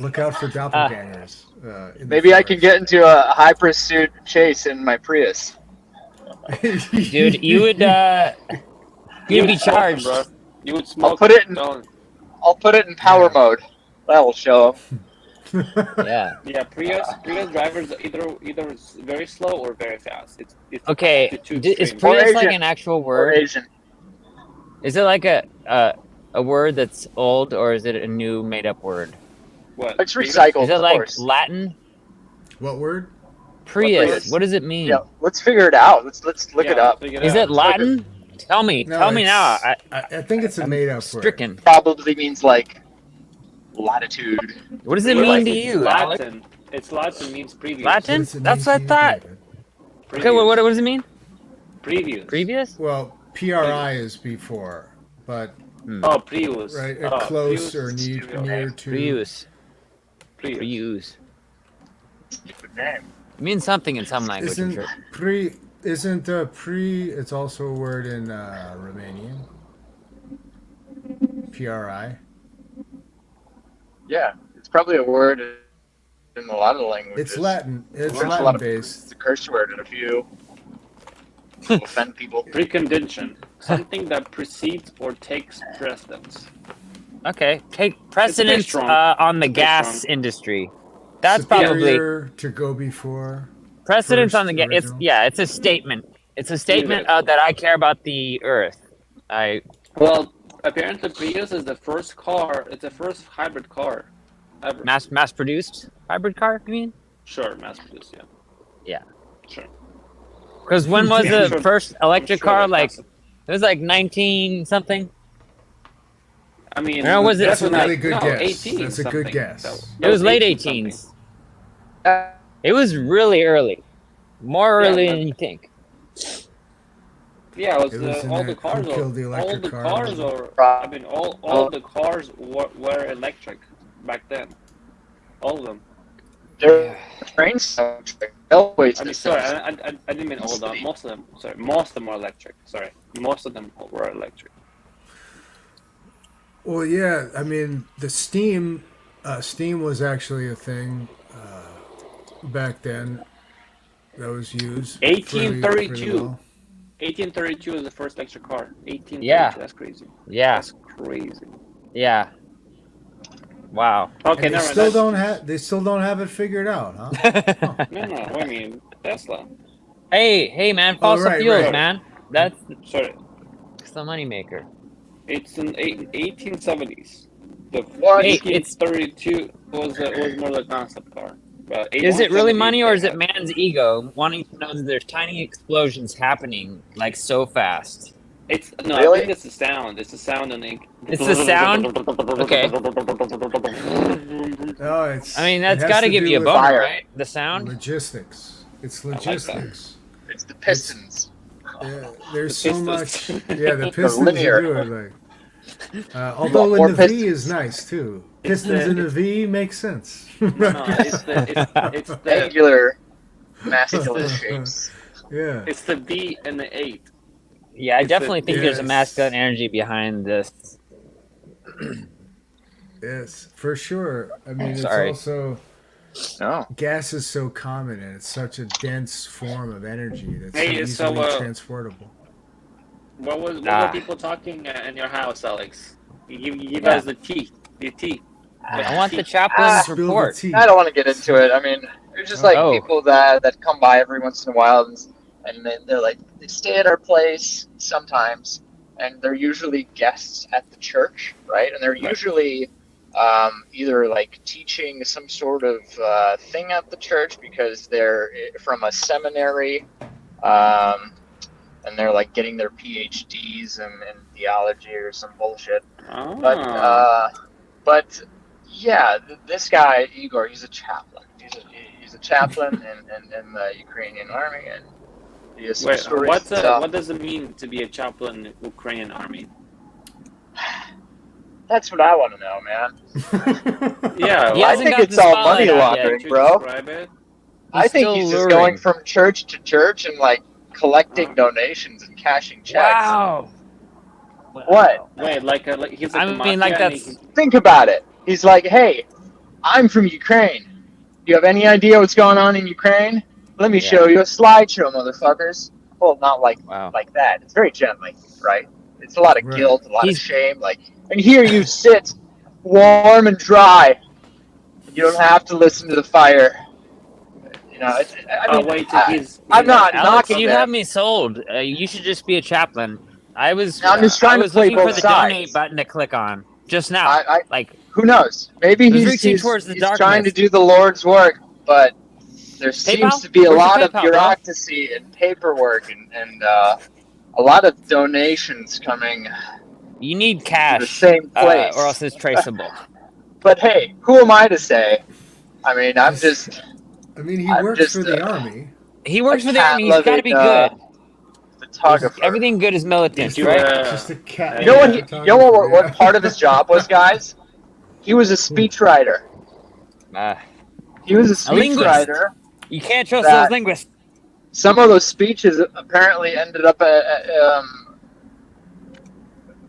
Look out for doppelgangers. In the Maybe I can forest. get into a high pursuit chase in my Prius. Dude, you would you'd be would smoke 'em, charged. bro. You would smoke. put it in- Don't. I'll put it in power mode. That'll show 'em. Yeah. Yeah, Prius drivers are either very slow or very fast. It's Okay. the two Is extremes. Or Prius like Asian. an actual Or word? Asian. Is it like a word that's old, or is it a new made up word? What? It's recycled, Is it of like course. Latin? What word? Prius. Prius? What does it mean? Yeah, let's figure it out. Let's look it up. Is it Latin? Tell me. No, Tell me now. it's- I think it's a made up word. Stricken. Probably means like latitude. What does it Well, mean to it's you, Alex? Latin. It's Latin means previous. Latin? What's it That's mean what I to you, thought. David? Okay, what does it mean? Previous. Previous? Well, PRI is before, but Oh, Prius. right, Oh, close Prius or is near, two, near okay. to. Prius. Prius. Prius. Stupid name. It means something in some language. I'm Isn't sure. isn't pre? It's also a word in Romanian. PRI. Yeah, it's probably a word in a lot of languages. It's Latin. It's There's a lot Latin of- based. It's a curse word in a few. Offend people. Precondition. Something that precedes or takes precedence. Okay, take precedence strong. on the It's pretty gas strong. industry. That's probably Superior to go before. precedence on first the gas. It's original. it's a statement. It's a statement Yeah. that I care about the Earth. Well, apparently Prius is the first car. It's the first hybrid car ever. Mass produced hybrid car. You mean? Sure, mass produced. Yeah. Yeah. Sure. Because when was Yeah. the first electric I'm sure car? that's Like awesome. it was like 19 something. I mean, No, was it- That's a definitely really good no, guess. 18 That's a good something. guess. That It was late 18 18s. It was really early. More Yeah, early but- than you think. Yeah, it was, It was in all that the cars. Who Killed the All Electric the Car cars movie. are. I mean, all the cars were electric back then. All of them. Their trains, railways. I mean, sorry, I didn't mean all of them. Most of them. Sorry, most of them are electric. Sorry, most of them were electric. Well, yeah. I mean, the steam was actually a thing back then that was used. fairly 1832. well. 1832 is the first electric car. 1832. Yeah. That's crazy. Yeah. That's crazy. Yeah. Wow. Okay, And never they still don't have it figured out, huh? No, I mean Tesla. hey, man, fossil right, fuels, right. man. That's Sorry, the moneymaker. it's in 1870s. The What? Hey, 1832 was more like a concept car. But Is it really 1870s, money or is they it had- man's ego wanting to know that there's tiny explosions happening like so fast? It's no, Really? I think it's the sound. It's the sound and ink. It's the sound? Okay. No, it's. I mean, that's it has got to to give do you a with boner, fire. right? The sound? Logistics. It's like that. logistics. It's the Pistons. Yeah, there's The so Pistons. much. Yeah, the Pistons linear. do it like. Although More in the V Pistons. is nice too. It's Pistons the- in a V makes sense. No, it's the Angular masculine shapes. Yeah. it's the V and the 8. Yeah, I It's definitely think there's a yes. masculine energy behind this. Yes, for sure. I mean, Sorry. it's also No. gas is so common and it's such a dense form of energy that's Hey, so so, easily transportable. What were Ah. people talking in your house, Alex? You give Yeah. us the tea. The tea. I want the chaplain's Spill the report. tea. I don't want to get into it. I mean, they're just like Oh. people that come by every once in a while, and they're like, they stay at our place sometimes, and they're usually guests at the church, right? And they're usually either like teaching some sort of thing at the church because they're from a seminary, and they're like getting their PhDs in theology or some bullshit. Oh. But yeah, this guy Igor, he's a chaplain. He's a chaplain in the Ukrainian army, and he has some Wait, stories. what does it mean to be a chaplain in the Ukrainian army? That's what I want to know, man. Yeah, He I hasn't think got it's the all spotlight money out yet. laundering, Could you bro. describe it? I think still he's just luring. going from church to church and like collecting donations and cashing checks. Wow. What? Wait, like he's like I the mean, like mafia and that's Think about it. He's like, hey, I'm from Ukraine. Do you have any idea what's going on in Ukraine? Let me show you a slideshow, motherfuckers. Well, not like wow. that. It's very gently, right? It's a lot of Right. guilt, a lot He's- of shame. Like, and here you sit, warm and dry. You don't have to listen to the fire. You know, I mean, wait till I'm not Alex, knocking you them. have me sold. You should just be a chaplain. I'm just trying to play looking for both the sides. donate button to click on just now. I Like, who knows? Maybe He's he's, reaching towards the he's darkness. trying to do the Lord's work, but there seems to be a Where's your lot of PayPal, bro? bureaucracy and paperwork and a lot of donations coming you need to cash, the same place. or else it's traceable. But hey, who am I to say? I mean, I'm just I mean, he I'm works just, for the army. He works A for the army. He's got to be cat-loving, good. photographer. Everything good is militant, Did you, right? Just a cat. You know what? photographer, You know what yeah. part of his job was, guys? He was a speechwriter. He was a linguist. speechwriter. You can't trust That- those linguists. Some of those speeches apparently ended up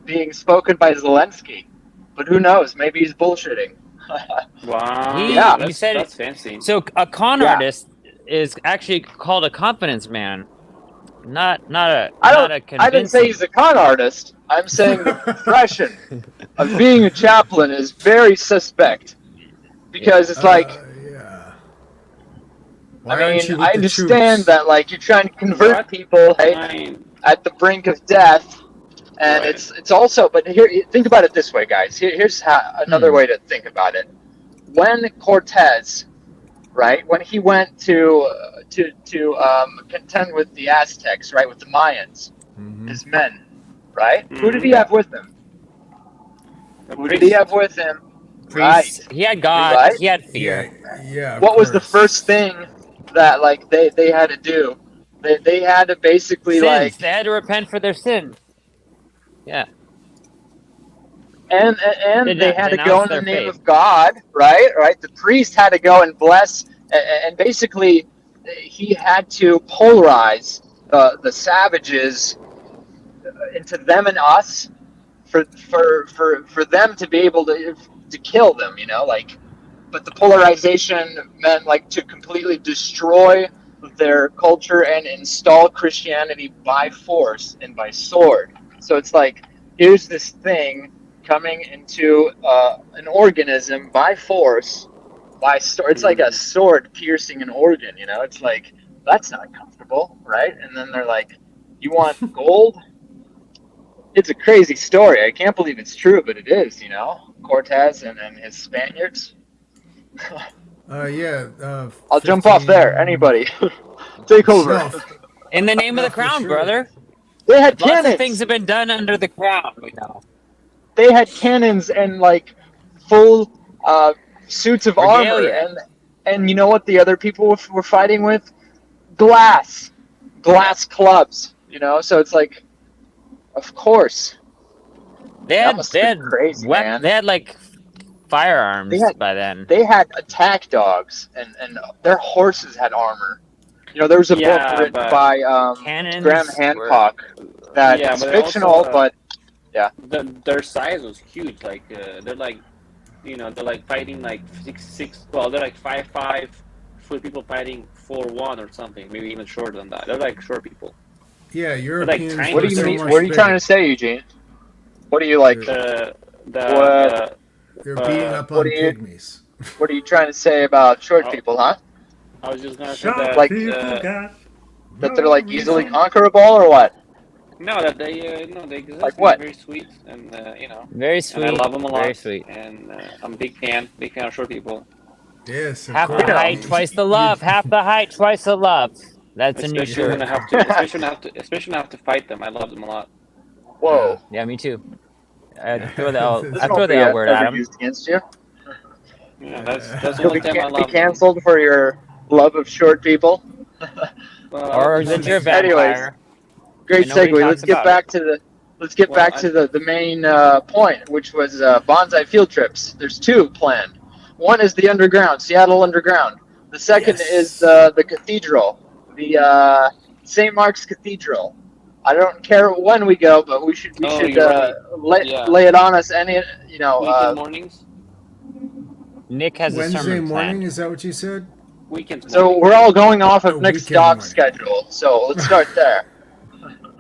being spoken by Zelensky, but who knows? Maybe he's bullshitting. Wow. Yeah, you that's, said it. that's fancy. So a con Yeah. artist is actually called a confidence man, not a I not a I didn't say convincing. he's a con artist. I'm saying the profession of being a chaplain is very suspect because it's like. Yeah. I Why aren't mean, you with I the understand troops? that like you're trying to convert What? people, hey, Fine. at the brink of death, and Right. it's also. But here, think about it this way, guys. Here's another way to think about it. When Cortez, right, when he went to contend with the Aztecs, right, with the Mayans, his men, right? Who did he have with him? Who did he have with him? Priests. Right. He had God. Right? He had fear. Yeah. What was the first thing that like they had to do? They had to basically Sins. like They had to repent for their sins. Yeah. and they had to go in the their name faith. of God, right? Right. The priest had to go and bless, and basically he had to polarize the savages into them and us for them to be able to kill them. You know, like. But the polarization meant like to completely destroy their culture and install Christianity by force and by sword. So it's like here's this thing coming into an organism by force, by sword. It's like a sword piercing an organ. You know, it's like that's not comfortable, right? And then they're like, "You want gold?" It's a crazy story. I can't believe it's true, but it is. You know, Cortez and his Spaniards. I'll jump off there. Anybody, take over. No, In the name of the for crown, sure. brother. They had Lots cannons. of things have been done under the crown. We know. They had cannons and like full suits of armor, Regalia. and you know what the other people were fighting with? Glass clubs. You know, so it's like, of course. They That had must they have had been crazy, man. They had like firearms They had- by then. They had attack dogs, and their horses had armor. You know, there was a Yeah, book written but by Cannons Graham Hancock that Yeah, it's but fictional, also, but their size was huge. Like they're like, you know, they're like fighting like 6'6". Well, they're like 5'5" for people fighting 4'1" or something. Maybe even shorter than that. They're like short people. Yeah, Europeans. tiny. what do were you so mean? much What are you trying bigger. to say, Eugene? What do you like? The They're beating up what on do you- pygmies. What are you trying to say about short people, huh? I was just gonna say Short that. Like, people got That they're like easily reason. conquerable, or what? no, that they no, they exist. Like and what? they're very sweet, and you know, Very and sweet. I love them a lot. Very sweet. And I'm a big fan of short people. Yes, of Half course. the height, twice the love. Half the height, twice the love. That's a new Especially when shirt. I have to, especially when I have to fight them. I love them a lot. Whoa. Yeah, me too. I throw the L. This I won't throw the be L word at ever him. used against you. Yeah, that's the You'll only time I be love them. canceled for your love of short people. Or that you're a Anyways. vampire. Great And nobody segue. talks Let's get about back to the the main point, which was bonsai field trips. There's two planned. One is the underground, Seattle Underground. The second Yes. is the cathedral, the St. Mark's Cathedral. I don't care when we go, but we should Oh, you're right. Yeah. lay it on us. Any Weekend mornings. Nick has a Wednesday sermon morning, planned. is that what you said? Weekends. So mornings. we're all going off of Oh, Nick's weekend doc morning. schedule. So let's start there.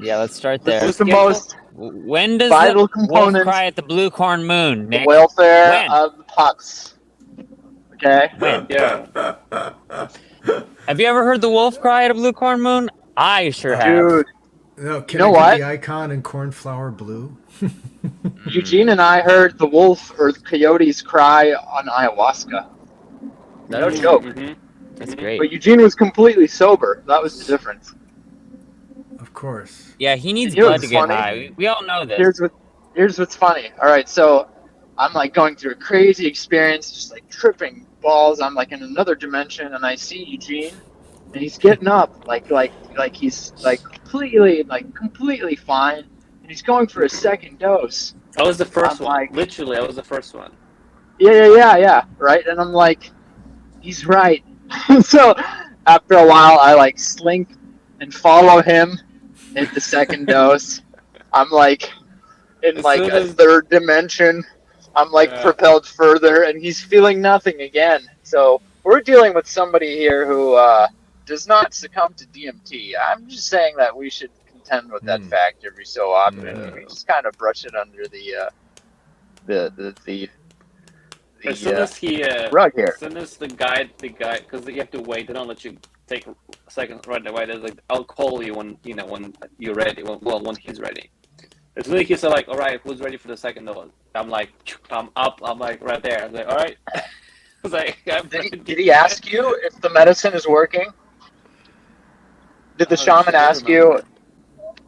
Yeah, let's start This there. is the most When does vital the wolf component cry at the blue corn moon, the Nick? welfare When? of the pups. Okay. When? Yeah. Have you ever heard the wolf cry at a blue corn moon? I sure have. Dude, No, can know I what? get the icon in cornflower blue? Eugene and I heard the wolf or the coyotes cry on ayahuasca. No joke. Mhm. That's great. But Eugene was completely sober. That was the difference. Of course. Yeah, he needs You know blood to what's get funny? high. We all know this. Here's what's funny. All right, so I'm like going through a crazy experience, just like tripping balls. I'm like in another dimension, and I see Eugene, and he's getting up, like he's like completely fine, and he's going for a second dose. I was the first I'm one. like- Literally, I was the first one. Yeah, right. And I'm like, he's right. So after a while, I like slink and follow him at the second dose. I'm like in As like soon a as- third dimension. I'm like Yeah. propelled further, and he's feeling nothing again. So we're dealing with somebody here who does not succumb to DMT. I'm just saying that we should contend with that fact every so often. No. We just kind of brush it under the As soon as he rug here. as soon as the guy, because you have to wait. They don't let you take a second right away. There's like, I'll call you when you're ready. When he's ready. As soon as he's like, all right, who's ready for the second dose? I'm like, I'm up. I'm like right there. I was like, all right. I was like, Did he ask you if the medicine is working? Did the shaman ask you?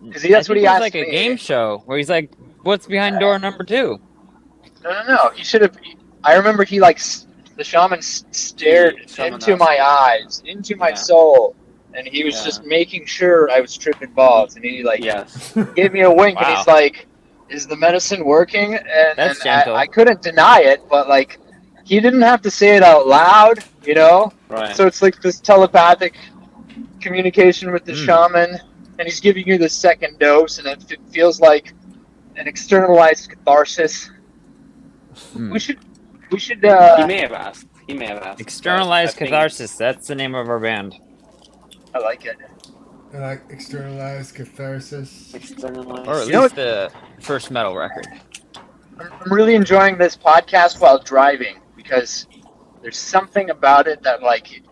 Because that's what he asked like me. a game show where he's like, "What's behind door number 2?" No. He should have. I remember he the shaman stared into my eyes, into my soul, and he was just making sure I was tripping balls, and he gave me a wink, and he's like, "Is the medicine working?" And, That's and gentle. I couldn't deny it, but like, he didn't have to say it out loud, you know. Right. So it's like this telepathic communication with the shaman, and he's giving you the second dose, and it feels like an externalized catharsis. We should. He may have asked. Externalized catharsis. That's the name of our band. I like it. I like externalized catharsis. Externalized. Or at least the first metal record. I'm really enjoying this podcast while driving because there's something about it that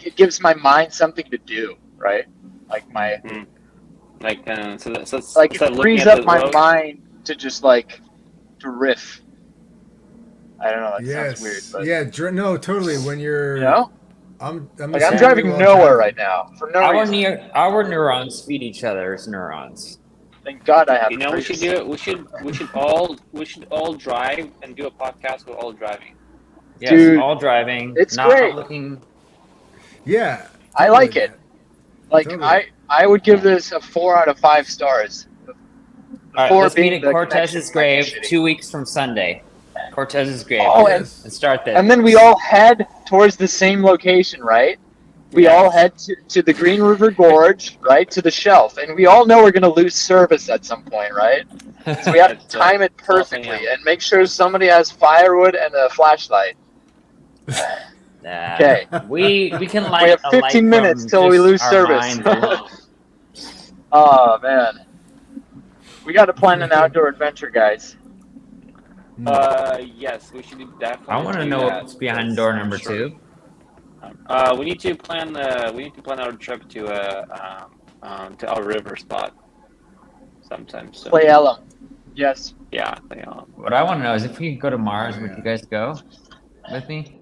it gives my mind something to do, right? Like my it frees up my mind to just to riff. I don't know. That sounds weird, but no, totally. When you're, I'm driving nowhere right now for no reason. Our neurons feed each other's neurons. Thank God I have. You know, we should do it. We should all drive and do a podcast with all driving. Yes, Dude, all driving. it's not great. Looking. Yeah, I like it. Totally. I would give this a 4 out of 5 stars. All right, let's meet at Cortez's grave 2 weeks from Sunday. Cortez's grave. Oh, and start there. And then we all head towards the same location, right? We all head to the Green River Gorge, right, to the shelf. And we all know we're going to lose service at some point, right? So we have to time it perfectly and make sure somebody has firewood and a flashlight. Okay. We can light We have a 15 light minutes from till we just lose our service. minds alone. Oh, man. We got to plan an outdoor adventure, guys. Yes, we should definitely. I want to know what's behind door number 2. We need to plan. We need to plan our trip to our river spot sometime soon. Play Ellum. Yes. Yeah, Play Ellum. What I want to know is if we could go to Mars, would you guys go with me?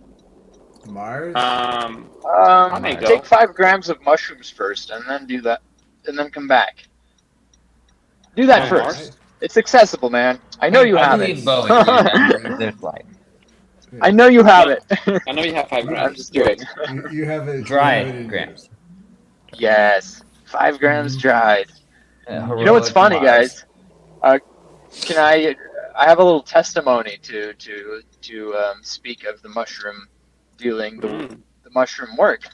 Mars. I may go. Take 5 grams of mushrooms first, and then do that, and then come back. Do that first. Mars? It's accessible, man. I know you have it. There's light. I know you have it. I know you have 5 grams. I'm just kidding. You have it Dried grams. Yes, 5 grams dried. You know Heroic what's funny, Mars. guys? Can I have a little testimony to speak of the mushroom dealing, the mushroom work.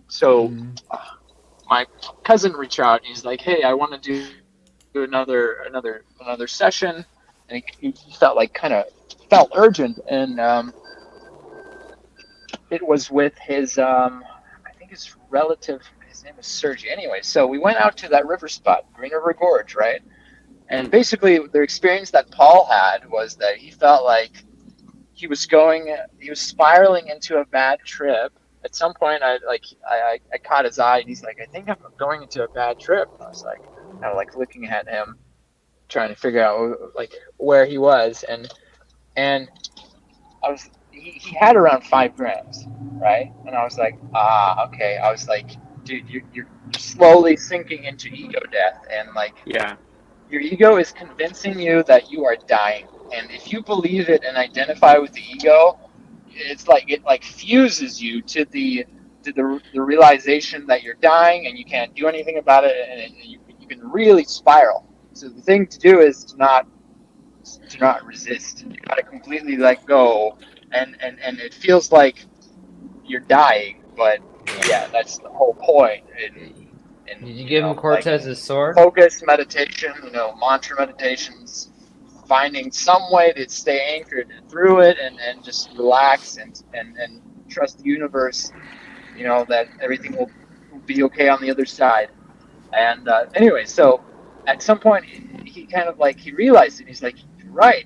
So my cousin reached out. And he's like, "Hey, I want to do another session," and he felt felt urgent, and it was with his I think his relative. His name is Sergi. Anyway, so we went out to that river spot, Green River Gorge, right? And basically, the experience that Paul had was that he felt like he was spiraling into a bad trip. At some point, I caught his eye, and he's like, "I think I'm going into a bad trip." And I was like, kind of looking at him, trying to figure out where he was, and he had around 5 grams, right? And I was like, okay. I was like, dude, you're slowly sinking into ego death, and your ego is convincing you that you are dying, and if you believe it and identify with the ego, it's like it fuses you to the realization that you're dying and you can't do anything about it, and you can really spiral. So the thing to do is to not resist. You gotta completely let go, and it feels like you're dying, but yeah, that's the whole point. And did you give him Cortez's sword? Focus meditation, mantra meditations, finding some way to stay anchored through it, and just relax and trust the universe, that everything will be okay on the other side. And anyway, so at some point he kind of like he realized it. He's like, you're right,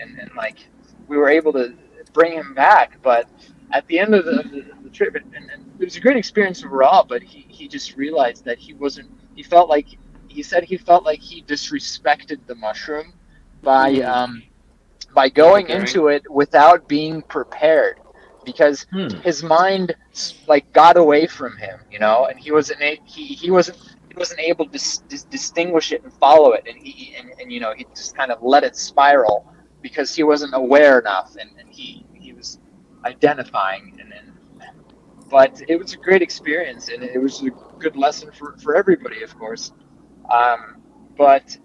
and like we were able to bring him back. But at the end of the trip, and it was a great experience overall. But he just realized that he wasn't. He felt like he said he felt like he disrespected the mushroom by going into it without being prepared, because his mind like got away from him, you know, and he wasn't able to distinguish it and follow it, and you know, he just kind of let it spiral because he wasn't aware enough, and he was identifying, but it was a great experience, and it was a good lesson for everybody, of course. But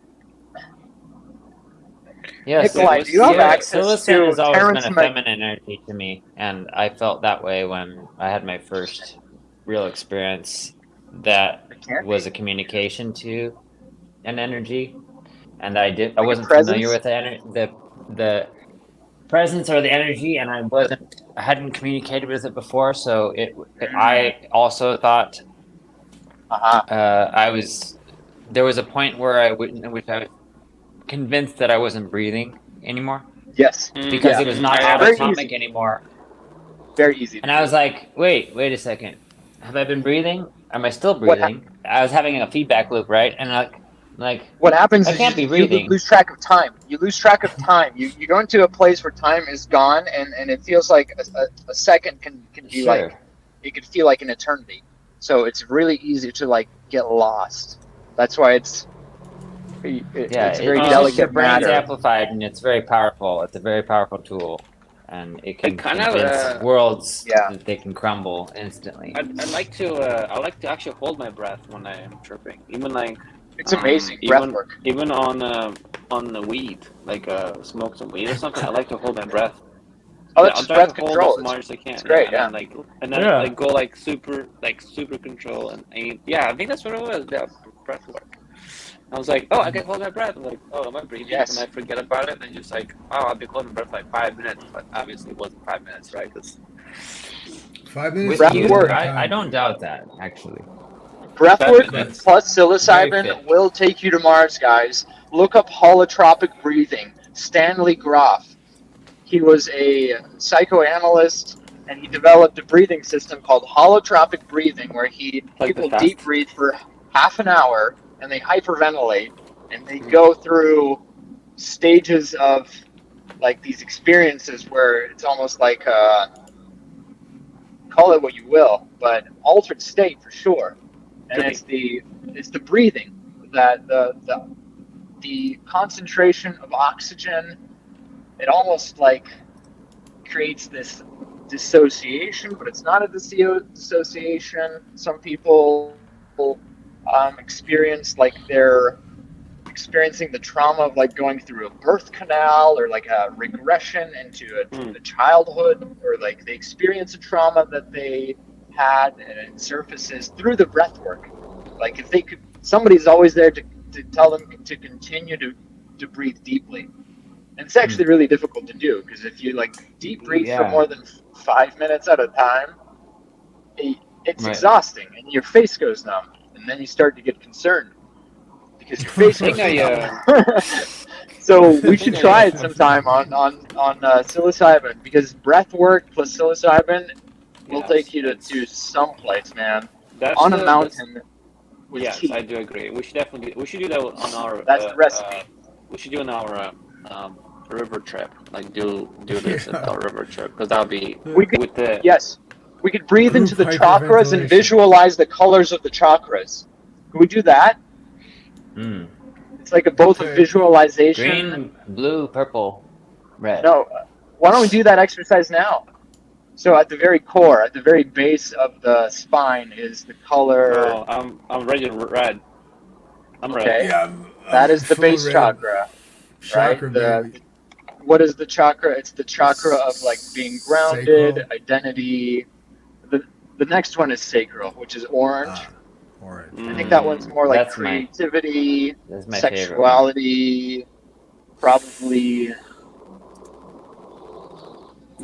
Yes, Nikolai, do you have access psilocybin has to always Terrence been a feminine energy to me, and I felt that way when I had my first real experience that was a communication to an energy, and I wasn't familiar with the presence or the energy, and I hadn't communicated with it before, so I also thought there was a point where I was convinced that I wasn't breathing anymore. Yes. Because it was not autonomic anymore. Very easy. And I was like, wait a second. Have I been breathing? Am I still breathing? I was having a feedback loop, right? And like what happens I can't be breathing. You lose track of time. You lose track of time. You go into a place where time is gone, and it feels like a second can be like, it could feel like an eternity. So it's really easy to like get lost. That's why it's a very delicate your brain's matter. amplified, and it's very powerful. It's a very powerful tool, and it can convince worlds that they can crumble instantly. I like to actually hold my breath when I am tripping, even like it's amazing breath work. Even on the weed, like smoke some weed or something. I like to hold my breath. Oh, that's breath control. As much as I can. It's great, and then like go like super control and aim. Yeah, I think that's what it was. Yeah, breath work. I was like, oh, I can hold my breath. I'm like, oh, am I breathing? Yes. And I forget about it, and just like, oh, I've been holding my breath like 5 minutes, but obviously it wasn't 5 minutes, right? 5 minutes. Breath work. I don't doubt that, actually. Breathwork plus psilocybin will take you to Mars, guys. Look up holotropic breathing. Stanley Groff. He was a psychoanalyst, and he developed a breathing system called holotropic breathing, where people deep breathe for half an hour, and they hyperventilate, and they go through stages of like these experiences where it's almost like call it what you will, but altered state for sure. And it's the breathing, that the concentration of oxygen, it almost like creates this dissociation, but it's not a dissociation. Some people experience like they're experiencing the trauma of like going through a birth canal, or like a regression into a childhood, or like they experience a trauma that they had, and it surfaces through the breath work. Like if they could, somebody's always there to tell them to continue to breathe deeply. And it's actually really difficult to do, because if you like deep breathe for more than 5 minutes at a time, it's exhausting, and your face goes numb, and then you start to get concerned because your face goes numb. So we should try it sometime on psilocybin, because breath work plus psilocybin will take you to some place, man. On a mountain. Yes, I do agree. We should do that on our. That's the recipe. We should do on our river trip. Like do this on our river trip, because that'll be yes. We could breathe into the chakras and visualize the colors of the chakras. Can we do that? It's like both a visualization. Green, blue, purple, red. No, why don't we do that exercise now? So at the very core, at the very base of the spine is the color. Oh, I'm ready to red. I'm okay. red. Yeah, that is the base red. chakra. Right? What is the chakra? It's the chakra of like being grounded, sacral. Identity. The next one is sacral, which is orange. Orange. I think that one's more like creativity, sexuality, probably.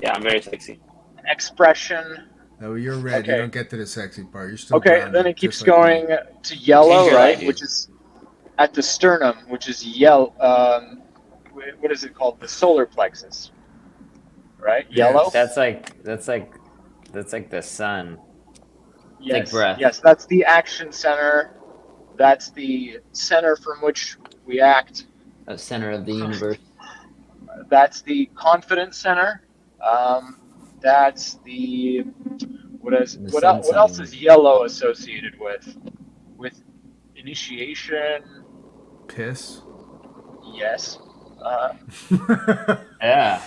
Yeah, I'm very sexy. Expression. No, you're red. Okay. You don't get to the sexy part. You're still okay. grounded, then it keeps going to yellow, right? Which is at the sternum, which is yellow. What is it called? The solar plexus, right? Yellow. That's like the sun. Yes. Take breath. Yes, that's the action center. That's the center from which we act. The center of the universe. That's the confidence center. That's the what else is yellow associated with initiation? Piss. Yes. Yeah.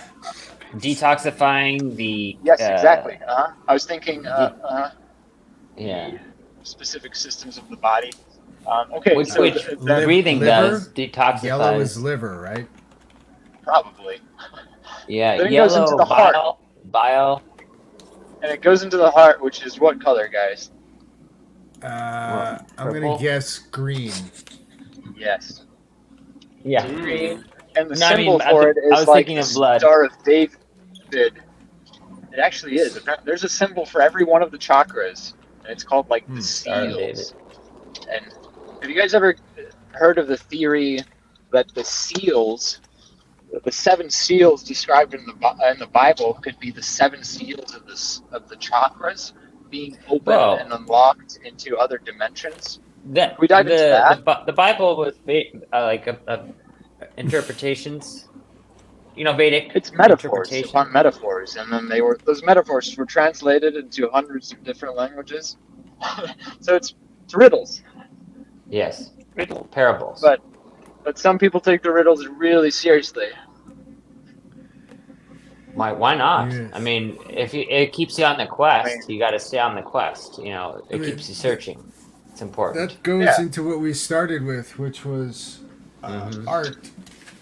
Detoxifying the. Yes, exactly. I was thinking. Yeah. Specific systems of the body. Okay. Which Liver? breathing does detoxifies. Yellow is liver, right? Probably. Yeah. Then it Yellow goes into the heart. Bile. And it goes into the heart, which is what color, guys? I'm purple? gonna guess green. Yes. Yeah. Green. And the No, I symbol mean, for I it is was like thinking the of blood. Star of David. It actually is. There's a symbol for every one of the chakras. And it's called like the Star of David. seals. And have you guys ever heard of the theory that the seven seals described in the Bible could be the seven seals of the chakras being opened and unlocked into other dimensions? We dive into that. The Bible was interpretations. Vedic. It's metaphors upon metaphors, and then those metaphors were translated into hundreds of different languages. So it's riddles. Yes. Parables. But some people take the riddles really seriously. Why not? Yes. I mean, it keeps you on the quest, you got to stay on the quest. It keeps you searching. It's important. That goes into what we started with, which was art.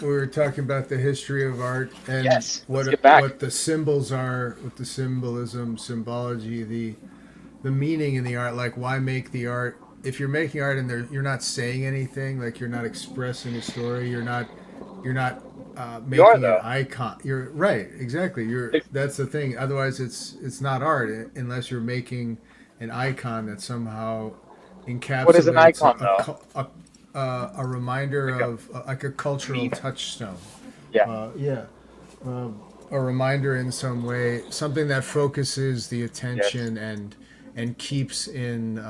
We were talking about the history of art and what the symbols are, what the symbolism, symbology, the meaning in the art. Like, why make the art? If you're making art and you're not saying anything, like you're not expressing a story, you're not making an icon. You're right, exactly. That's the thing. Otherwise, it's not art unless you're making an icon that somehow encapsulates. What is an icon, though? A reminder of like a cultural touchstone. Yeah. A reminder in some way, something that focuses the attention and keeps in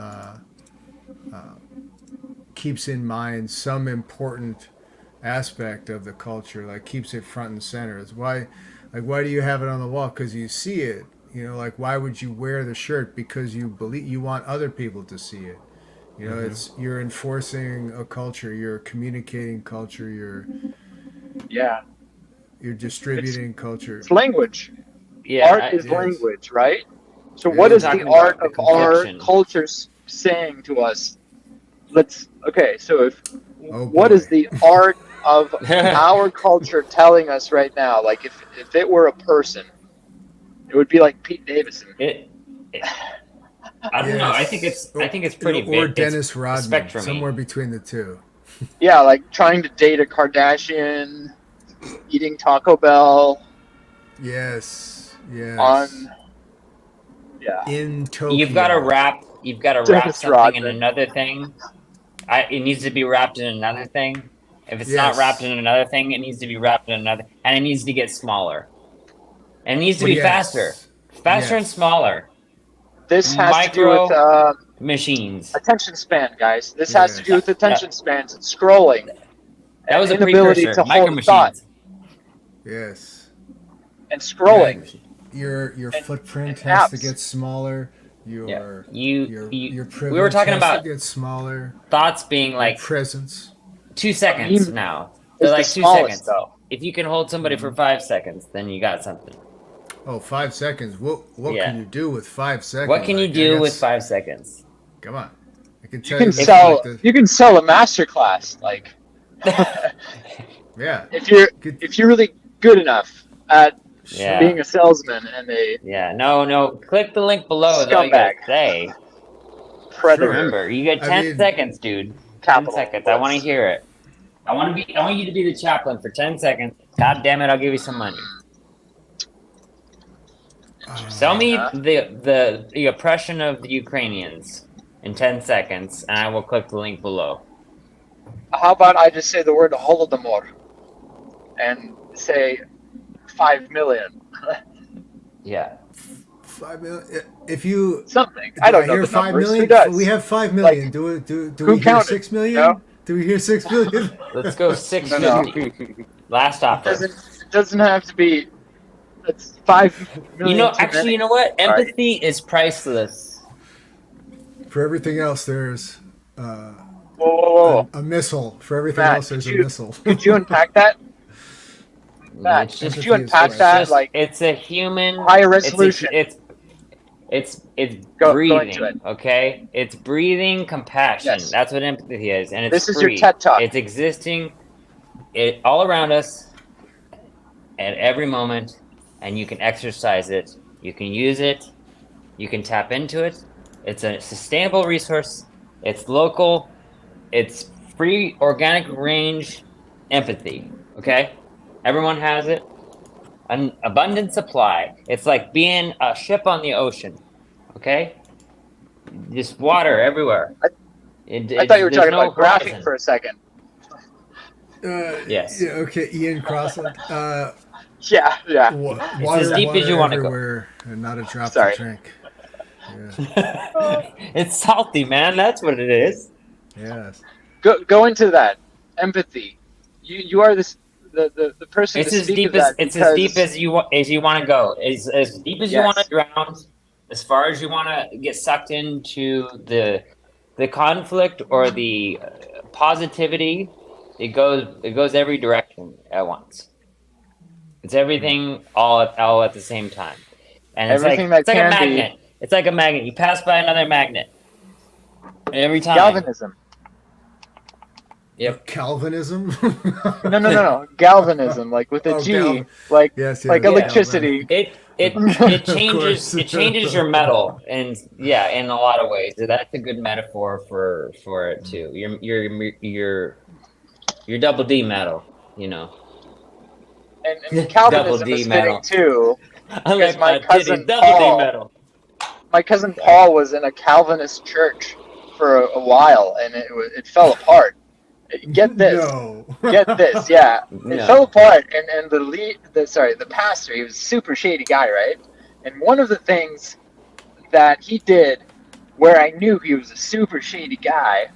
mind some important aspect of the culture, like keeps it front and center. It's why do you have it on the wall? Because you see it. Like, why would you wear the shirt? Because you want other people to see it. It's you're enforcing a culture, you're communicating culture, you're distributing culture. It's language. Yeah, art is language, right? So what is the art of our culture saying to us? What is the art of our culture telling us right now? Like, if it were a person, it would be like Pete Davidson. I don't know. I think it's pretty big. Or Dennis Rodman, spectrum-y. somewhere between the two. Yeah, like trying to date a Kardashian, eating Taco Bell. Yes. In Tokyo. You've got to wrap something Rodman. in another thing. It needs to be wrapped in another thing. If it's not wrapped in another thing, it needs to be wrapped in another, and it needs to get smaller. And it needs to be faster and smaller. This has to do with machines. Attention span, guys. This has to do with attention spans and scrolling. That was a inability precursor. to Micro hold thought. Machines. Yes. And scrolling. Your footprint has to get smaller. Your privilege we were talking about to get smaller. Thoughts being like presence. 2 seconds now. They're like 2 seconds. Though. If you can hold somebody for 5 seconds, then you got something. Oh, 5 seconds. What can you do with 5 seconds? What can you do with 5 seconds? Come on. I can You tell can sell. You can sell a masterclass, like. Yeah. If you're really good enough at being a salesman and no. Click the link below. That's all you gotta say. Predator. Remember, you get 10 seconds, dude. 10 seconds. I want to hear it. I want you to be the chaplain for 10 seconds. God damn it! I'll give you some money. Sell me the oppression of the Ukrainians in 10 seconds, and I will click the link below. How about I just say the word Holodomor and say 5 million? Yeah. 5 million. If you Something. I don't know hear the 5 numbers. million, Who does? we have 5 million. Like, do who we hear counted, 6 million? you know? Do we hear 6 million? Let's go No. 650. Last It offer. doesn't have to be. It's 5 million. You know, too actually, many. you know what? Sorry. Empathy is priceless. For everything else, there's Whoa. a missile. For everything Matt, else, there's a could you- missile. Could you unpack that? Matt, It's just, could you unpack it's that? just, Like, it's a human higher resolution. It's Go breathing. into it. Okay, it's breathing compassion. Yes. That's what empathy is, and it's This is free. your TED Talk. It's existing, all around us, at every moment, and you can exercise it. You can use it. You can tap into it. It's a sustainable resource. It's local. It's free, organic range empathy. Okay, everyone has it. An abundant supply. It's like being a ship on the ocean. Okay, just water everywhere. I thought you were there's talking no about graphing horizon. for a second. Yes. Yeah, okay, Ian Crossland. Yeah. Water, as deep as you wanna go. everywhere, and not a drop Sorry. to drink. Yeah. It's salty, man. That's what it is. Yes. Go into that empathy. You are the person It's to as speak deep of as that it's as deep because- as you want to go. As deep as you Yes. want to drown. As far as you want to get sucked into the conflict or the positivity, it goes every direction at once. It's everything all at the same time, and it's Everything like that a can be- magnet. It's like a magnet. You pass by another magnet every time. galvanism. Yep. Calvinism? No. Galvanism, like with a Oh, G, like Yes, like yeah, electricity. It Of changes course. it changes your metal, and yeah, in a lot of ways. That's a good metaphor for it too. Your double D metal, you know. And Calvinism D is metal. fitting too. Unlike my my cousin titty, double Paul- D metal. My cousin Paul was in a Calvinist church for a while, and it fell apart. Get this. No. Get this, yeah. It No. fell apart, and the pastor, he was a super shady guy, right? And one of the things that he did, where I knew he was a super shady guy,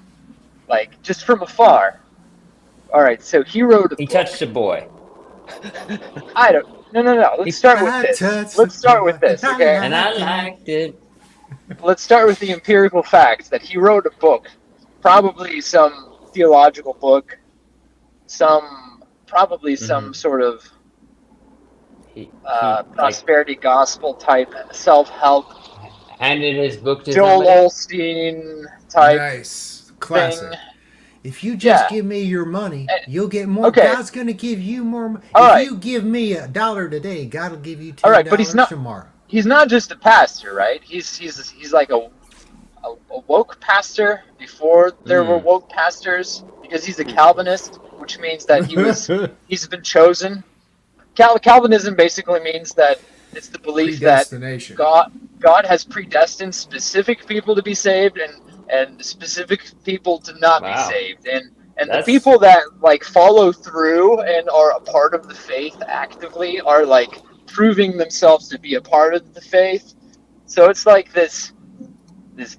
like just from afar. All right, so he wrote a He book. touched a boy, I don't. No. Let's start with this. Let's start with this, okay? and I liked it. Let's start with the empirical facts that he wrote a book, probably some theological book, probably some sort of He prosperity gospel type, self-help, handed his book to Joel somebody. Osteen type Nice. Classic. thing. If you just Yeah. give me your money, Eh, you'll get more. okay. God's going to give you more. All if right. you give me $1 today, God will give you $10 All right, but he's not- tomorrow. He's not just a pastor, right? He's like a woke pastor before there were woke pastors, because he's a Calvinist, which means that he's been chosen. Calvinism basically means that it's the belief that Predestination. God has predestined specific people to be saved and specific people to not Wow. be saved. And the That's- people that like follow through and are a part of the faith actively are like proving themselves to be a part of the faith. So it's like this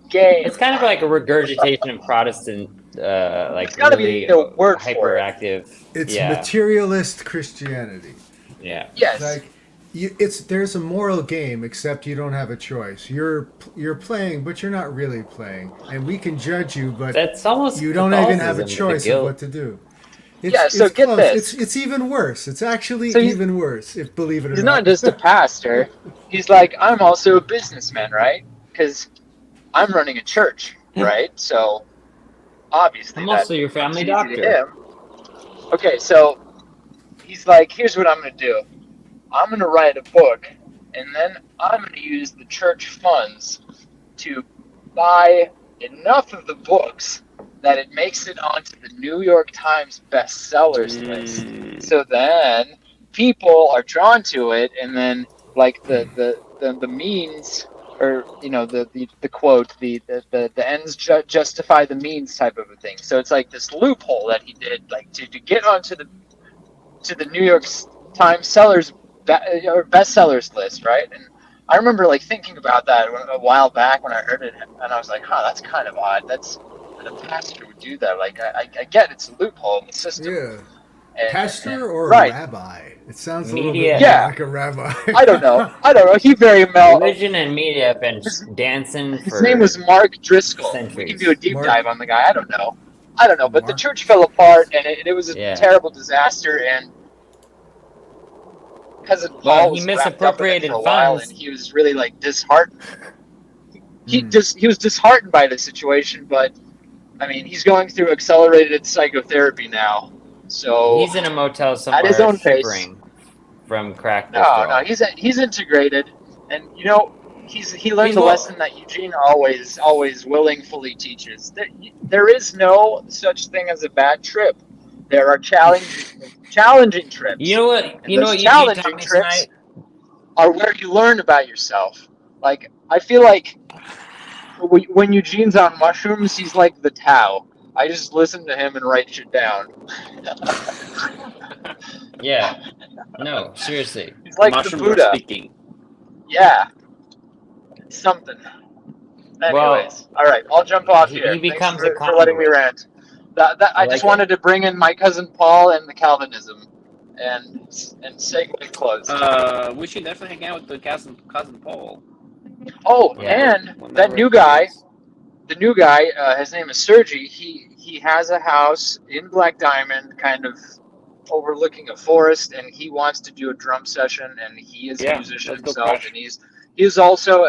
game. It's kind of like a regurgitation of Protestant, like It's gotta be really the word for it. hyperactive. It's yeah, materialist Christianity. yeah. Yes. Like, there's a moral game, except you don't have a choice. You're playing, but you're not really playing, and we can judge you, but That's almost you don't even have a Catholicism, the choice of guilt. what to do. Yeah, so get close. this. It's even worse. It's actually So he's- even worse, if believe it or He's not. not just a pastor. He's like, I'm also a businessman, right? Because I'm running a church, right? So obviously, I'm that also your family comes easy to doctor. him. Okay, so he's like, here's what I'm going to do. I'm going to write a book, and then I'm going to use the church funds to buy enough of the books that it makes it onto the New York Times bestsellers list. So then people are drawn to it, and then like the means or the quote, the ends justify the means type of a thing. So it's like this loophole that he did, like to get onto the New York Times bestsellers list, right? And I remember like thinking about that a while back when I heard it, and I was like, that's kind of odd. That's that a pastor would do that. Like I get it's a loophole in the system. Yeah. And, Pastor or right. rabbi? It sounds a Media. little bit Yeah. like a rabbi. I don't know. He very well. Religion and media have been dancing for... His name was Mark Driscoll. centuries. We can do a deep Mark- dive on the guy. I don't know. But the Mark- church fell apart, and it was a Yeah. terrible disaster. And Cousin Paul Well, he was wrapped up in it misappropriated for a while, funds. and he was really like disheartened. He Hmm. was disheartened by the situation, but I mean, he's going through accelerated psychotherapy now. So He's in a motel somewhere, his own pace. shivering from crack no, withdrawal. he's integrated, and he learned He's the wo- lesson that Eugene always willingly teaches. There is no such thing as a bad trip. There are challenging trips. You know what? And You know those what Eugene challenging taught me trips tonight? are where you learn about yourself. Like I feel like when Eugene's on mushrooms, he's like the Tao. I just listen to him and write shit down. Yeah. No, seriously. He's like the Mushrooms are Buddha. speaking. Yeah. It's something. Anyways, all right, I'll jump off he here. becomes Thanks a for letting me rant. I I just like wanted to bring in my cousin Paul and the Calvinism, and say good close. We should definitely hang out with the cousin Paul. Oh, Yeah. and Whenever that new it guy. is. The new guy, his name is Sergi. He has a house in Black Diamond, kind of overlooking a forest, and he wants to do a drum session. And he is a Yeah, musician let's go himself, crash. and he's also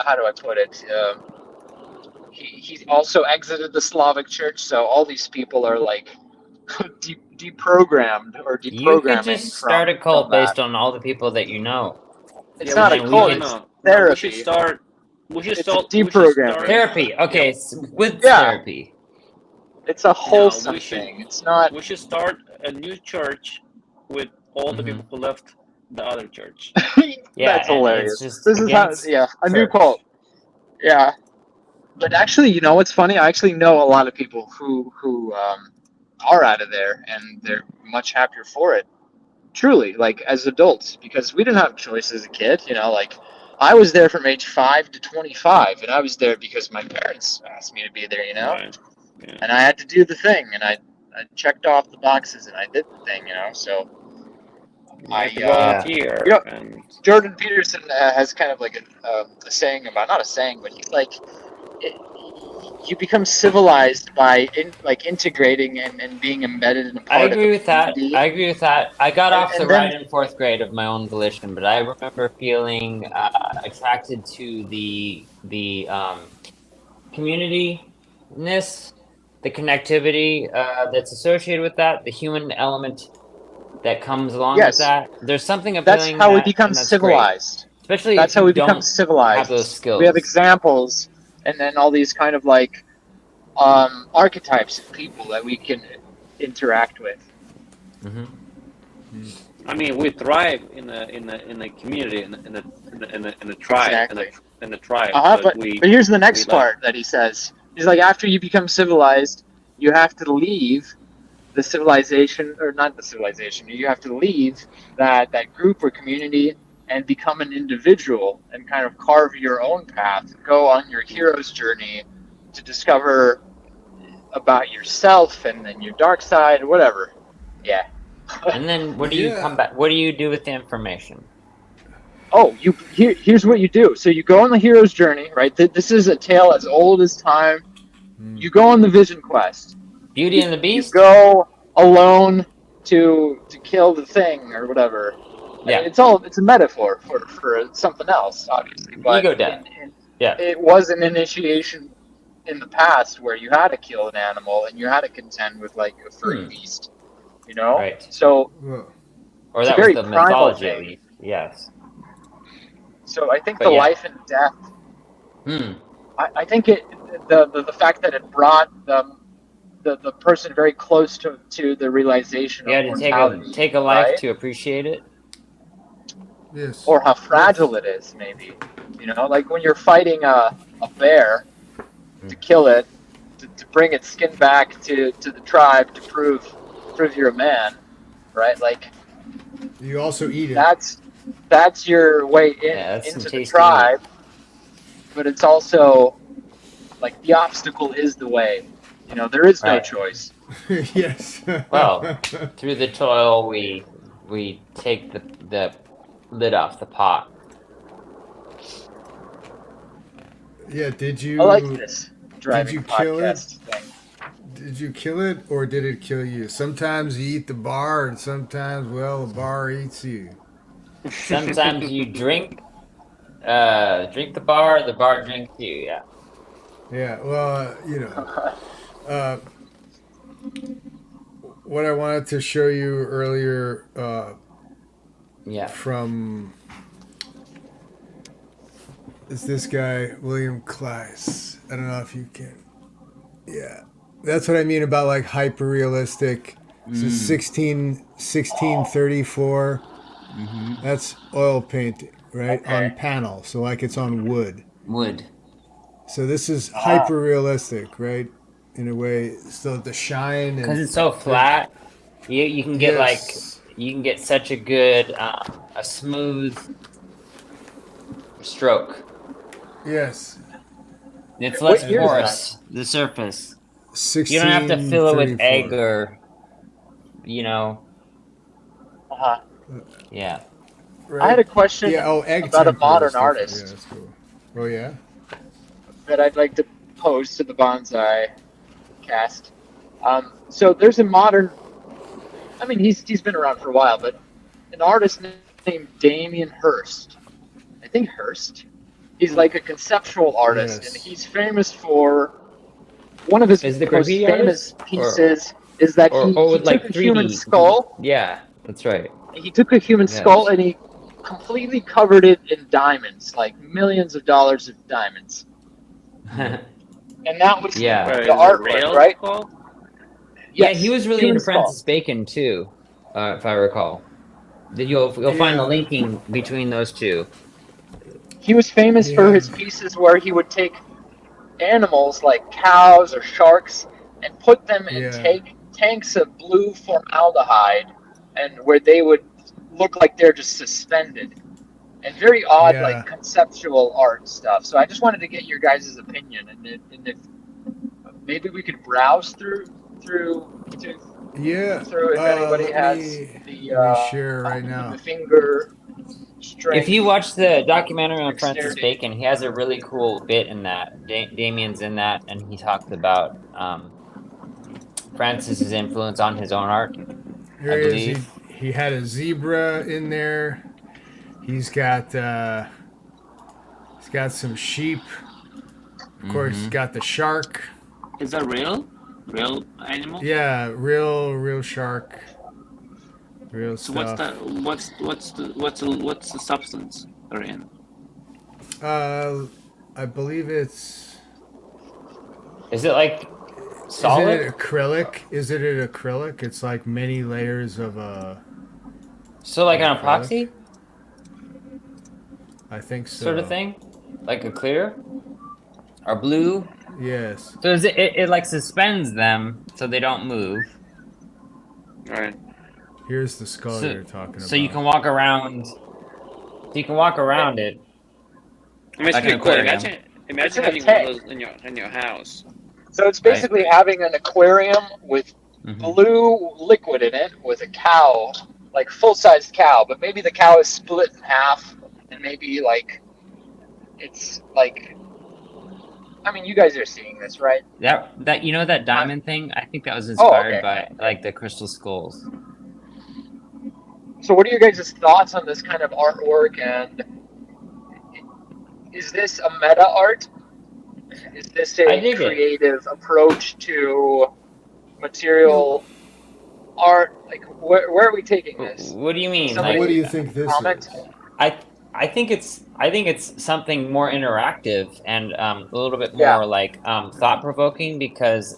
how do I put it? He also exited the Slavic Church, so all these people are like deprogrammed or You deprogramming. could just start a cult from that. based on all the people that you know. It's Yeah, not we a can- cult. we It's No, therapy. We should start. We should It's start. deprogramming. Therapy. Okay, with Yeah. therapy. It's a wholesome we should- thing. It's not. We should start a new church with all the Mhm. people who left the other church. Yeah, That's and hilarious. it's just This is how, against a new church. cult. Yeah, but actually, you know what's funny? I actually know a lot of people who are out of there, and they're much happier for it. Truly, like as adults, because we didn't have a choice as a kid. Like I was there from age 5 to 25, and I was there because my parents asked me to be there. Right. Yeah. And I had to do the thing, and I checked off the boxes, and I did the thing. So. You have to I, volunteer. you know- And Jordan Peterson has kind of like a saying about, not a saying, but he's like, you become civilized by integrating and being embedded in a part I of agree the with that. community. I agree with that. I got off the And then- ride in 4th grade of my own volition, but I remember feeling attracted to the community-ness, the connectivity that's associated with that, the human element that comes along Yes. with that. There's something That's appealing. how in we that, become and that's great. civilized. Especially That's if how you we become don't civilized. have those skills. We have examples, and then all these kind of like archetypes of people that we can interact with. Mhm. I mean, we thrive in the community, in the tribe, Exactly. in the tribe. But here's the next we like- part that he says. He's like, after you become civilized, you have to leave the civilization, or not the civilization. You have to leave that group or community and become an individual and kind of carve your own path. Go on your hero's journey to discover about yourself and then your dark side or whatever. Yeah. And then what do you Yeah. come back? What do you do with the information? Oh, here's what you do. So you go on the hero's journey, right? This is a tale as old as time. You go on the vision quest. Beauty and the You Beast? go alone to kill the thing or whatever. Yeah. It's a metaphor for something else, obviously. But Ego death. Yeah. It was an initiation in the past where you had to kill an animal and you had to contend with like a furry beast. Right. So Well, Or It's that a very was the primal mythology, at thing. least. Yes. I think But the yeah. life and death. Hmm. I think the fact that it brought the person very close to the realization You had of to mortality. take a life right? to appreciate it. Yes. or how fragile it is, maybe. You know, like when you're fighting a bear to kill it, to bring its skin back to the tribe to prove you're a man, right? Like You also eat it. that's your way into the tribe, but it's also like the obstacle is the way. You know, there is no choice. Yes. Well, through the toil, we take the lid off the pot. Yeah. Did you? I like this driving you kill it? podcast thing. Did you kill it or did it kill you? Sometimes you eat the bar, and sometimes, well, the bar eats you. Sometimes you drink the bar drinks you. Yeah. Yeah. Well, what I wanted to show you earlier. From is this guy William Kleiss? I don't know if you can. Yeah, that's what I mean about like hyper realistic. This is 1634. Mm-hmm. That's oil painting, right? On panel, so like it's on wood. Wood. So this is hyper realistic, right? In a way, so the shine because it's so flat. You can get you can get such a good a smooth stroke. Yes. It's less porous, the surface. You don't have to fill it with egg or, Yeah. Right. I had a question about a modern artist. Yeah, that's cool. Oh, yeah? That I'd like to pose to the Bonsai cast. So there's a modern, I mean, he's been around for a while, but an artist named Damien Hirst. I think Hirst. He's like a conceptual artist, and he's famous for one of his most famous pieces is that he took a human skull. Yeah, that's right. He took a human skull and he completely covered it in diamonds, like millions of dollars of diamonds. And that was the artwork, right? Yeah, he was really into Francis Bacon too, if I recall. You'll find the linking between those two. He was famous for his pieces where he would take animals like cows or sharks and put them in tanks of blue formaldehyde, and where they would look like they're just suspended. And very odd, like conceptual art stuff. So I just wanted to get your guys' opinion, and if maybe we could browse through if anybody has the share right now. The finger. If you watch the documentary on Francis Bacon, he has a really cool bit in that. Damien's in that, and he talked about Francis's influence on his own art. Here he is. He had a zebra in there. He's got some sheep. Of course, he's got the shark. Is that real animal? Yeah, real shark. Real stuff. So what's the substance they're in? I believe it's. Is it like solid? Is it acrylic? It's like many layers of So like an epoxy? I think so. Sort of thing, like a clear or blue. Yes. So it like suspends them so they don't move. All right. Here's the skull you're talking about. So you can walk around. it. I mean, it's pretty cool. Imagine having one of those in your house. So it's basically having an aquarium with blue liquid in it with a cow, like full-sized cow, but maybe the cow is split in half, and maybe like it's like. I mean, you guys are seeing this, right? That that diamond thing. I think that was inspired by like the crystal skulls. So what are your guys' thoughts on this kind of artwork, and is this a meta art? Is this a creative approach to material art? Like, where are we taking this? What do you mean? What do you think this is? I think it's something more interactive and a little bit more like thought-provoking because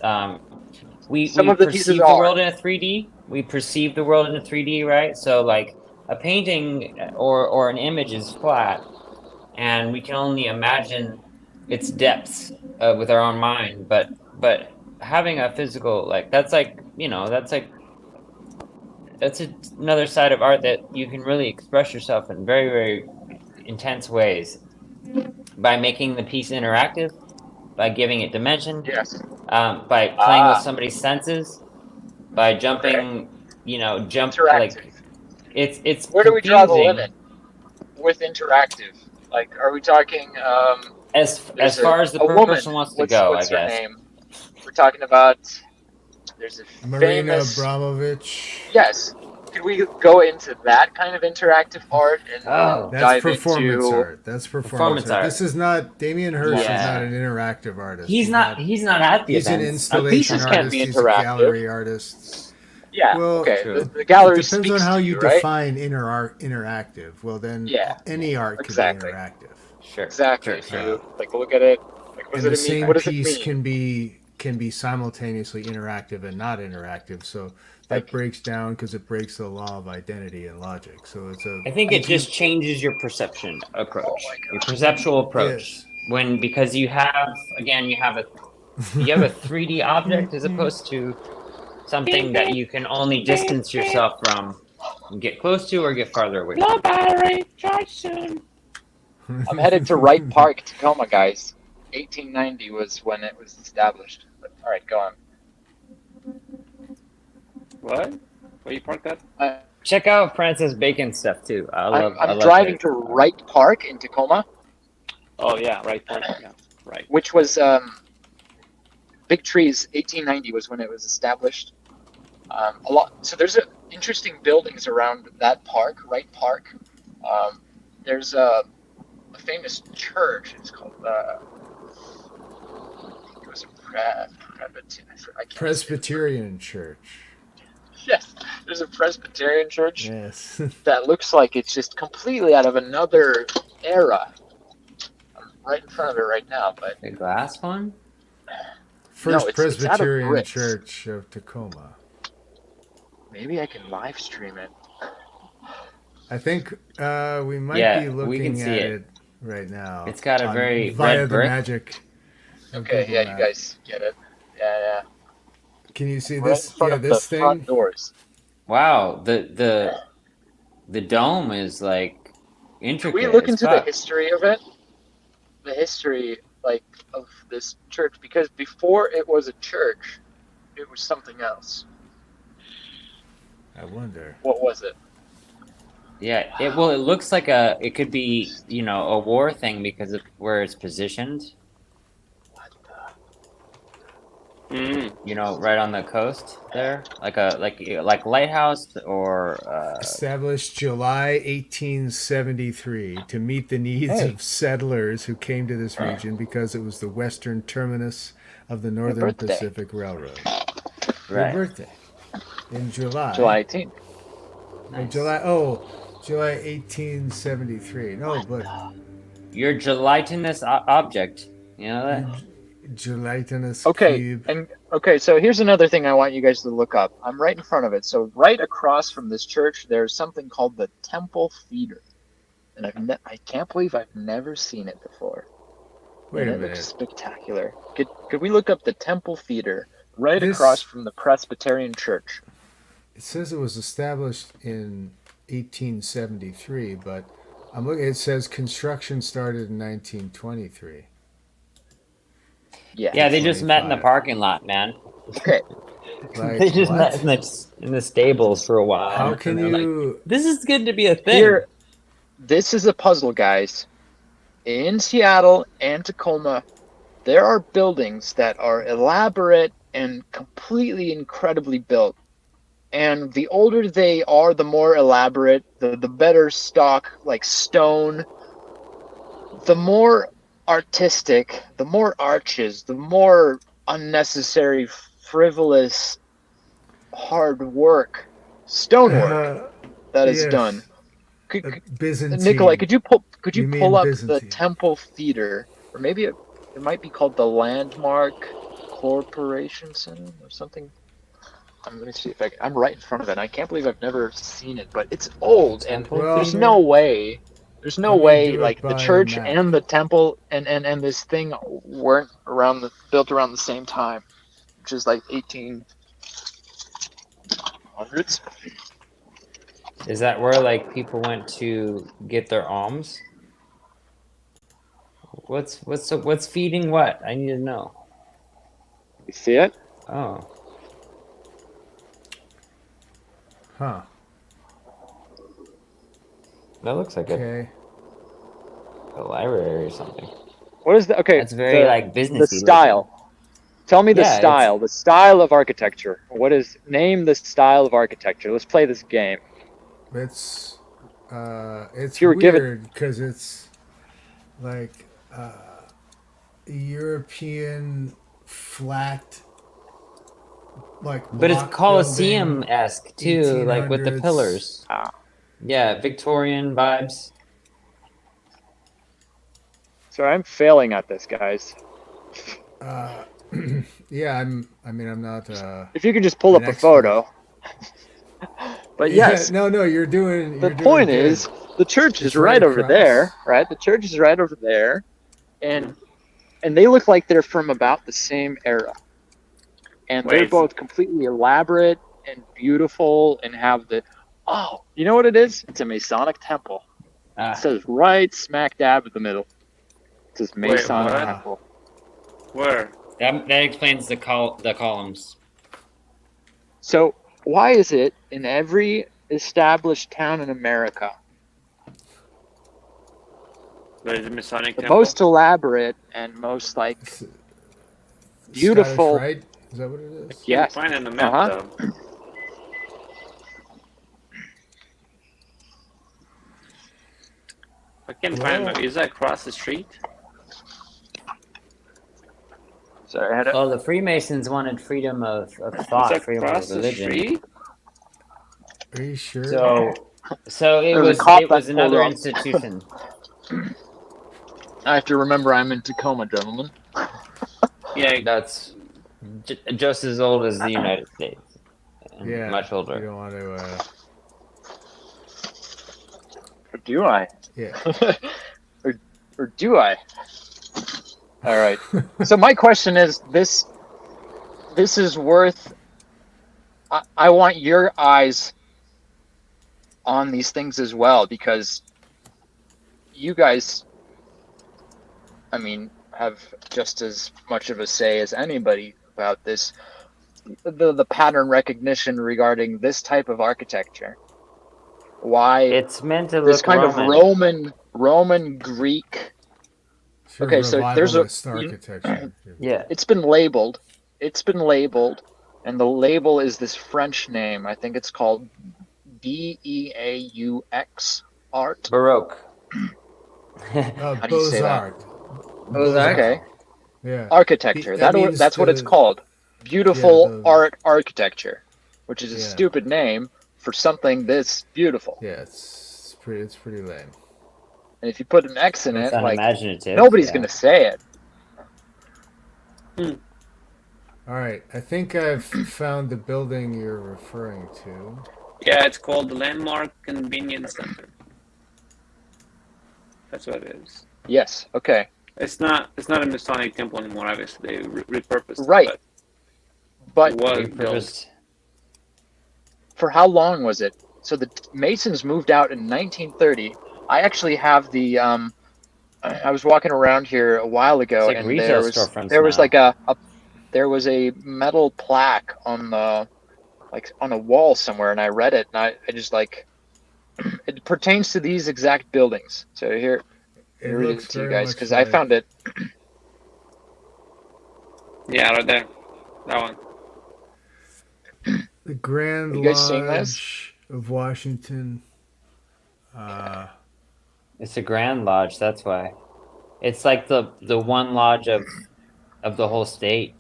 we perceive the world in a 3D. We perceive the world in a 3D, right? So like a painting or an image is flat, and we can only imagine its depths with our own mind. But having a physical, like, that's like, you know, that's another side of art that you can really express yourself in very, very intense ways by making the piece interactive, by giving it dimension, Yes. by playing with somebody's senses, by jumping, Okay. you know, jump Interactive. like it's Where do we draw the confusing. limit with interactive? Like, are we talking? As There's far as the a woman. person wants to What's go, her I guess. name? We're talking about. There's a Marina famous. Abramovich. Yes. Could we go into that kind of interactive art and Oh. That's dive performance into? art. That's performance Performance art. art. This is not Damien Hirst. Yeah. Is not an interactive artist. He's not at the He's an events. installation Pieces can't artist. be He's a interactive. gallery artist. Yeah. Well, okay. True. The gallery It depends speaks on how to you right? define interactive. Well, then Yeah, any art can exactly. be interactive. Sure. Exactly. Sure. So, like, look at it. Like, what And the does it mean? same What does it piece mean? can be simultaneously interactive and not interactive. So that Like- breaks down because it breaks the law of identity and logic. So it's a. I think it just changes your perception approach, Oh my God. your perceptual approach. Yes. Because you have a 3D object as opposed to something that you can only distance yourself from and get close to or get farther away from. I'm headed to Wright Park, Tacoma, guys. 1890 was when it was established. But, all right, go on. What? Where you park that? Check out Francis Bacon stuff too. I I'm love driving it. to Wright Park in Tacoma, Oh yeah, right. Yeah, right. which was Big Trees. 1890 was when it was established. A lot. So there's interesting buildings around that park, Wright Park. There's a famous church. It's called. I think it was a Presbyterian Church. Yes, there's a Presbyterian church Yes. that looks like it's just completely out of another era. I'm right in front of it right now, but The glass one? First it's out of Presbyterian bricks. Church of Tacoma. maybe I can live stream it. I think we might Yeah, be we looking can at see it. it. Right now. It's got a very via red the brick. magic. of Okay, Google yeah, you Maps. guys get it. Yeah. Can you see Right this? in front Yeah, of this the front thing. doors. Wow, the dome is like Can intricate. we look as into the fuck. history of it? The history, like, of this church, because before it was a church, it was something else. I wonder. What was it? Yeah, it looks like it could be, a war thing because of where it's positioned, What the? right on the coast there, like lighthouse or Established July 1873 to meet the needs Hey. of settlers who came to this region because it was the western terminus of the Northern birthday. Pacific Railroad. Your right. birthday in July. July 18th. Oh, July 1873. No, but Your gelatinous object, you know that? gelatinous Okay, cube. and so here's another thing I want you guys to look up. I'm right in front of it. So right across from this church, there's something called the Temple Theater, and I can't believe I've never seen it before. Wait And a it looks minute. spectacular. Could we look up the Temple Theater right This- across from the Presbyterian Church? It says it was established in 1873, but I'm looking. It says construction started in 1923. Yeah, they just met in the 25. parking lot, man. Okay. Like, They just what? met in the stables for a while. How and can they're like, you? this is good to be a thing. Here, this is a puzzle, guys. In Seattle and Tacoma, there are buildings that are elaborate and completely incredibly built. And the older they are, the more elaborate, the better stock, like stone, the more artistic, the more arches, the more unnecessary, frivolous, hard work, stonework that is yes. done. Could, Byzantine. Nikolai, could you You mean pull up the Byzantine. Temple Theater, or maybe it might be called the Landmark Corporation Center or something? Let me see if I'm right in front of it. I can't believe I've never seen it, but it's old, and Temple there's Theater? no way. There's no Let me way do it like the by church map. and the temple and this thing weren't built around the same time, which is like 1800s. Is that where like people went to get their alms? What's feeding what? I need to know. You see it? Oh, Huh. that looks like Okay. a library or something. What is the okay? That's very like the businessy. style. Tell me the Yeah, style. The style of architecture. Name the style of architecture. Let's play this game. It's If you were given- weird because it's like European flat, like. But it's block Colosseum-esque too, like with the 1800s. pillars. Yeah, Victorian vibes. So I'm failing at this, guys. Yeah, I'm not. If you could just pull up An a expert. photo. But yes, No, you're doing. the you're doing point good. is the church is It's right right over across. there, right? The church is right over there, and they look like they're from about the same era, and they're Wait. both completely elaborate and beautiful, and have you know what it is? It's a Masonic temple. Ah, It says right smack dab in the middle. It says Masonic what? temple. Where? that explains the columns. So why is it in every established town in America, There's a Masonic the temple. most elaborate and most like Scottish beautiful? Rite? Is that what it is? Can't Yes. find it on the map Uh-huh. though. I can't find it. Is that across the street? Sorry, I had Well, the Freemasons wanted freedom of Is thought, that freedom of across the religion. street? Are you sure? So it There's a was cop it was that pulled another up. institution. I have to remember I'm in Tacoma, gentlemen. Yeah, That's just as old as the United States, and Yeah. much You older. don't want to. Or do I? Yeah. Or do I? All right. So my question is this is worth I want your eyes on these things as well, because you guys, I mean, have just as much of a say as anybody about this. The pattern recognition regarding this type of architecture. Why It's meant to this look kind Roman. of Roman Greek. Sure, Okay, so there's a- revivalist architecture. Yeah, It's been labeled, and the label is this French name. I think it's called Beaux art. Baroque. How do you say that? Beaux-Art. Beaux-Art? Okay, Yeah. architecture. That means That's what it's the- called. Beautiful Yeah, the- art architecture, which is a Yeah. stupid name for something this beautiful. Yeah, it's pretty lame. And if you put an X in It's it, like unimaginative. nobody's yeah. gonna say it. All right, I think I've found the building you're referring to. yeah, it's called the Landmark Convenience Center. That's what it is. Yes. Okay. It's not a Masonic temple anymore. Obviously, they repurposed it. Right. But It was built. Repurposed. for how long was it? So the Masons moved out in 1930. I actually have the I was walking around here a while ago, It's like and retail storefronts there was now. like there was a metal plaque on the on a wall somewhere, and I read it, and I just like it pertains to these exact buildings. So here, It read it looks to you very guys much because I like- found it. Yeah, right there. That one. The Grand You guys seeing this? Lodge of Washington. It's a Grand Lodge. That's why. It's like the one lodge of the whole state.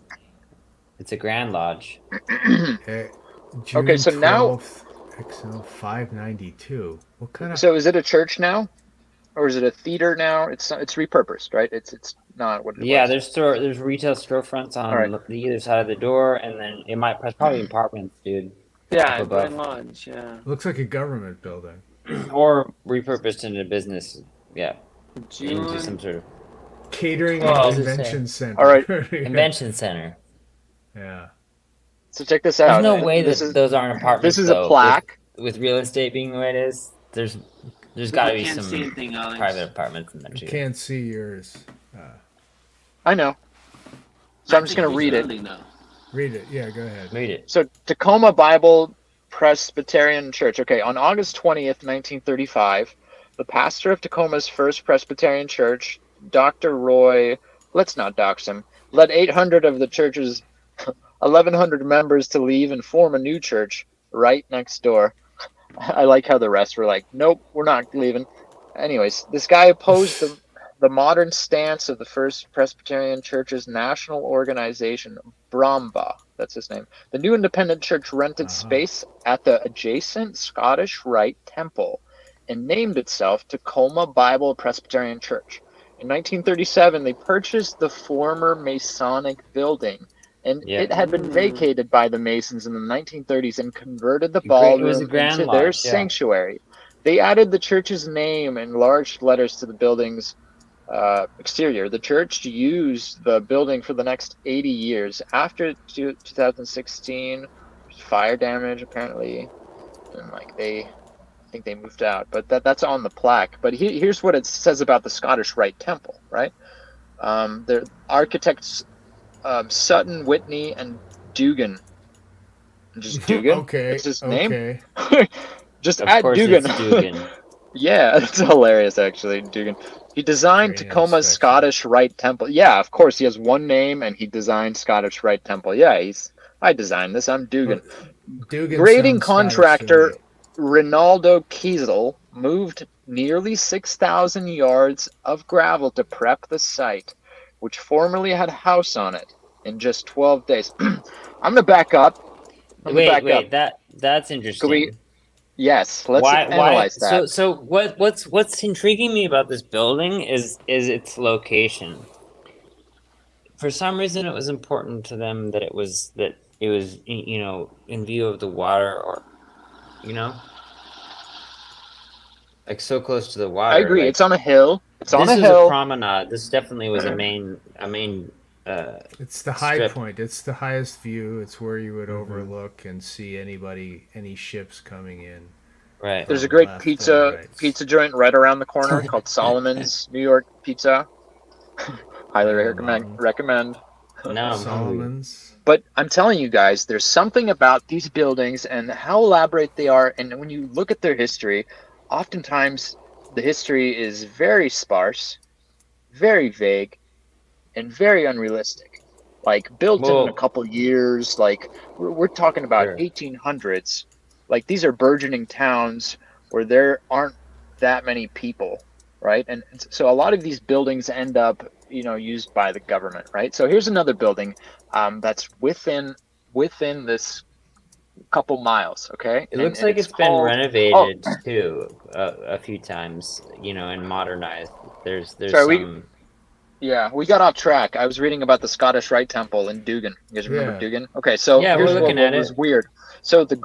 It's a Grand Lodge. June Okay, so now- 12th, XL 592. What kind of? So is it a church now? or is it a theater now? It's repurposed, right? It's not what it Yeah, was. there's retail storefronts on Alright. the either side of the door, and then it's probably apartments, dude, Yeah, up Green above, Lodge. Yeah. Looks like a government building. or repurposed into business. Yeah, into June. some sort of Catering Oh, and what does it convention center. All right. convention center. Yeah. So check this There's out. no and way this that is those aren't apartments. this is though, a plaque. with real estate being the way it is. There's got to be Can't see some anything, Alex. private apartments in there You too. can't see yours. I know. So I'm just gonna read it. Now. Read it. Yeah, go ahead. Read it. So Tacoma Bible Presbyterian Church. Okay, on August 20th, 1935, the pastor of Tacoma's First Presbyterian Church, Dr. Roy, let's not dox him, led 800 of the church's 1,100 members to leave and form a new church right next door. I like how the rest were like, nope, we're not leaving. Anyways, this guy opposed the modern stance of the First Presbyterian Church's national organization, Brahma. That's his name. The new independent church rented space at the adjacent Scottish Rite Temple and named itself Tacoma Bible Presbyterian Church. In 1937, they purchased the former Masonic building, and it had been vacated by the Masons in the 1930s and converted the ballroom into their sanctuary. They added the church's name in large letters to the building's exterior. The church used the building for the next 80 years. After 2016, fire damage apparently, and I think they moved out. But that's on the plaque. But here's what it says about the Scottish Rite Temple. Right, the architects Sutton, Whitney, and Dugan. Just Dugan. Okay. That's his name. Okay. Just Of add course Dugan. it's Dugan. Yeah, it's hilarious actually, Dugan. He designed Very Tacoma's unexpected. Scottish Rite Temple. Yeah, of course, he has one name and he designed Scottish Rite Temple. Yeah, I designed this. I'm Dugan. Dugan Grading sounds Scottish contractor to me. Rinaldo Kiesel moved nearly 6,000 yards of gravel to prep the site, which formerly had a house on it, in just 12 days. I'm gonna back up. Wait, that's interesting. Yes, let's analyze that. So what's intriguing me about this building is its location. For some reason, it was important to them that it was in view of the water, or like so close to the water. I agree. Like, it's on a hill. It's on a This is hill. a promenade. This definitely was a main. It's the high strip. point. It's the highest view. It's where you would overlook and see any ships coming in. Right. There's a great Left pizza and right. pizza joint right around the corner called Solomon's New York Pizza. Highly recommend. No, I'm hungry. Solomon's. But I'm telling you guys, there's something about these buildings and how elaborate they are. And when you look at their history, oftentimes the history is very sparse, very vague, and very unrealistic. Like built in a couple years. Like we're talking about 1800s. Like these are burgeoning towns where there aren't that many people, right? And so a lot of these buildings end up, used by the government, right? So here's another building that's within this couple miles, okay? It looks like it's been renovated too a few times, and modernized. There's Yeah, we got off track. I was reading about the Scottish Rite Temple in Dugan. You guys remember Dugan? Okay, so here's we're looking what at was it. weird. So the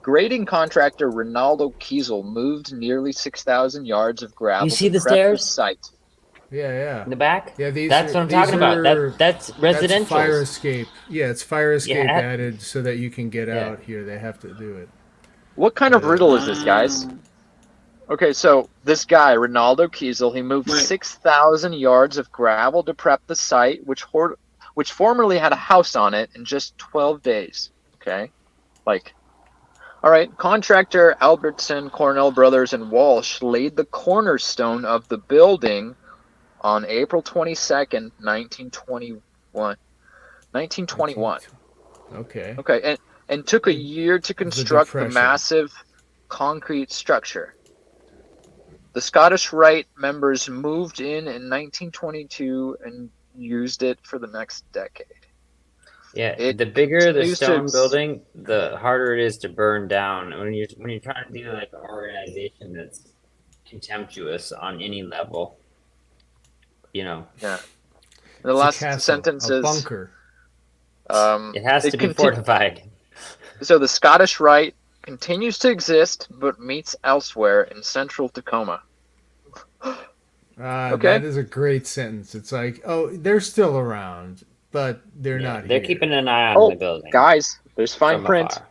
grading contractor Rinaldo Kiesel moved nearly 6,000 yards of gravel. You see to the prep stairs? site. Yeah. In the back? Yeah, That's what I'm talking about. That's residential. That's fire escape. Yeah, it's fire escape Yeah. added so that you can get out here. They have to do it. What kind of riddle is this, guys? Okay, so this guy, Rinaldo Kiesel, he moved 6,000 yards of gravel to prep the site, which formerly had a house on it, in just 12 days. Okay? All right, contractor Albertson, Cornell Brothers, and Walsh laid the cornerstone of the building on April 22nd, 1921. 1921. Okay. Okay, and took a year to construct the massive concrete structure. The Scottish Rite members moved in 1922 and used it for the next decade. Yeah, the bigger the stone building, the harder it is to burn down. When you're trying to do like an organization that's contemptuous on any level. You know, Yeah. The It's a last castle, sentence a is bunker. it has to be fortified. So the Scottish Rite continues to exist, but meets elsewhere in central Tacoma. Okay. That is a great sentence. It's like, oh, they're still around, but they're not They're here. keeping an eye on the building. Guys, there's fine from print. afar.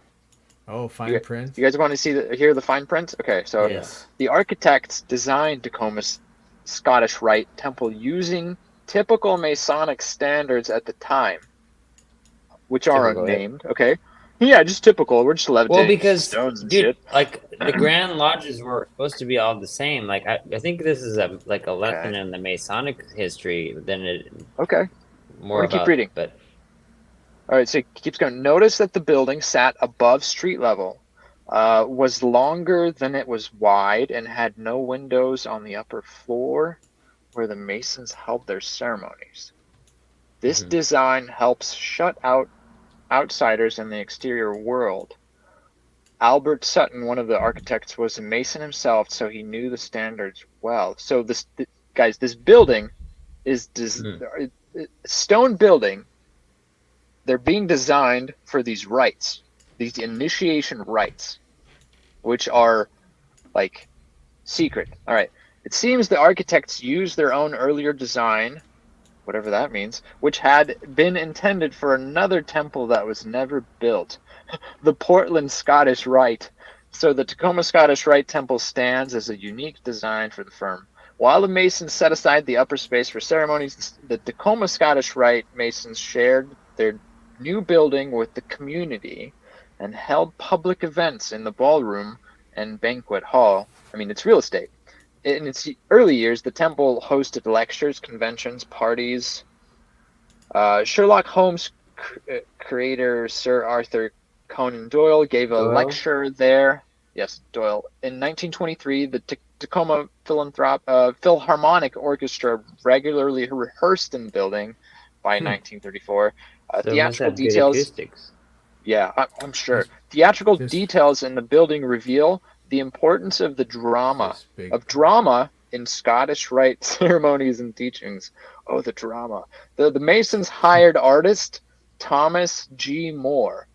Oh, fine print. You guys want to hear the fine print? Okay, so Yes. the architects designed Tacoma's Scottish Rite temple using typical Masonic standards at the time, which are Typical, yeah. unnamed. Okay, yeah, just typical. We're just levitating Well, because stones and dude, shit. like the Grand Lodges were supposed to be all the same. Like I think this is a lesson in the Masonic history than it. Okay. More Keep about, reading. But All right, so it keeps going. Notice that the building sat above street level, was longer than it was wide, and had no windows on the upper floor where the Masons held their ceremonies. This design helps shut out outsiders in the exterior world. Albert Sutton, one of the architects, was a Mason himself, so he knew the standards well. So this building is stone building. They're being designed for these rites, these initiation rites, which are like secret. All right. It seems the architects used their own earlier design, whatever that means, which had been intended for another temple that was never built, the Portland Scottish Rite. So the Tacoma Scottish Rite Temple stands as a unique design for the firm. While the Masons set aside the upper space for ceremonies, the Tacoma Scottish Rite Masons shared their new building with the community and held public events in the ballroom and banquet hall. I mean, it's real estate. In its early years, the temple hosted lectures, conventions, parties. Sherlock Holmes creator Sir Arthur Conan Doyle gave a lecture there. Yes, Doyle. In 1923, the Tacoma Philharmonic Orchestra regularly rehearsed in the building by 1934. So Theatrical details. Yeah, I'm sure. Theatrical details in the building reveal the importance of the drama in Scottish Rite ceremonies and teachings. Oh, the drama. The Masons hired artist Thomas G. Moore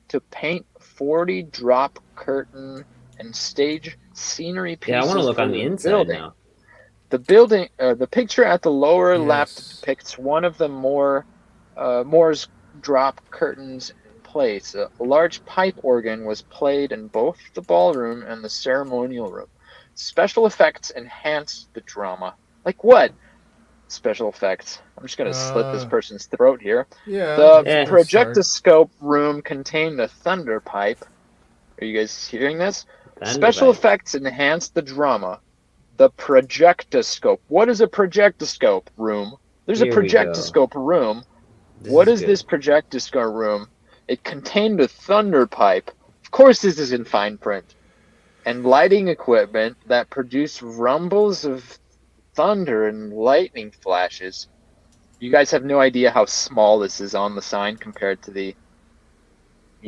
to paint 40 drop curtain and stage scenery pieces. Yeah, I want to look on the inside now. The building, the picture at the lower left depicts one of the Moore's drop curtains in place. A large pipe organ was played in both the ballroom and the ceremonial room. Special effects enhanced the drama. Like what? Special effects. I'm just going to slit this person's throat here. Yeah. The projectoscope room contained a thunder pipe. Are you guys hearing this? Special effects enhanced the drama. The projectoscope. What is a projectoscope room? There's a projectoscope room. What is this projectoscope room? It contained a thunder pipe. Of course this is in fine print. And lighting equipment that produced rumbles of thunder and lightning flashes. You guys have no idea how small this is on the sign compared to the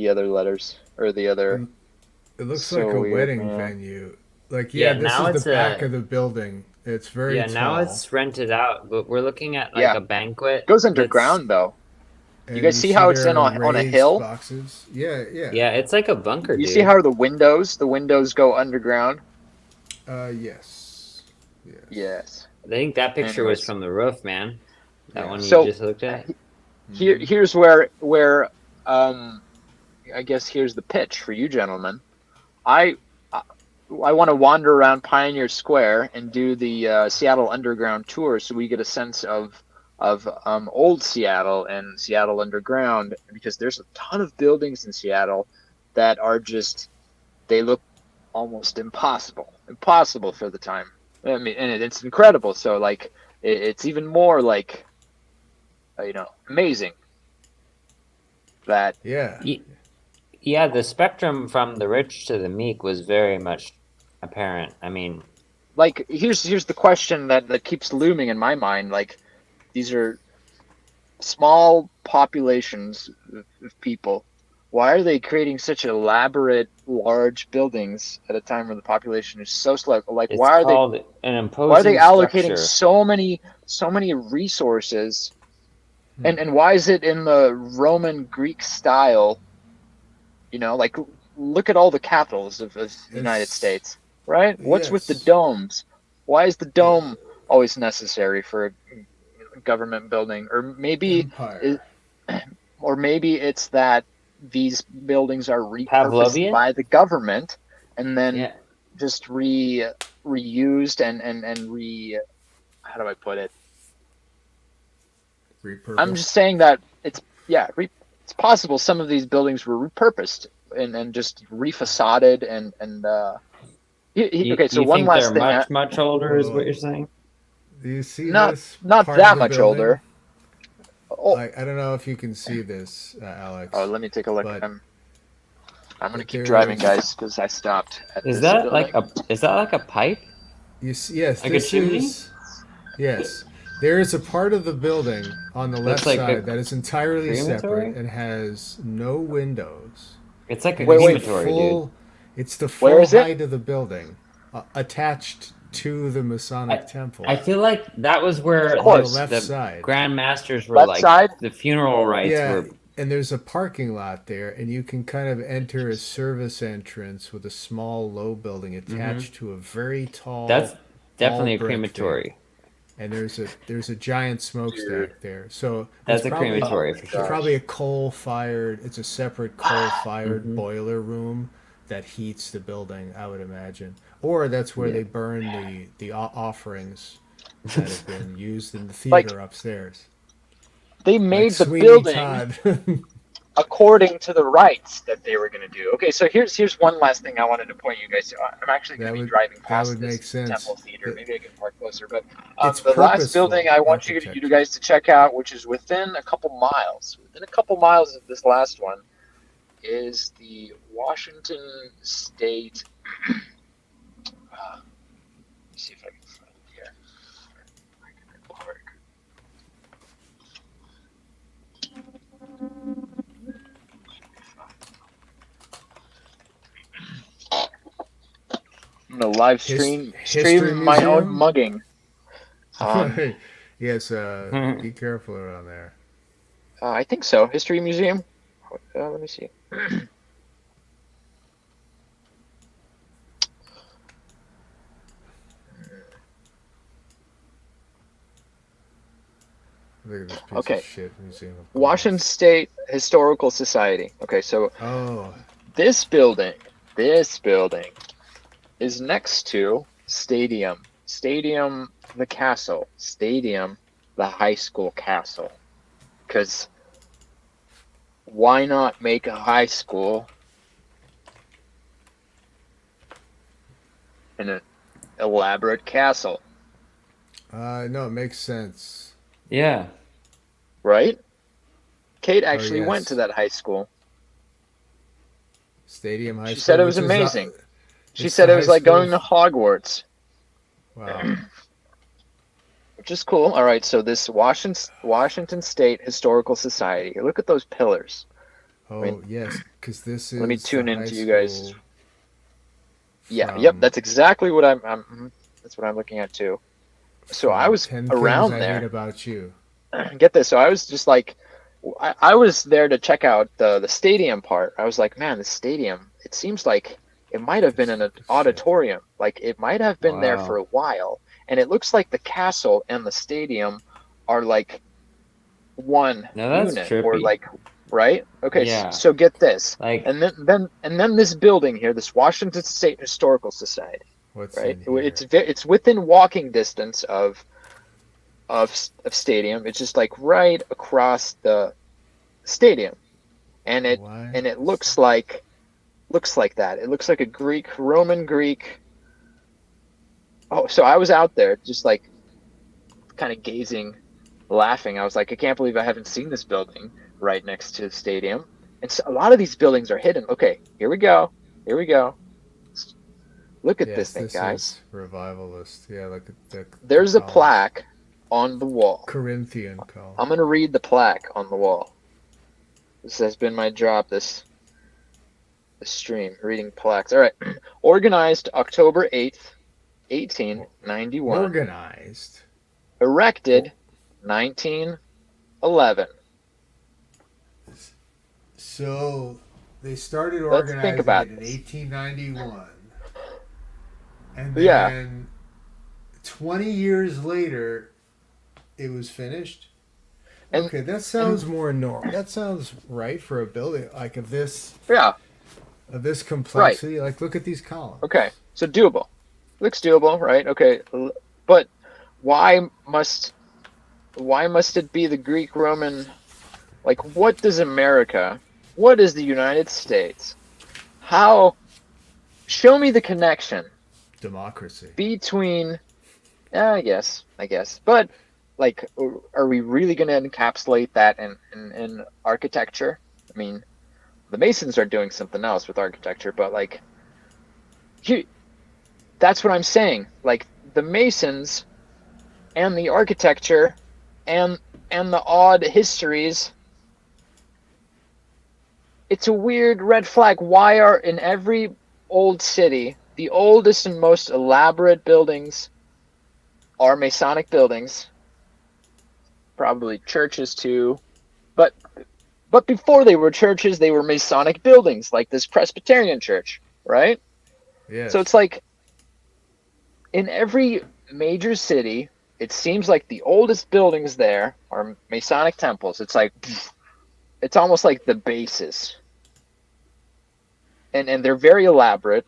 other letters or the other. It looks like a wedding venue. Like this is the back of the building. It's very tall. Now it's rented out, but we're looking at like a banquet. It goes underground though. You guys see how it's on a hill? Boxes. Yeah. Yeah, it's like a bunker. You see how the windows go underground? Yes. I think that picture was from the roof, man. That one you just looked at. Here's where I guess here's the pitch for you gentlemen. I want to wander around Pioneer Square and do the Seattle Underground tour, so we get a sense of old Seattle and Seattle Underground, because there's a ton of buildings in Seattle that are they look almost impossible for the time. I mean, and it's incredible. So like, it's even more like, amazing. That yeah, the spectrum from the rich to the meek was very much apparent. I mean, like here's the question that keeps looming in my mind. Like, these are small populations of people why are they creating such elaborate, large buildings at a time where the population is so slow? Like, It's why are they called an imposing why are they allocating structure. so many resources? And why is it in the Roman Greek style? You know, like look at all the capitals of the United States, right? What's with the Yes. domes? Why is the dome always necessary for a government building? Or maybe Empire. it's that these buildings are repurposed Pavlovian? by the government and then Yeah. just reused and how do I put it? Repurposed. I'm just saying that it's possible some of these buildings were repurposed and just refacaded and okay. So you one think last they're thing. much older is what you're saying? Do you see Not this? not part of that the much building? older. Oh, I don't know if you can see this, Alex. oh, let me take a look. but I'm gonna keep there driving, is- guys, because I stopped at Is this that building. like a pipe? You see, yes, Like a this chimney? is. Yes, there is a part of the building on the left That's like a side that is entirely crematory? separate and has no windows. It's like a And it's the crematory, dude. full. It's the Where full is it? height of the building, attached to the Masonic temple. I feel like that was where Of course. On the left the side. Grand Masters were Left like side? the funeral rites Yeah, were. and there's a parking lot there, and you can kind of enter a service entrance with a small low building attached to a very tall. That's definitely a brick crematory. and there's a giant smokestack there. So That's it's a probably- crematory for It's sure. probably a coal-fired. It's a separate coal-fired boiler room that heats the building, I would imagine, or that's where they burn the offerings that have been used in the theater upstairs. They made Like the Sweeney building Todd. according to the rites that they were going to do. Okay, so here's one last thing I wanted to point you guys to. I'm actually going to be driving past would this make sense. temple theater. Maybe I can park closer. But It's the last purposeful building I want you guys to check out, which is within a couple miles of this last one, is the Washington State. Let me see if I can find it here. Park. I'm gonna live stream History my own Museum? mugging. Yes, be careful around there. I think so. History Museum. Let me see. Look at this piece Okay. of shit museum. of Washington State Historical Society. Okay, so glass. Oh, this building is next to Stadium the castle, Stadium the high school castle. Because why not make a high school in an elaborate castle, no, it makes sense. Yeah. right? Kate actually yes. went to that high school. Stadium High School. She said it was which is, amazing. She it's said the it was high like going to school's- Hogwarts, Wow. which is cool. All right, so this Washington State Historical Society. Look at those pillars. Oh, mean, yes, because this is. let me the tune high into you guys. school Yeah, from- yep, that's exactly what that's what I'm looking at too. So I from was 10 around Things I Hate there. About You. Get this. So I was just like, I was there to check out the stadium part. I was like, man, the stadium. It seems like it might have been an auditorium. Like it might have been there Wow. for a while, and it looks like the castle and the stadium are like one Now that's unit, or trippy. like, right? Okay, Yeah. so get this. Like And then this building here, this Washington State Historical Society, What's right? in here? It's within walking distance of stadium. It's just like right across the stadium, and it What? looks like that. It looks like a Roman Greek. Oh, so I was out there just like kind of gazing, laughing. I was like, I can't believe I haven't seen this building right next to the stadium. And so a lot of these buildings are hidden. Okay, here we go. Look at this thing, This guys. is revivalist. Yeah, look at the. There's a columns. plaque on the wall. Corinthian column. I'm gonna read the plaque on the wall. This has been my job this the stream, reading plaques. All right. Organized October 8th, 1891. Organized. Erected 1911. So they started Let's organizing think about it in this. 1891. And Yeah. then 20 years later, it was finished. And- Okay, that sounds more normal. That sounds right for a building like of this Yeah. complexity. Like, look at these columns. Okay. So doable. Looks doable, right? Okay. But why must it be the Greek Roman? Like, what does America? What is the United States? How? Show me the connection Democracy. between. I guess. But like, are we really going to encapsulate that in architecture? I mean, the Masons are doing something else with architecture, but like, that's what I'm saying. Like, the Masons and the architecture and the odd histories. It's a weird red flag. Why are in every old city the oldest and most elaborate buildings are Masonic buildings? Probably churches too, but before they were churches, they were Masonic buildings, like this Presbyterian church, right? Yes. So it's like in every major city, it seems like the oldest buildings there are Masonic temples. It's like it's almost like the basis. And they're very elaborate,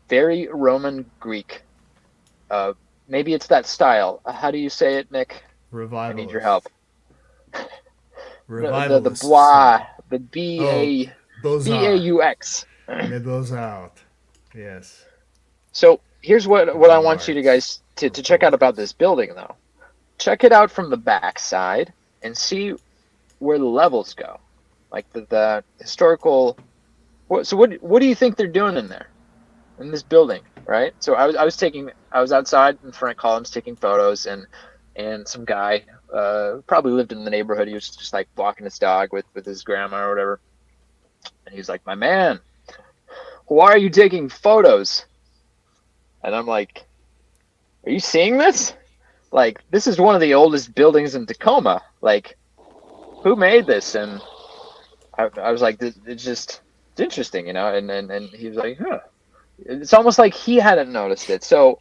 very Roman Greek. Maybe it's that style. How do you say it, Nick? Revivalist. I need your help. Revivalist. The bois, the B-A, Beaux-Arts. B-A-U-X. Les Beaux-Arts. Yes. So here's what I want you to guys to check out about this building, though. Check it out from the back side and see where the levels go, like the historical. So what do you think they're doing in there, in this building, right? So I was outside in front of columns taking photos, and some guy probably lived in the neighborhood. He was just like walking his dog with his grandma or whatever, and he was like, "My man, why are you taking photos?" And I'm like, "Are you seeing this? Like, this is one of the oldest buildings in Tacoma. Like, who made this?" And I was like, it's interesting, you know. And he was like, "Huh." It's almost like he hadn't noticed it. So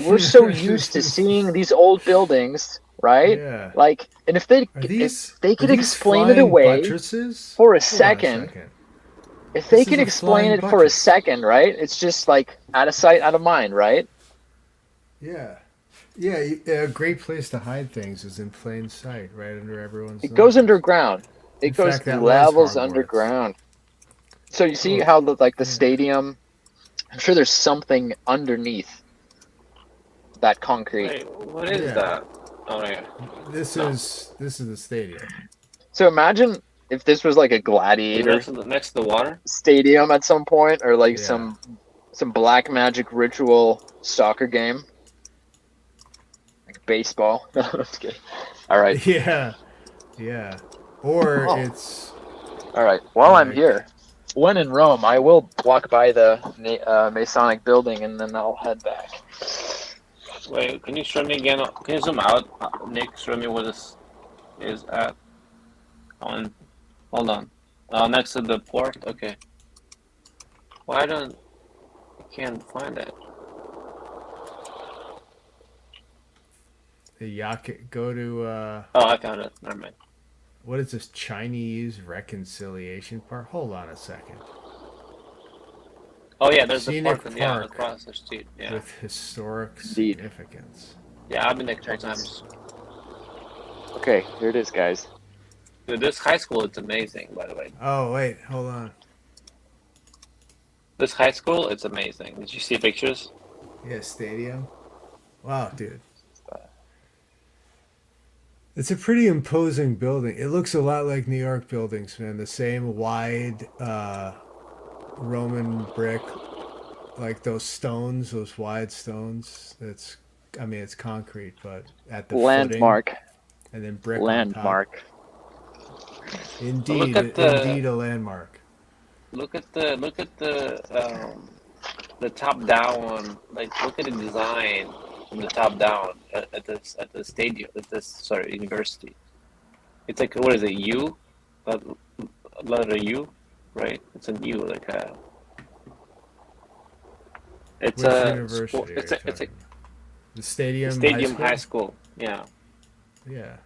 we're so used to seeing these old buildings, right? Yeah. Like, and if they could explain it away for a second. If they could explain it for a second, right? It's just like out of sight, out of mind, right? Yeah. Yeah, a great place to hide things is in plain sight, right under everyone's It goes nose. underground. It In goes fact, that was levels Hogwarts. underground. So you see how the stadium, I'm sure there's something underneath that concrete. Wait, what is that? Oh yeah. This is the stadium. So imagine if this was like a gladiator Next to the water? stadium at some point, or like Yeah. some black magic ritual soccer game. Like baseball. No, I'm just kidding. All right. Yeah. Yeah. Or Oh. it's All right. While I'm here, when in Rome, I will walk by the Masonic building and then I'll head back. Wait, can you show me again? Can you zoom out, Nick? Show me where this is at. Hold on. Next to the port. Okay. Why can't find it? the go to Oh, I found it. Never mind. what is this Chinese reconciliation park? Hold on a second. Oh yeah, there's the Scenic park. Park across the street. Yeah. with historic Indeed. significance. Yeah, I've been there a couple times. Okay, here it is, guys. Dude, this high school is amazing, by the way. Oh wait, hold on. This high school, it's amazing. Did you see pictures? Yeah, stadium. Wow, dude. It's a pretty imposing building. It looks a lot like New York buildings, man. The same wide Roman brick, like those stones, those wide stones. It's concrete, but at the Landmark. footing, and then brick on top. Landmark. Indeed, Look at the- indeed a landmark. look at the top down. Like, look at the design from the top down at the stadium, university. It's like, what is it, U? Letter U, right? It's an U, like a. It's Which a. university are you It's a talking? The stadium. high school. Yeah. Yeah.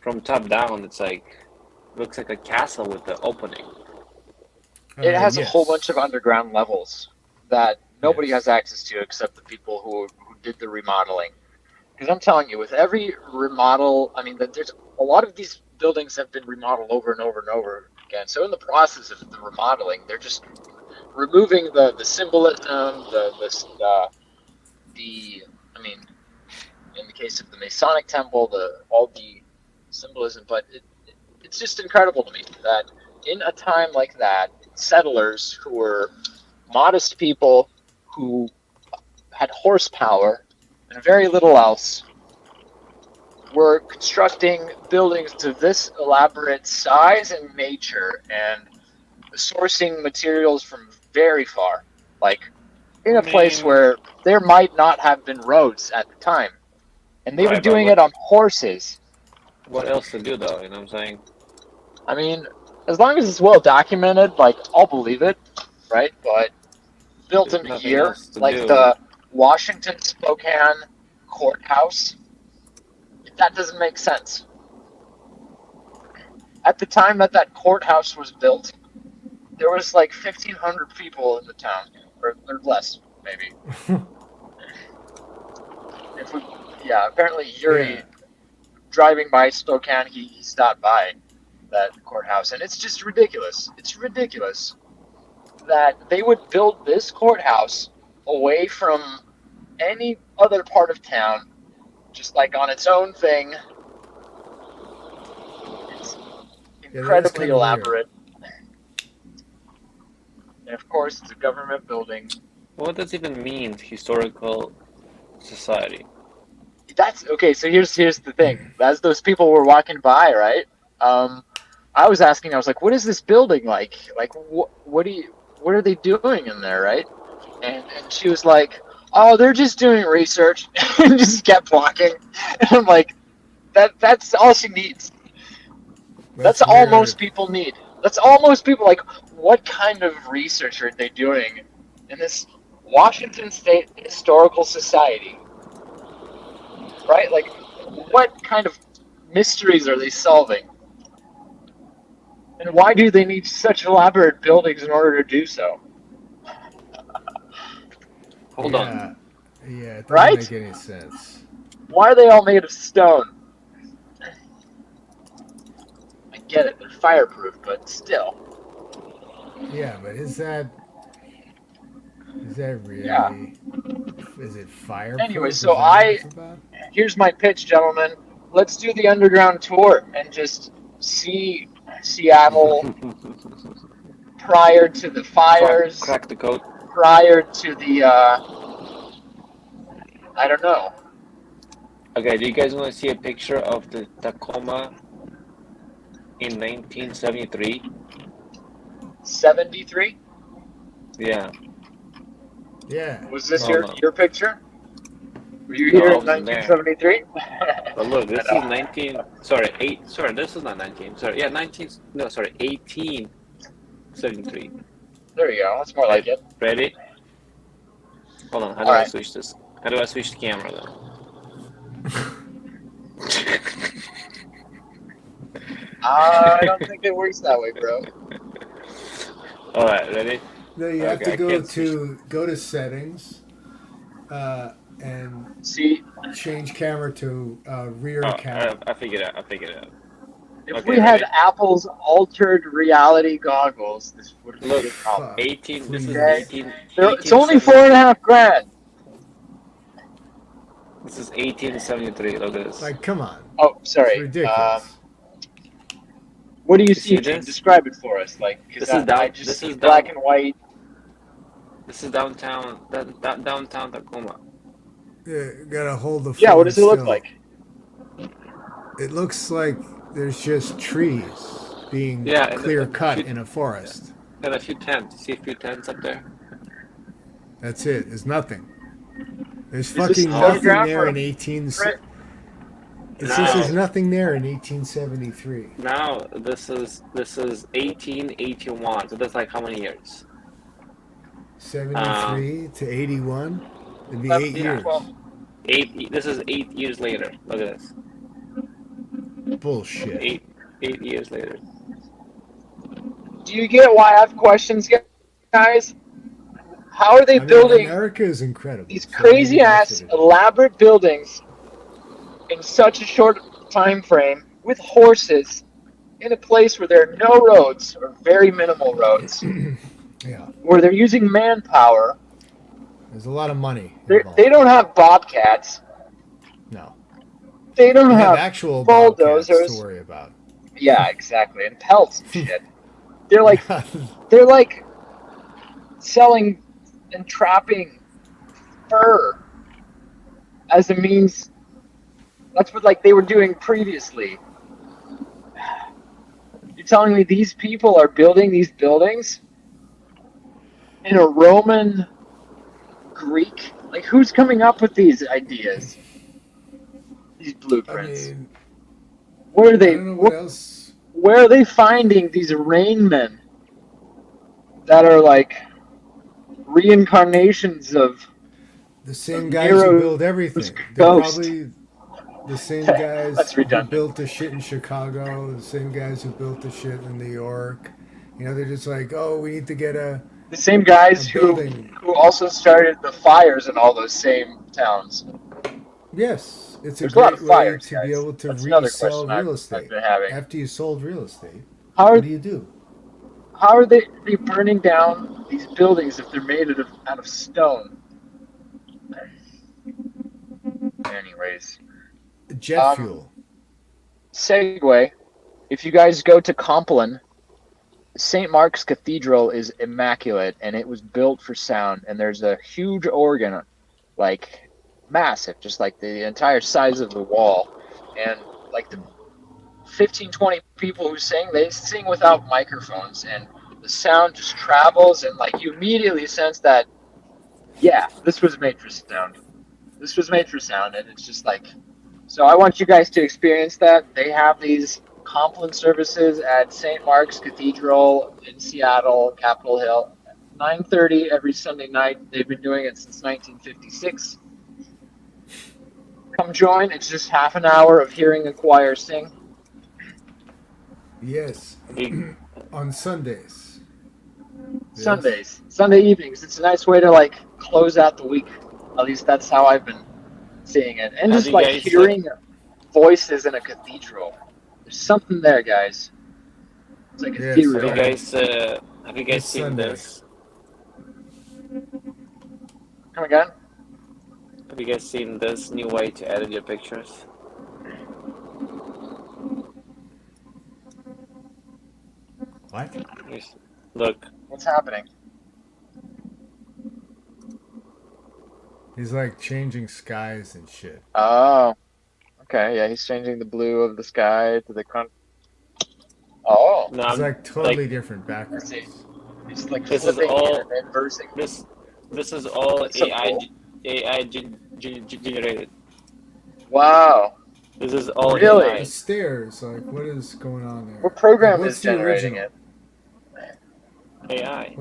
From top down, it's like looks like a castle with the opening. It has a Yes. whole bunch of underground levels that nobody has access to except the people who did the remodeling. Because I'm telling you, with every remodel, I mean, there's a lot of these buildings have been remodeled over and over and over again. So in the process of the remodeling, they're just removing the symbolism, I mean, in the case of the Masonic Temple, all the symbolism. But it's just incredible to me that in a time like that, settlers who were modest people who had horsepower and very little else were constructing buildings of this elaborate size and nature and sourcing materials from very far, like in a place where there might not have been roads at the time, and they were doing it on horses. What else to do, though? You know what I'm saying? I mean, as long as it's well documented, like, I'll believe it, right? But built in a Nothing year, else to like do. the Washington Spokane courthouse, that doesn't make sense. At the time that courthouse was built, there was like 1,500 people in the town, or less, maybe. Apparently Yuri, driving by Spokane, he stopped by that courthouse, and it's just ridiculous. It's ridiculous that they would build this courthouse away from any other part of town, just like on its own thing. It's incredibly elaborate. And of course, it's a government building. What does it even mean, historical society? That's okay. So here's the thing. As those people were walking by, right? I was asking. I was like, "What is this building like? Like, what are they doing in there, right?" And she was like, "Oh, they're just doing research," and just kept walking. And I'm like, that's all she needs. That's all most people need. That's all most people like. What kind of research are they doing in this Washington State Historical Society? Right? Like, what kind of mysteries are they solving? And why do they need such elaborate buildings in order to do so? Hold on. Yeah, it doesn't Right? make any sense. Why are they all made of stone? I get it, they're fireproof, but still. Yeah, but is that really? Yeah. Is it fireproof? Anyway, Is so that what it's about? here's my pitch, gentlemen. Let's do the underground tour and just see Seattle prior to the fires, Crack the code. prior to the, I don't know. Okay, do you guys want to see a picture of the Tacoma in 1973? 73? Yeah. Yeah. Was this Oh, no. your picture? Were you No, here I in wasn't there. 1973? But look, this is 19. Sorry, this is not 19. Sorry, yeah, 19. No, sorry, 1873. There you go. That's more like it. Ready? Hold on. How do All I right. switch this? How do I switch the camera though? I don't think it works that way, bro. All right, ready? No, you have Okay, to I can't go to settings, and See, change camera to rear Oh, camera. I figured it out. if Okay, we had ready? Apple's altered reality goggles, this would be Look, a problem. 18. This is Okay. 18. It's only 4.5 grand. This is 1873. Look at this. Like, come on, Oh, it's sorry. ridiculous. What do you see? see this? Describe it for us. Like, because This is down- I just this see is black down- and white. This is downtown. Downtown Tacoma. Yeah, gotta hold the. Yeah, phone what does it look still. like? It looks like there's just trees being Yeah, and clear the- cut in a forest. Got a few tents. See a few tents up there. That's it. There's nothing. There's Is this fucking a nothing photograph there or in a 18. print? It says there's nothing there in 1873. Now this is 1881. So that's like how many years? 73 to 81. It'd be 8 Yeah, years. well, This is 8 years later. Look at this. Bullshit. Eight years later. do you get why I have questions, guys? How are they I mean, building America is incredible. these So crazy maybe ass that's what it is. elaborate buildings in such a short time frame with horses in a place where there are no roads or very minimal roads, Yeah, where they're using manpower? there's a lot of money involved. They don't have bobcats. No. They don't They have have actual bulldozers bulldozers. to worry about. Yeah, exactly, and pelts and shit. They're like selling and trapping fur as a means. That's what like they were doing previously. You're telling me these people are building these buildings in a Roman Greek? Like, who's coming up with these ideas? These I blueprints. mean, Where are I they? don't know what else. Where are they finding these rainmen that are like reincarnations of? The same Of guys who Nero's build everything. They're ghost. probably the same guys That's who redundant. built the shit in Chicago, the same guys who built the shit in New York. You know, they're just like, oh, we need to get The same guys a who building. also started the fires in all those same towns. Yes, it's a There's a lot great of way fires, to guys. be able to That's another resell question real I've estate. been having. After you sold real estate, How what do you do? are they burning down these buildings if they're made out of stone? Anyways, Jet fuel. segue. If you guys go to Compline, St. Mark's Cathedral is immaculate, and it was built for sound. And there's a huge organ, like massive, just like the entire size of the wall, and like the 15, 20 people who sing, they sing without microphones, and the sound just travels, and like you immediately sense that, yeah, this was made for sound. This was made for sound, and it's just like, so I want you guys to experience that. They have these Compline services at St. Mark's Cathedral in Seattle, Capitol Hill, 9:30 every Sunday night. They've been doing it since 1956. Come join. It's just half an hour of hearing a choir sing. Yes. On Sundays. Yes. Sundays, Sunday evenings. It's a nice way to like close out the week. At least that's how I've been seeing it. And Have just you like guys, hearing voices in a cathedral. There's something there, guys. It's like Yes, ethereal. Have you guys It's seen Sunday. this? Come again? Have you guys seen this new way to edit your pictures? What? Yes. Look, What's happening? He's like changing skies and shit. Oh, okay. Yeah, he's changing the blue of the sky to the front. Oh, no, It's I'm, like totally like, different backgrounds. see. He's like This is flipping all- and inversing. this is all That's so AI cool. generated. Wow. This is all Really? The AI. stairs, like, what is going on there? What program What's is the generating original? it? AI.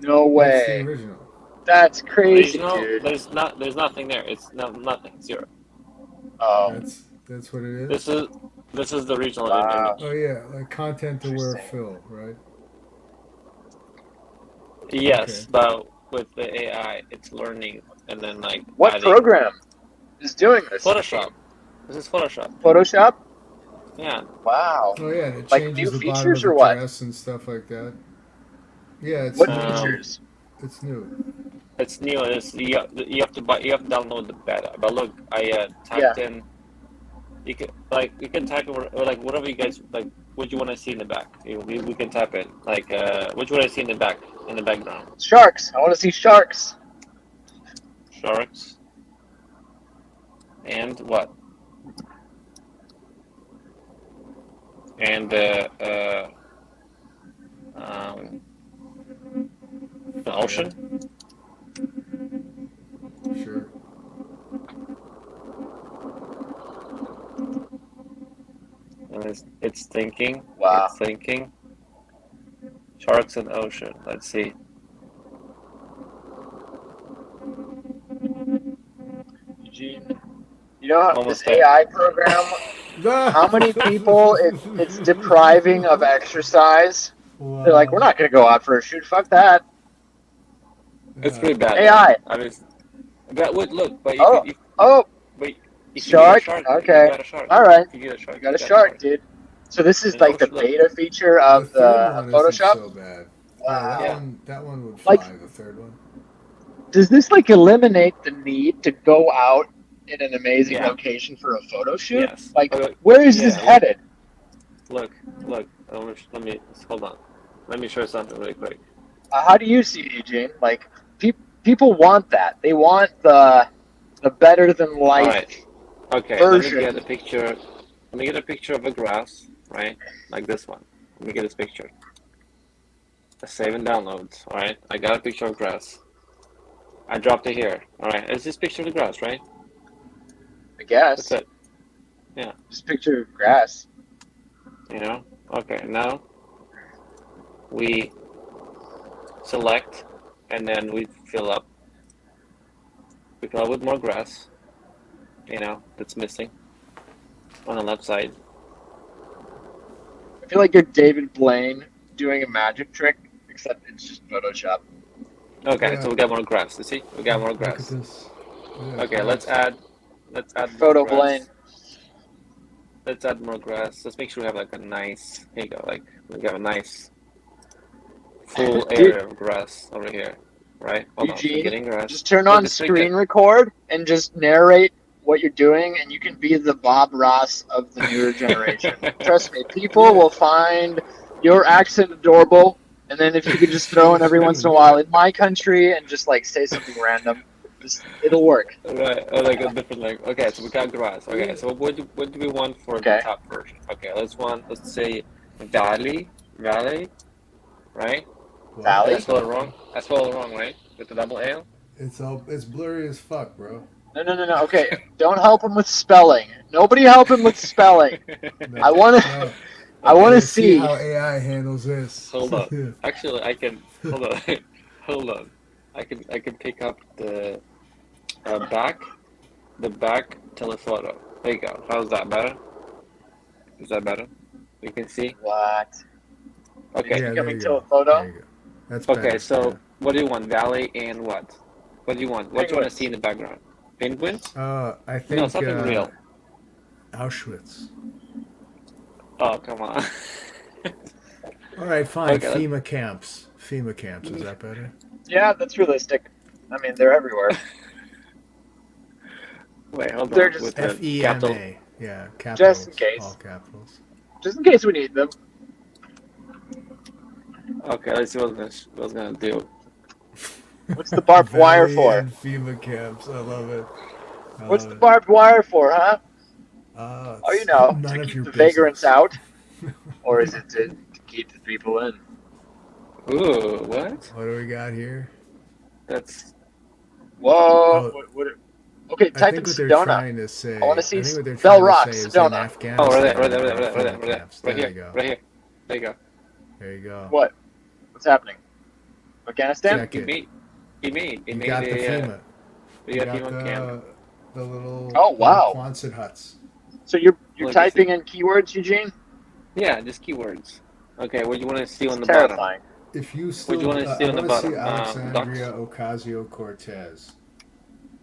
No What's the way. original? That's crazy, There's no, dude. there's nothing there. It's nothing. Zero. Oh, That's what it is. This is the original Wow. Oh yeah, like content aware Interesting. fill, right? image. Yes, Okay. but with the AI, it's learning and then like what adding program is doing this? Photoshop. This is Photoshop. Photoshop? Yeah. Wow. Oh yeah, and it Like changes new the bottom features of or the what? dress and stuff like that. Yeah, it's What new. features? It's new. It's new. You have to download the beta. But look, I typed in. You can type or like whatever you guys like. What you want to see in the back? We can type in like what you want to see in the background. Sharks. I want to see sharks. Sharks. And what? And Ocean. Sure. And it's thinking. Wow. It's thinking. Sharks and ocean. Let's see. Eugene, you know Almost this there. AI program? How many people it's depriving of exercise? They're like, we're not gonna go out for a shoot. Fuck that. It's pretty bad. AI. I mean, but wait, look, but Oh, if you shark? get a shark, Okay. you got a shark. All right. If you get a shark, You got a shark, dude. So this is And like the look. beta feature of The third one isn't Photoshop. so bad. Wow. Yeah, that one would fly. Like- the third one. Does this like eliminate the need to go out in an amazing Yeah. location for a photo shoot? Yes. Like, Okay. where is this Yeah. headed? Look. Let me hold on. Let me show you something really quick. How do you see it, Eugene? Like, people want that. They want the better than life. Alright. Okay. version. Let me get a picture. Let me get a picture of a grass, right? Like this one. Let me get this picture. Save and downloads. All right. I got a picture of grass. I dropped it here. All right. It's this picture of the grass, right? I guess. That's it. Just picture of grass. You know. Okay. Now we select, and then we fill up. We fill up with more grass. You know, that's missing on the left side. I feel like you're David Blaine doing a magic trick, except it's just Photoshop. Okay, Yeah. so we got more grass. You see, we got more Look at grass. this. Yeah, Okay, grass. let's add Photo more grass. Blaine. Let's add more grass. Let's make sure we have like a nice. Here you go. Like we got a nice full area of grass over here, right? Hold on, Eugene, we're getting grass. Just turn Look, on this right screen there. record and just narrate what you're doing, and you can be the Bob Ross of the newer generation. Trust me, people will find your accent adorable, and then if you could just throw in every once in a while in my country and just like say something random, it'll work. Right, or like a different like. Okay, so we got grass. Okay, so what do we want for Okay. the top version? Okay, let's say valley, right? Valley? I spelled it wrong. I spelled it wrong, right? With the double L. It's blurry as fuck, bro. No. Okay, don't help him with spelling. Nobody help him with spelling. No, I wanna- no. I want to Let's see. how AI handles this. Hold up. Actually, I can hold on. Hold on. I can pick up the back telephoto. There you go. How's that better? Is that better? You can see. What? Okay. Yeah, there Coming you to go. a photo? There you go. That's Okay. better, So yeah. what do you want? Valley and what? What do you want? What do you want to Penguins. see in the background? Penguins? I think No, something real. Auschwitz. Oh, come on. All right, fine. Okay, FEMA camps. FEMA camps. Is that better? Yeah, that's realistic. I mean, they're everywhere. Wait, hold They're on. just With the capital. FEMA. Yeah, capitals. Just in case. All capitals. Just in case we need them. Okay, let's see what I was gonna do. What's the barbed wire Valley for? and FEMA camps. I love it. I What's love the it. barbed wire for, huh? Oh, you know, none to of keep your the vagrants business. out? Or is it to keep the people in? Ooh, what? What do we got here? That's Whoa. Oh. Okay, I type in think what they're Sedona. trying to say. I wanna see think what they're Bell trying Rock, to say is Sedona. in Afghanistan. oh, right there, there are right FEMA there. camps. Right There here, you go. right here. There you go. There you go. What? What's happening? Afghanistan? Check He it. made You made got the FEMA. the You got FEMA camp. the little Oh, wow. Quonset huts. So you're Look, typing in keywords, Eugene? Yeah, just keywords. Okay, what do you want to see on the Terrifying. If you still, you wanna see I on the want to see bottom? Alexandria Ocasio-Cortez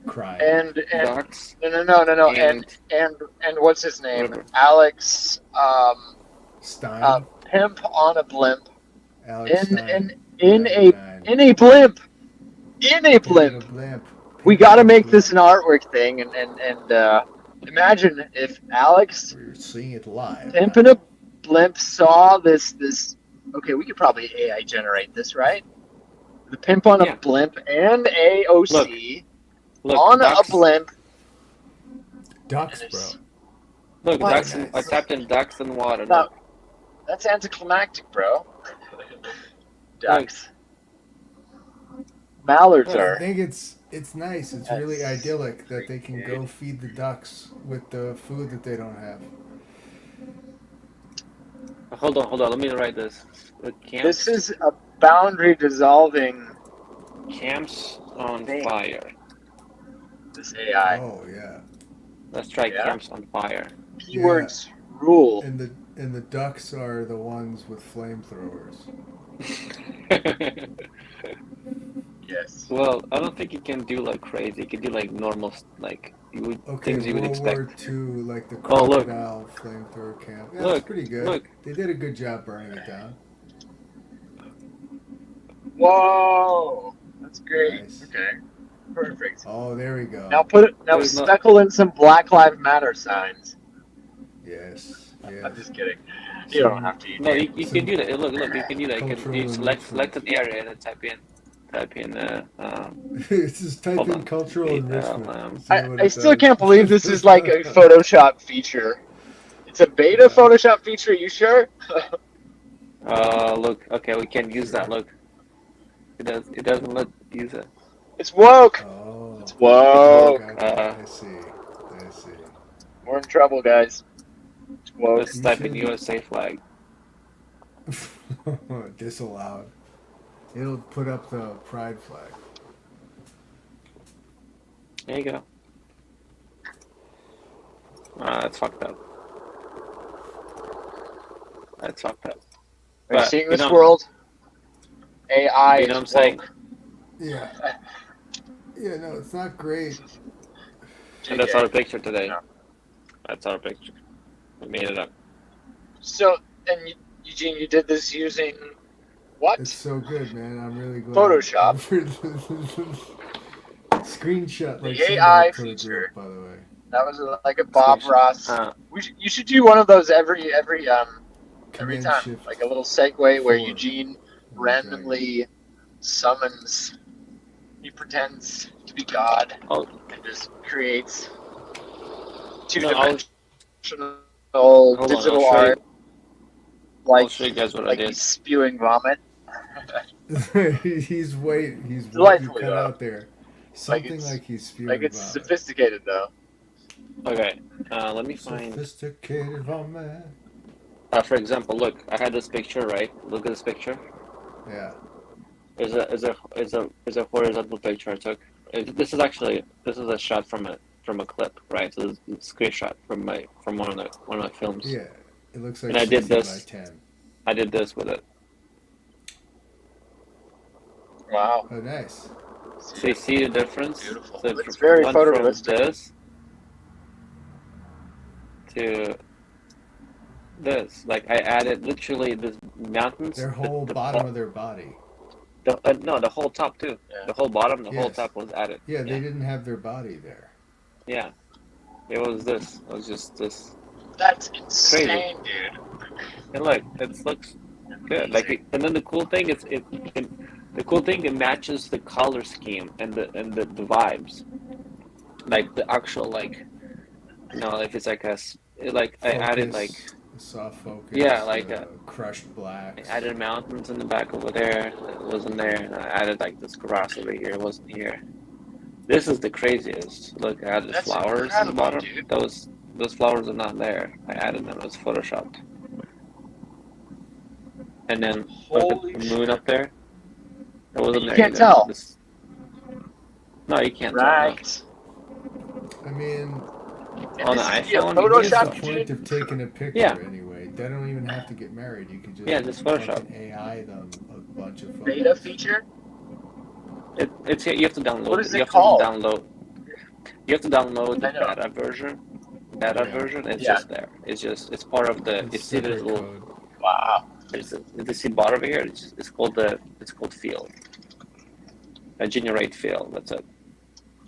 crying. And bottom? Docs. no. And- And what's his name? Whatever. Alex Stein. pimp on a blimp. Alex In Stein. in a 99. in a blimp. In a In blimp. a blimp. We got to make this an artwork thing, and imagine if Alex We're seeing it live. Pimp in a Blimp saw this. Okay, we could probably AI generate this, right? The Pimp on Yeah. a Blimp and AOC Look, on ducks. a blimp. Ducks, And bro. it's- Look, What? ducks. I tapped in ducks and water. No. Look. That's anticlimactic, bro. Ducks. mallards I are. think it's nice. It's really idyllic that they can go feed the ducks with the food that they don't have. Hold on. Let me write this. This is a boundary dissolving Camps on thing. fire. This AI. Oh yeah. Let's try Yeah. camps on fire. Keywords rule. And the ducks are the ones with flamethrowers. Yes. Well, I don't think you can do like crazy. You can do like normal, like Okay, things you would World expect. War II, like the Oh, look. crocodile flamethrower camp. Yeah, Look, it's pretty good. look. They did a good job burning it down. Whoa, that's great. Nice. Okay, perfect. Oh, there we go. Now There's no- speckle in some Black Lives Matter signs. Yes. I'm Yes. just kidding. You don't have to. No, you can do that. Look, you can do that. Cultural You select enrichment. an area and then type in. It's just type Hold in on. cultural enrichment. See what I it still does. can't believe this is like a Photoshop feature. It's a beta Photoshop feature. You sure? Look. Okay, we can use that. Look. It doesn't let use it. It's woke. Oh. It's woke. I see. We're in trouble, guys. It's woke. Let's type in USA flag. Disallowed. It'll put up the pride flag. There you go. That's fucked up. That's fucked up. Are you But, seeing you this know- world? AI You know what I'm is saying? woke. Yeah. Yeah, no, it's not great. And that's our picture today. That's our picture. We made it up. So, and Eugene, you did this using what? It's so good, man. I'm really glad. Photoshop. Screenshot like The AI somebody put a feature. group, by the way. That was like a Bob Screenshot. Ross. You should do one of those every Command time, Shift like a little segue where 4. Eugene randomly summons. He pretends to be God Oh. and just creates No, two-dimensional Hold on, digital I'll show art, I'll like show you guys what I like did. he's spewing vomit. he's what you Delightfully, cut though. out there. Something it's- like he's spewing Like it's vomit. sophisticated though. Okay. Let me find. Sophisticated vomit. For example, look. I had this picture, right? Look at this picture. Yeah. Is a horizontal picture I took. This is a shot from a clip, right? So this is a screenshot from one of my films. Yeah. It looks like And I did 60 this. by 10. I did this with it. Wow. Oh, nice. So you see the difference? Beautiful. So It's very went from photorealistic. this to this. Like I added literally this mountains. Their whole bottom of their body. No, the whole top too. Yeah. The whole bottom, the whole Yes. top was added. Yeah, they didn't have their body there. Yeah. It was this. It was just this. That's insane, dude. And look, it looks good. Like, and then the cool thing is it matches the color scheme and the vibes. Like the actual like, if it's like I added like. Soft focus. Yeah, like crushed black. I added mountains in the back over there. It wasn't there. And I added like this grass over here. It wasn't here. This is the craziest. Look, I added That's flowers in the incredible, bottom. dude. Those flowers are not there. I added them. It was photoshopped. And then look Holy at the moon up there. It wasn't You there. can't either. tell. No, you can't Right. I mean, And On this the is via iPhone, what's the Photoshop, point Eugene? of taking a picture Yeah. anyway? They don't even have to get married. You can just just Photoshop. fucking AI them a bunch of photos. Beta feature? It's you have to download. What is you it have called? To download. You have to download the I know. beta version. It's Yeah. just there. It's part of the. It's It's see this secret little. code. Wow. There's a see bar over here. It's called field. A generate field. That's it.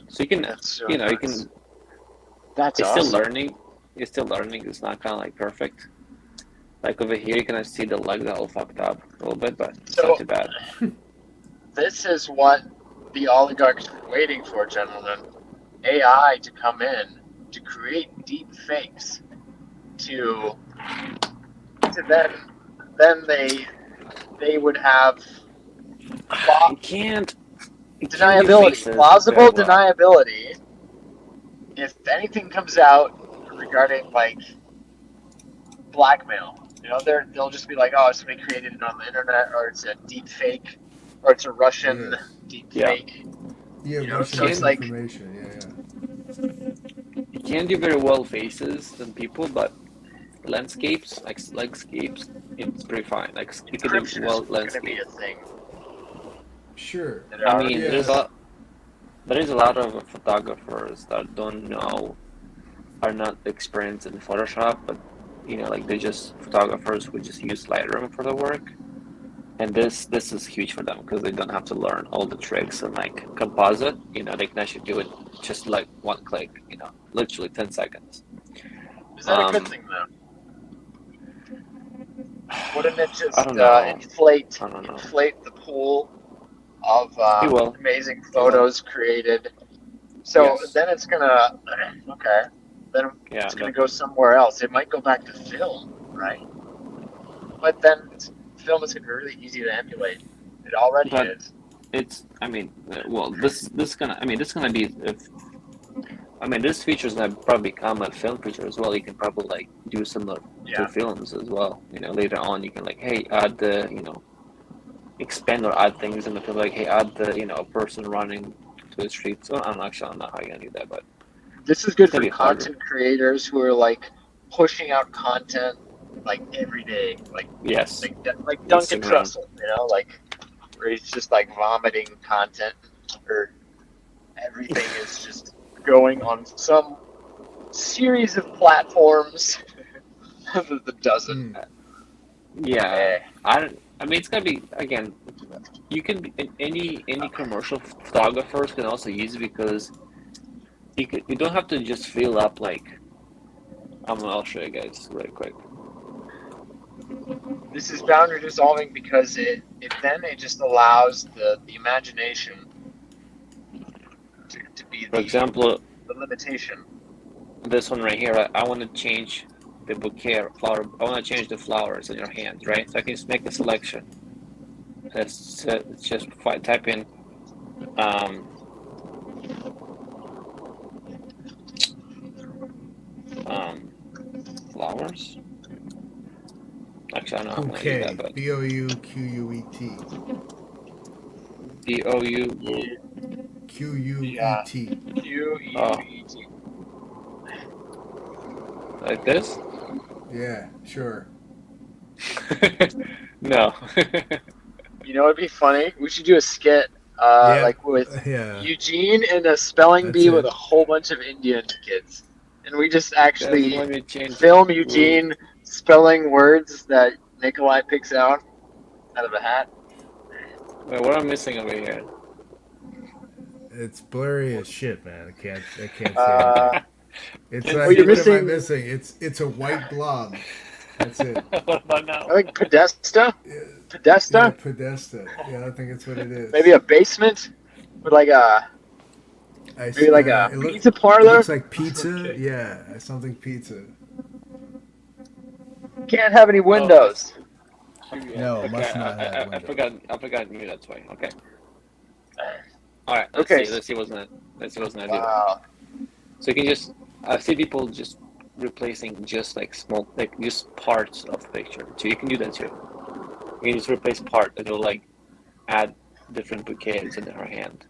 So you can That's so you nice. can. That's It's awesome. still learning. It's still learning. It's not kind of like perfect. Like over here, you can see the legs are all fucked up a little bit, but it's So- not too bad. This is what the oligarchs were waiting for, gentlemen. AI to come in to create deep fakes to then they would have You Deniability. Plausible deniability. If anything comes out regarding like blackmail, they'll just be like, oh, somebody created it on the internet, or it's a deep fake, or it's a Russian deep fake. Yeah, Russian so it's like information. You can do very well faces and people, but landscapes, like landscapes, it's pretty fine. Like you can do well landscapes. Be a thing. Sure. I mean, there is a lot of photographers that are not experienced in Photoshop, but like they're just photographers who just use Lightroom for the work. And this is huge for them because they don't have to learn all the tricks and like composite. They can actually do it just like one click. Literally 10 seconds. Is that a good thing though? Wouldn't it just inflate the pool of amazing photos created? So then it's gonna it's gonna go somewhere else. It might go back to film, right? But then film is gonna be really easy to emulate. It already is. This feature is gonna probably become a film feature as well. You can probably like do similar to films as well. Later on you can like, hey, add the expand or add things in the film, like hey, add the a person running to the street. So I'm not how you're gonna do that, but this is good for content creators who are like pushing out content like every day, like like Duncan Trussell, like where he's just like vomiting content, or everything is just going on some series of platforms. The dozen. I mean, it's gonna be again. You can any commercial photographers can also use it because you don't have to just fill up like. I'll show you guys really quick. This is boundary dissolving because it just allows the imagination to be for example the limitation. This one right here, I want to change the bouquet or flower. I want to change the flowers in your hand, right? So I can just make a selection. Let's just type in flowers. Actually, I don't know how to do that, but Bouquet. Bouquet. Like this? Yeah, sure. No. It'd be funny. We should do a skit, like with Eugene and a spelling bee with a whole bunch of Indian kids, and we just actually film Eugene spelling words that Nikolai picks out of a hat. Wait, what am I missing over here? It's blurry as shit, man. I can't see it. It's like, what am I missing? It's a white blob. That's it. What about now? I think Podesta. Podesta? Yeah, Podesta. Yeah, I think it's what it is. Maybe a basement with like a pizza parlor. It looks like pizza. Okay. Yeah, something pizza. Can't have any windows. No, okay, must not have windows. I forgot you. That's why. Okay. All right. Let's see what's gonna do. So you can just see people just replacing just like small, like just parts of the picture. So you can do that too. You can just replace part and it'll like add different bouquets in her hand.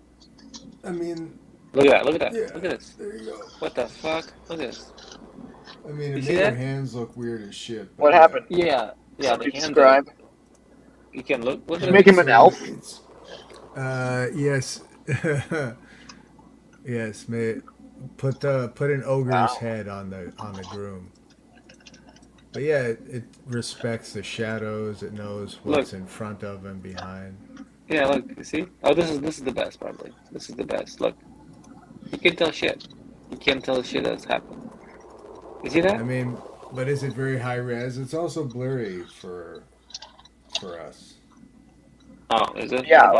I mean, look at that. Yeah, look at this. There you go. What the fuck? Look at this. I mean, it made her hands look weird as shit. What happened? Yeah. The describe. You can look. Did you make him an elf? Yes. Yes, mate. Put an ogre's head on the groom. But yeah, it respects the shadows. It knows what's in front of and behind. Yeah, look. You see? Oh, this is the best probably. This is the best. Look, you can tell shit. You can't tell shit that's happened. You see that? I mean, but is it very high res? It's also blurry for us. Oh, is it? Yeah,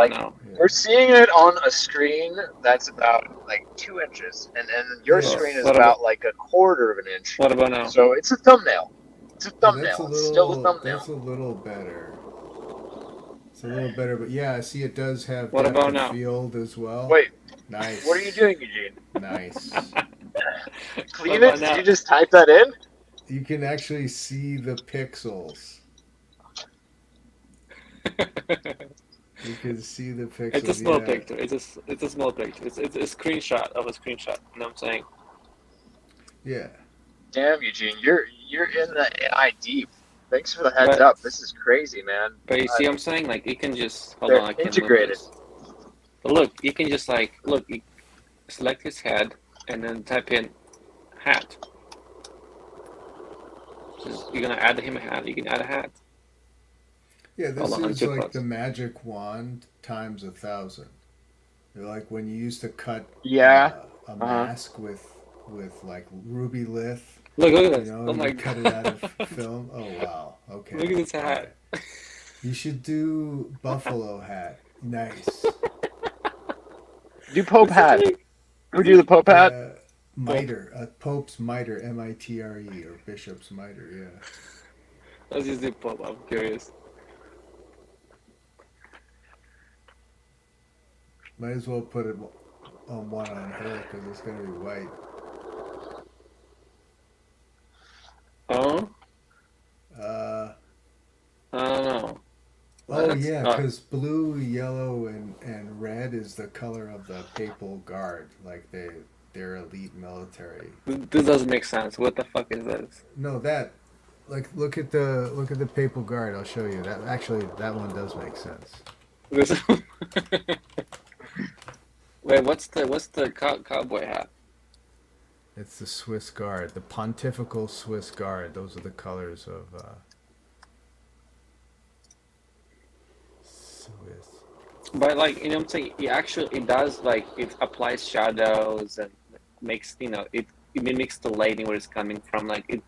we're seeing it on a screen that's about like 2 inches, and then your screen is about like a quarter of an inch. What about now? So it's a thumbnail. It's a thumbnail. It's still a thumbnail. That's a little better. It's a little better, but yeah, I see it does have What depth about of now? field as well. Wait, Nice. what are you doing, Eugene? Nice. Cleavage? Did you just type that in? You can actually see the pixels. You can see the pixels. It's a small yeah. picture. It's a small picture. It's a screenshot of a screenshot. You know what I'm saying? Yeah. Damn, Eugene, you're in the eye deep. Thanks for the heads up. This is crazy, man. But you see what I'm saying? Like, you can just hold They're on. I can integrated. But look, you can just like look. You select his head and then type in hat. You're gonna add him a hat. You can add a hat. Yeah, this Hold on, is too like close. the magic wand times 1,000. Like when you used to cut a mask with like ruby lith. Look at this. You know, Oh my you cut it out of film. Oh wow. Okay. Look at this hat. Right. You should do buffalo hat. Nice. Do Pope hat. Who do the Pope hat? Mitre. Pope's mitre. M-I-T-R-E or bishop's mitre. Yeah. Let's just do Pope. I'm curious. Might as well put it on one on her because it's gonna be white. Oh. I don't know. Oh yeah, because blue, yellow, and red is the color of the papal guard. Like they're elite military. This doesn't make sense. What the fuck is this? No, that like look at the papal guard. I'll show you that. Actually, that one does make sense. This. Wait, what's the cowboy hat? It's the Swiss Guard, the Pontifical Swiss Guard. Those are the colors of Swiss. But like, you know what I'm saying? It does like it applies shadows and makes it mimics the lighting where it's coming from. Like it.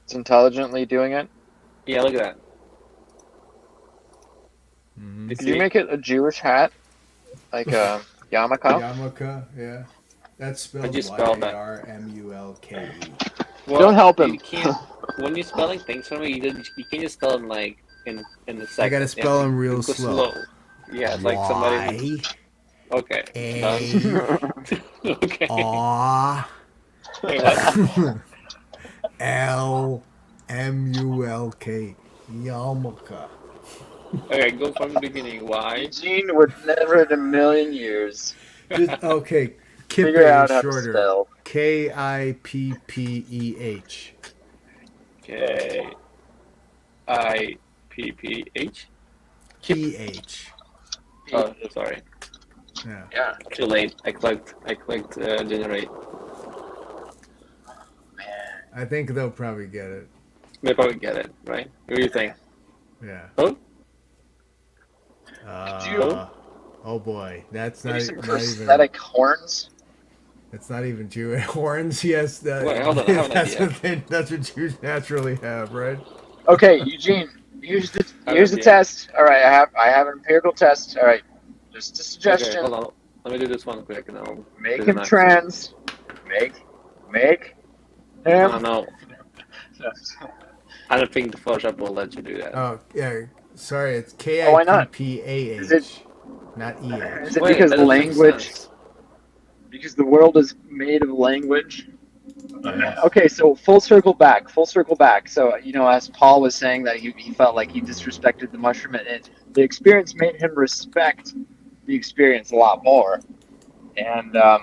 It's intelligently doing it. Yeah, look at that. Mm-hmm. Did you make it a Jewish hat? Like a yarmulke? Yarmulke, yeah. That's spelled How'd you spell that? Y-A-R-M-U-L-K-E. Well, Don't help him. You can't, when you're spelling things for me, you can't just spell them like in the second. I gotta spell them real go slow. Yeah, it's like somebody. Okay. Okay. Wait, what? L-M-U-L-K. Yarmulke. Okay, go from the beginning. Why? Eugene would never in a million years Okay, Kippeh figure out is how to shorter. spell. K-I-P-P-E-H. K-I-P-P-H? P-H. Oh, sorry. Yeah. Too late. I clicked generate. I think they'll probably get it. They probably get it, right? What do you think? Yeah. Oh? Oh boy, that's Maybe not some even. prosthetic horns? It's not even Jewish horns. Yes, Wait, hold on, I have an idea. That's what Jews naturally have, right? Okay, Eugene, here's the test. All right, I have an empirical test. All right, just a suggestion. Okay, hold on. Let me do this one quick and I'll Make do him the next. trans. Make I him. don't know. I don't think the Photoshop will let you do that. Oh yeah, sorry, it's why not? K-I-P-P-A-H, Is it- not E-H. Is it Wait, because that doesn't make language? sense. Because the world is made of language. Yes. Okay, so full circle back. So, as Paul was saying that he felt like he disrespected the mushroom, and the experience made him respect the experience a lot more. And, a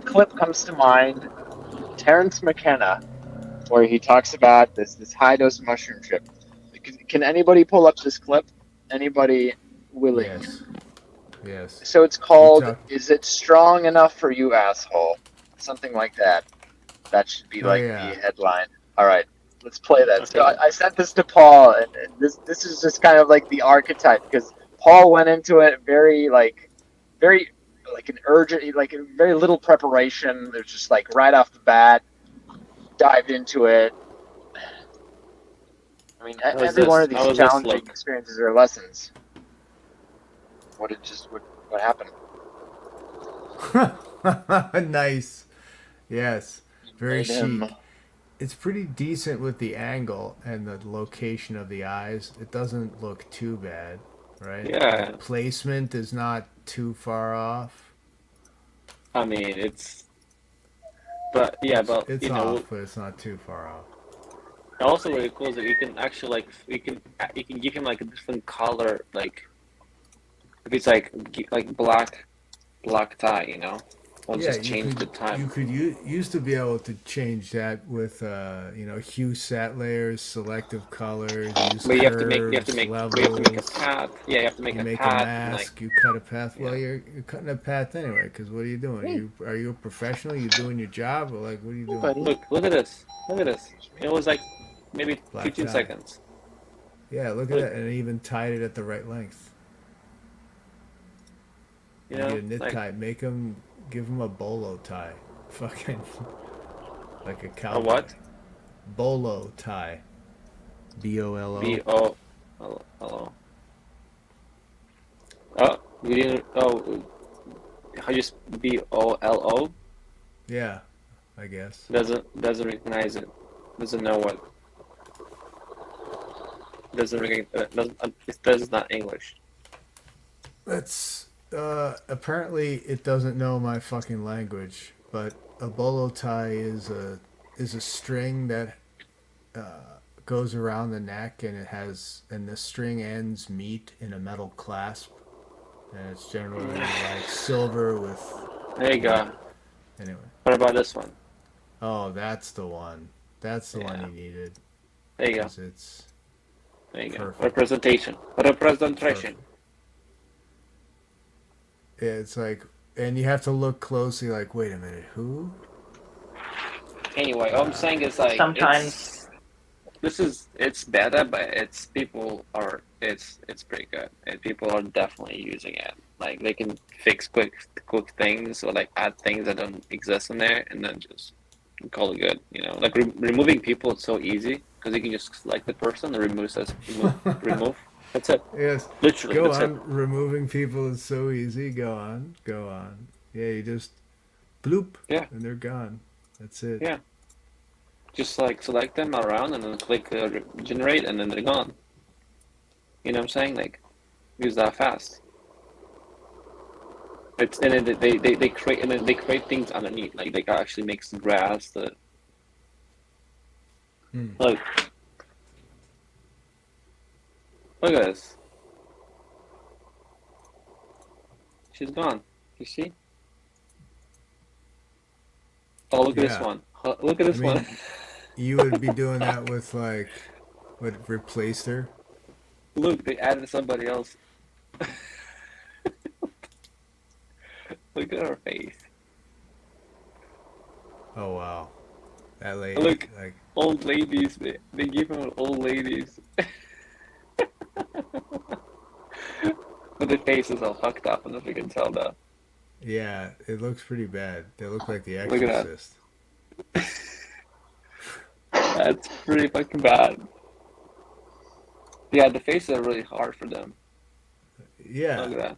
clip comes to mind, Terrence McKenna, where he talks about this high-dose mushroom trip. Can anybody pull up this clip? Anybody willing? Yes. So it's called, Is It Strong Enough for You, Asshole? Something like that. That should be the headline. All right, let's play that. Okay. So I sent this to Paul, and this is just kind of like the archetype, because Paul went into it very an urgent, very little preparation. There's just like right off the bat, dived into it. I mean, every one of these challenging experiences are lessons. What happened? Nice. Yes. Very chic. it's pretty decent with the angle and the location of the eyes. It doesn't look too bad, right? Yeah. The placement is not too far off. I mean, it's, but yeah, but It's you know, off, but it's not too far off. also really cool is that you can actually like you can give him like a different color, like if it's like black tie, you know, or just change the tie. You could used to be able to change that with hue set layers, selective colors, use But curves, levels. you have to make a path. Yeah, you have to make You a make a path. mask. You cut a path. Well, you're cutting a path anyway. Because what are you doing? Are you a professional? You doing your job, or like what are you doing? Look at this. Look at this. It was like maybe Black 15 tie. seconds. Yeah, look at that, and it even tied it at the right length. You You know, get a knit like, tie. Give him a bolo tie. Fucking like a cow. a what? Bolo tie. BOLO. Hello. Oh, we didn't. Oh, how you BOLO? Yeah, I guess. Doesn't recognize it. Doesn't know what. Doesn't recognize. This is not English. That's apparently it doesn't know my fucking language, but a bolo tie is a string that goes around the neck, and the string ends meet in a metal clasp, and it's generally like silver with. There you go. Anyway. What about this one? Oh, that's the one. That's the one you needed. There you go. 'Cause it's There you go. perfect. Representation. Perfect. Yeah, it's like, and you have to look closely. Like, wait a minute, who? Anyway, all I'm saying is like Sometimes it's better, but it's pretty good, and people are definitely using it. Like they can fix quick things or like add things that don't exist in there, and then just call it good. You know, like removing people is so easy because you can just select the person and remove. That's it. Yes. Literally. Go that's on. it. Removing people is so easy. Go on. Yeah, you just bloop. Yeah. And they're gone. That's it. Yeah. Just like select them around and then click generate, and then they're gone. You know what I'm saying? Like, use that fast. It's and then they create things underneath. Like they actually makes the grass. Look at this. She's gone. You see? Oh, look at this one. Look at this one. You would be doing that with like what replaced her? Look, they added somebody else. Look at her face. Oh wow. That lady. Look, like old ladies. They give them old ladies. But the face is all fucked up, and if you can tell that. yeah, it looks pretty bad. They look like the Look at that. Exorcist. That's pretty fucking bad. Yeah, the faces are really hard for them. Yeah. Look at that.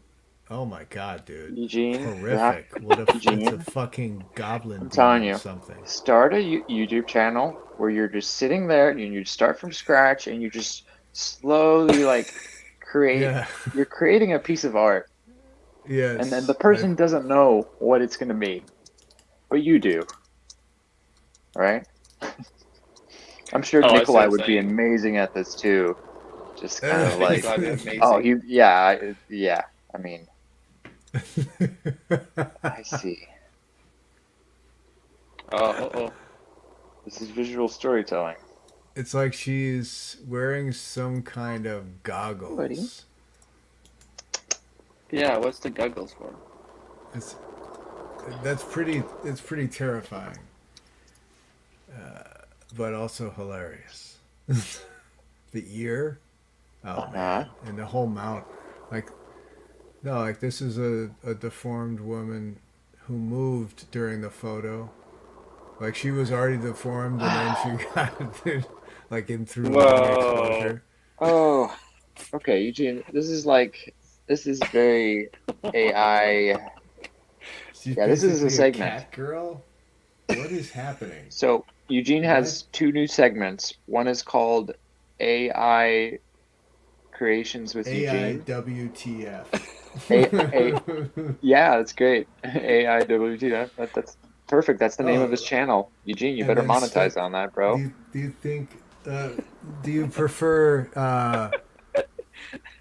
Oh my god, dude. Eugene, Horrific. What if it's Eugene, a fucking goblin I'm telling demon or you, something? start a YouTube channel where you're just sitting there and you start from scratch and you just slowly like create. Yeah. You're creating a piece of art, Yes. and then the person doesn't know what it's gonna be, but you do, right? I'm sure Oh, I see Nikolai what would you're be saying. amazing at this too. Just kind of like, That'd be amazing. oh, yeah. I mean, I see. Oh. This is visual storytelling. It's like she's wearing some kind of goggles. Buddy. Yeah, what's the goggles for? It's pretty terrifying, but also hilarious. The ear, oh man, and the whole mount. Like this is a deformed woman who moved during the photo. Like she was already deformed, and then she got it, like in through exposure. Oh, okay, Eugene. This is very AI. She's Yeah, this is a basically segment. cat girl. What is happening? So Eugene has two new segments. One is called AI Creations with Eugene. AIWTF. Yeah, that's great. AIWTF. That's perfect. That's the name of his channel. Eugene, you And better then monetize on that, bro. Do you think? Do you prefer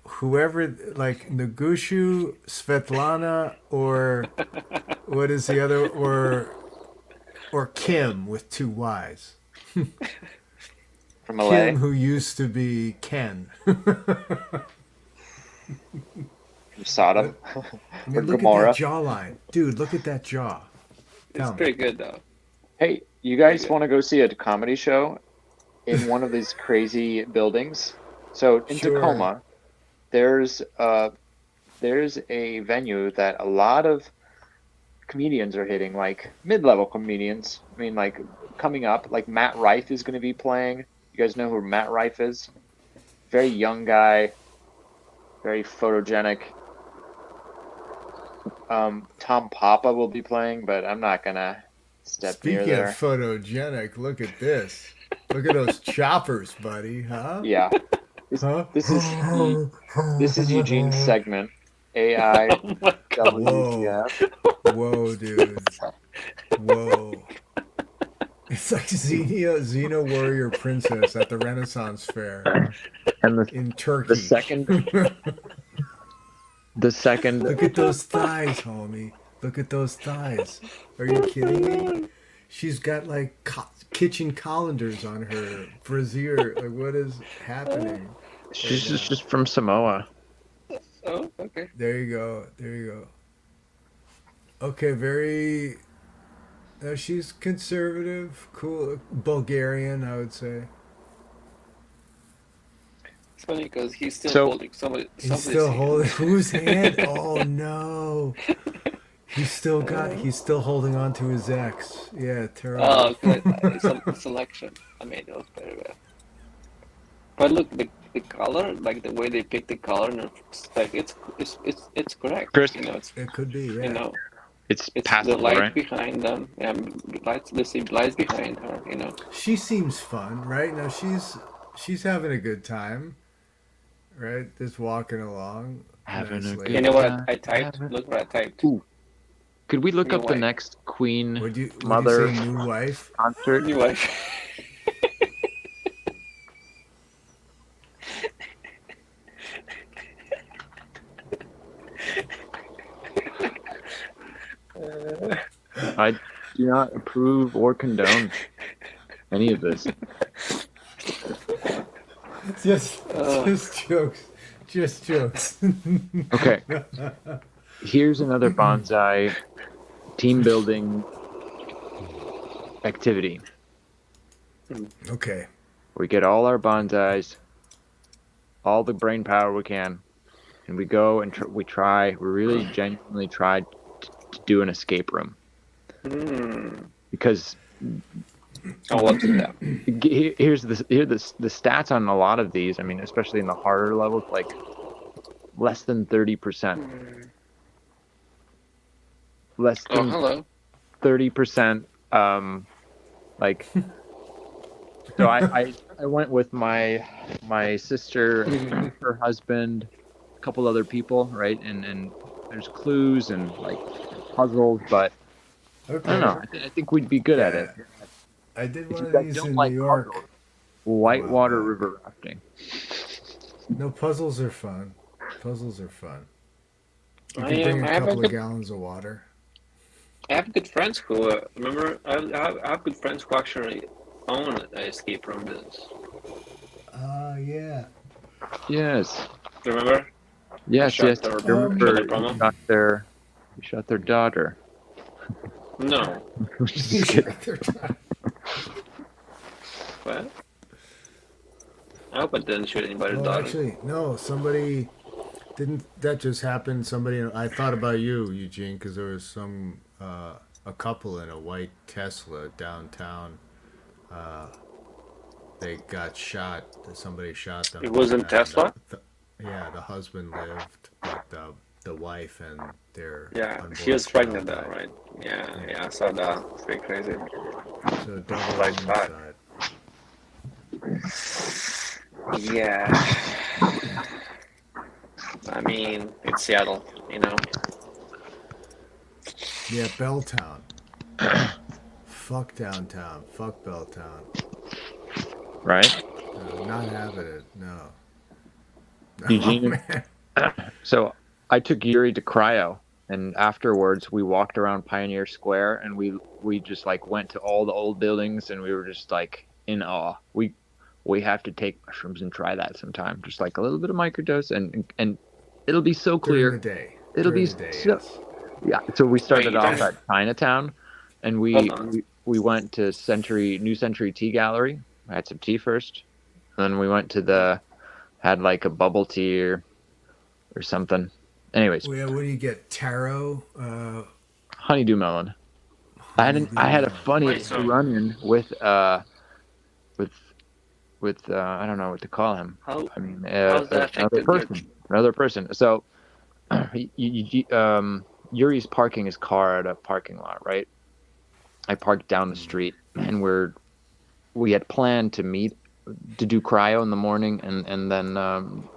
whoever, like Nagushu, Svetlana, or what is the other, or Kim with two Y's? From LA? Kim, who used to be Ken. From Sodom? I Or mean, look Gomorrah? at that jawline, dude. Look at that jaw. It's pretty good though. Hey, you guys want to go see a comedy show in one of these crazy buildings? So in Sure. Tacoma, there's a venue that a lot of comedians are hitting, like mid-level comedians. I mean, like coming up, like Matt Rife is going to be playing. You guys know who Matt Rife is? Very young guy, very photogenic. Tom Papa will be playing, but I'm not gonna step near Speaking there. of photogenic, look at this. Look at those choppers, buddy. Huh? Yeah. Huh? This is Eugene's segment. AI WTF. Whoa, dude. Whoa. It's like Xena Warrior Princess at the Renaissance Fair And in Turkey. The second Look at those thighs, homie. Look at those thighs. Are you kidding me? She's got like kitchen colanders on her brassiere. Like, what is happening? She's just from Samoa. Oh, okay. There you go. There you go. Okay, very. She's conservative, cool, Bulgarian, I would say. It's funny because he's still holding somebody. He's still holding whose hand? Oh no! He's still holding on to his ex. Yeah, terrible. Oh, good. It's selection. I mean, it was very bad. But look, the color, like the way they pick the color, and like it's correct. Chris, you know, it could be. Yeah. You know, it's the passable, light right? behind them. Yeah, lights behind her. You know. She seems fun, right? Now she's having a good time, right? Just walking along. Having a good You know what I typed? Look what I typed. Ooh. Could we look New up the wife. next Queen Would you Mother say new wife? concert? New wife. I do not approve or condone any of this. Just jokes. Just jokes. Okay. Here's another bonsai team building activity. Okay. We get all our bonsais, all the brain power we can, and we go and we really genuinely try to do an escape room. Because I'll love to do that. here's the stats on a lot of these. I mean, especially in the harder levels, like less than 30%. Less than hello. 30%. Like, so I went with my sister, her husband, a couple other people, right? And there's clues and like puzzles, but Okay. I don't know. I think we'd be good at it. I did If one you of guys these don't in like New York. puzzles, whitewater river rafting. No, puzzles are fun. Puzzles are fun. You I can bring am- a I have couple a of good- gallons of water. I have good friends who remember. I have good friends who actually own an escape room business. Yeah. Yes. Remember? Yes, Shot yes. their- Remember, shot their promo? you shot their daughter. No. Just kidding. What? I hope I didn't shoot anybody's Oh, daughter. actually, no. Somebody didn't. That just happened. Somebody. I thought about you, Eugene, because there was a couple in a white Tesla downtown. They got shot. Somebody shot them. It wasn't And, Tesla? Yeah, the husband lived, but the wife and their Yeah, unborn she was child pregnant though, died. right? Yeah, I saw that. It's pretty crazy. So double Right on side. the side. Yeah. I mean, it's Seattle, you know. Yeah, Belltown. Fuck downtown. Fuck Belltown. Right? Not having it. No. Eugene. Oh, man. So I took Yuri to cryo, and afterwards we walked around Pioneer Square, and we just like went to all the old buildings, and we were just like in awe. We have to take mushrooms and try that sometime, just like a little bit of microdose, and it'll be so clear. During the day. It'll be During the day, so, yes. yeah. So we started Wait, off at Chinatown, and we went to New Century Tea Gallery. I had some tea first, and then we went to had like a bubble tea or something. Anyways, Well, yeah, what do you get? Taro? honeydew melon. I had a funny run-in with I don't know what to call him. How? I mean, How's that another person. So, Yuri's parking his car at a parking lot, right? I parked down the street, and we had planned to meet to do cryo in the morning, and then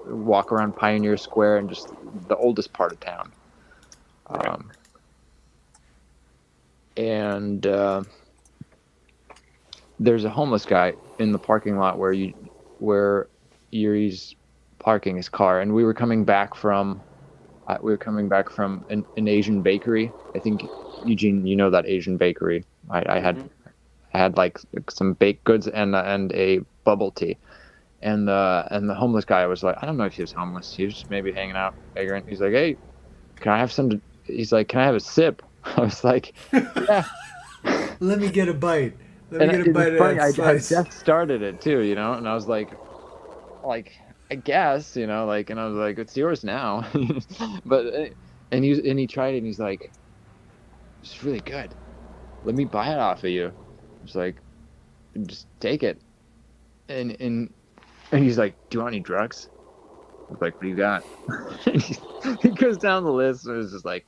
walk around Pioneer Square and just the oldest part of town. And there's a homeless guy in the parking lot where Yuri's parking his car, and we were coming back from an Asian bakery. I think, Eugene, you know that Asian bakery. I had like some baked goods and a bubble tea, and the homeless guy was like, I don't know if he was homeless. He was just maybe hanging out, vagrant. He's like, hey, can I have some? He's like, can I have a sip? I was like, yeah. Let me get a bite. Let me get a bite of funny, that I slice. just started it too, you know, and I was like, I guess, you know, like, and I was like, it's yours now. But and he tried it, and he's like, it's really good. Let me buy it off of you. It's like, just take it. And he's like, do you want any drugs? I was like, what do you got? And he goes down the list, and it was just like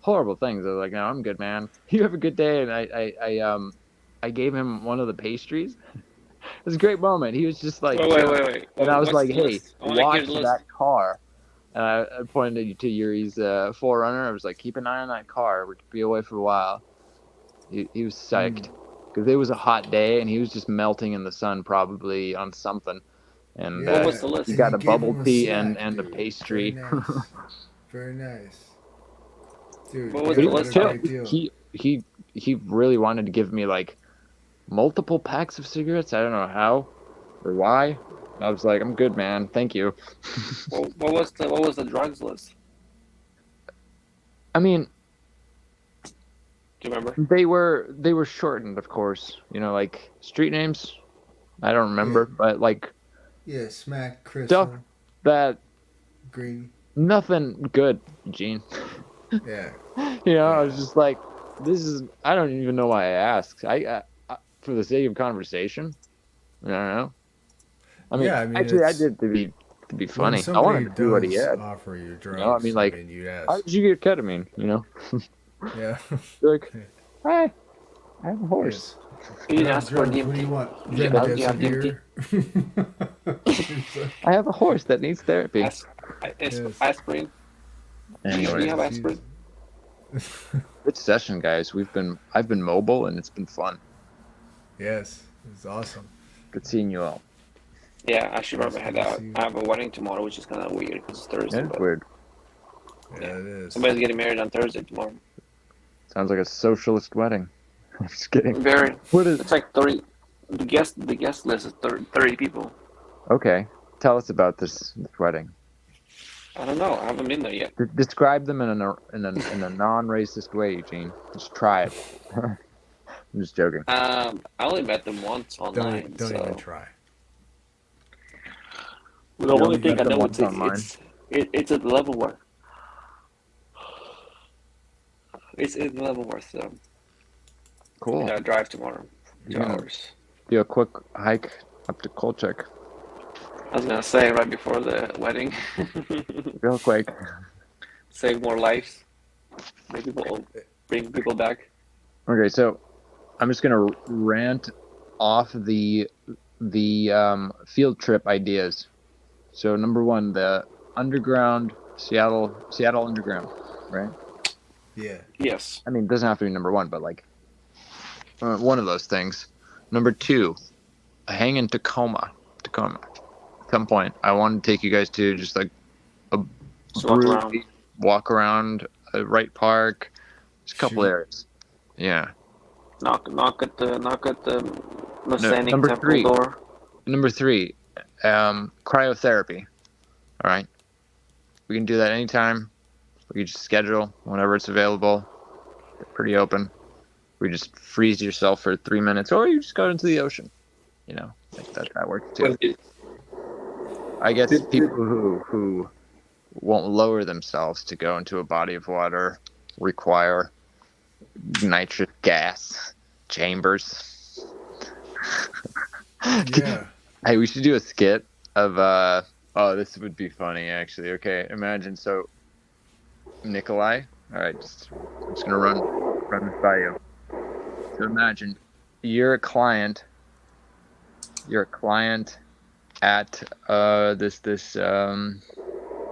horrible things. I was like, no, I'm good, man. You have a good day. And I gave him one of the pastries. It was a great moment. He was just like, wait. And I was What's like, the hey, list? I wanna hear watch the list. that car. And I pointed to Yuri's 4Runner. I was like, keep an eye on that car. We could be away for a while. He was psyched because it was a hot day, and he was just melting in the sun, probably on something. And What was the list? he got You a gave bubble him a tea snack, and a dude. pastry. Very nice. Very nice. Dude, What was yeah, the what list? a great deal. He really wanted to give me like multiple packs of cigarettes. I don't know how or why. I was like, I'm good, man. Thank you. What was the drugs list? I mean, Do you remember? they were shortened, of course. You know, like street names. I don't remember, but like Yeah, smack, stuff crystal, that green. nothing good, Gene. Yeah. You know, I was just like, this is. I don't even know why I asked. I for the sake of conversation. I don't know. I mean, Yeah, I mean, actually, I it's- did to be funny. I Somebody wanted to do what he does had. offer you drugs. You know, I mean, like, you ask. how did you get ketamine? You know, Yeah. You're like, hey, I have a horse. You didn't ask for Drugs, what do you DMT. want? Do you have Remdesivir? I have a horse that needs therapy. Aspirin. Do you Anyway, have aspirin? good session, guys. I've been mobile, and it's been fun. Yes, it's awesome. Good seeing you all. Yeah, I should probably head out. I have a wedding tomorrow, which is kind of weird because it's Thursday. Yeah, it's but weird. Yeah, it is. somebody's getting married on Thursday tomorrow. Sounds like a socialist wedding. I'm just kidding. Very. What is? It's like 30. The guest list is 30 people. Okay, tell us about this wedding. I don't know. I haven't been there yet. Describe them in a non-racist way, Eugene. Just try it. I'm just joking. I only met them once online. Don't so. even try. The only met thing I them know once online? it's at Leavenworth. It's in Leavenworth, so Cool. I gotta drive tomorrow. 2 Yeah. hours. Do a quick hike up to Kolchak. I was gonna say right before the wedding. Real quick. Save more lives. Bring people back. Okay, so I'm just gonna rant off the field trip ideas. So number one, the underground Seattle Underground, right? Yeah. Yes. I mean, it doesn't have to be number one, but like one of those things. Number two, a hang in Tacoma. At some point, I want to take you guys to just like a walk around Wright Park, just a couple areas. Yeah. Knock at the Mosaic number Temple three. door. Number three, cryotherapy. All right. We can do that anytime. We can just schedule whenever it's available. They're pretty open. We just freeze yourself for 3 minutes, or you just go into the ocean. You know, like that works too. I guess people who won't lower themselves to go into a body of water require nitrous gas chambers. Yeah. Hey, we should do a skit of oh, this would be funny actually. Okay, imagine so Nikolai. All right, I'm just gonna run this by you. So imagine you're a client at this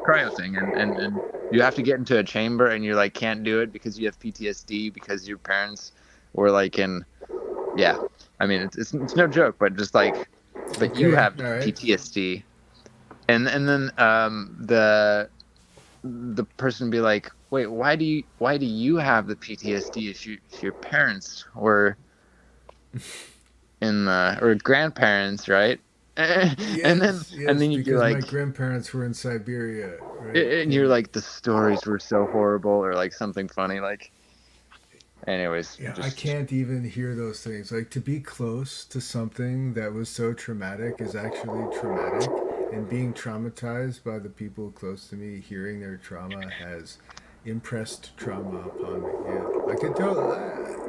cryo thing, and you have to get into a chamber, and you like can't do it because you have PTSD because your parents were like in, yeah. I mean it's no joke, but just like, but okay, you have right. PTSD, and then the person be like, wait, why do you have the PTSD if your parents were in the, or grandparents, right? Yes, and then you be like, my grandparents were in Siberia, right? And you're like, the stories were so horrible, or like something funny, like. Anyways, yeah, I can't even hear those things. Like, to be close to something that was so traumatic is actually traumatic, and being traumatized by the people close to me, hearing their trauma has impressed trauma upon me. Yeah, I could tell.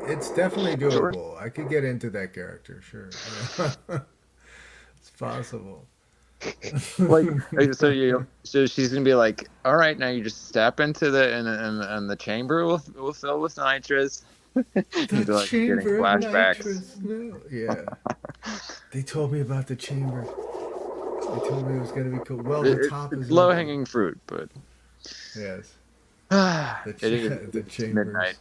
It's definitely doable. I could get into that character, sure. Yeah. It's possible. Like, so she's gonna be like, all right, now you just step into the chamber will fill with nitrous. The like chamber getting flashbacks. of nitrous. No. Yeah. They told me about the chamber. They told me it was gonna be cool. Well, the top is low hanging fruit, but yes. The chamber. Midnight.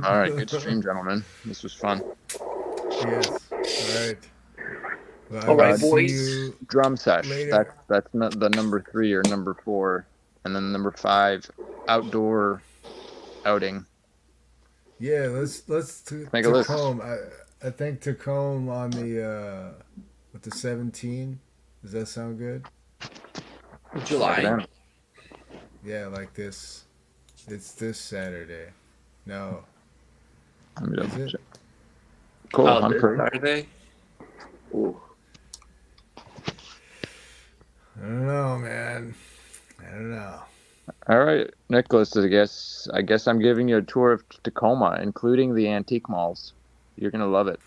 All right, good stream, gentlemen. This was fun. Yes. All right. Well, all right, boys. Drum sesh. Later. That's not the number 3 or number 4, and then number 5, outdoor outing. Yeah, let's make a list. Tacoma. I think Tacoma on the with the 17. Does that sound good? July. Yeah, like this. It's this Saturday. No. Is it? Cool. I'm this Saturday. Ooh. I don't know, man. I don't know. All right, Nicholas. I guess I'm giving you a tour of Tacoma, including the antique malls. You're gonna love it.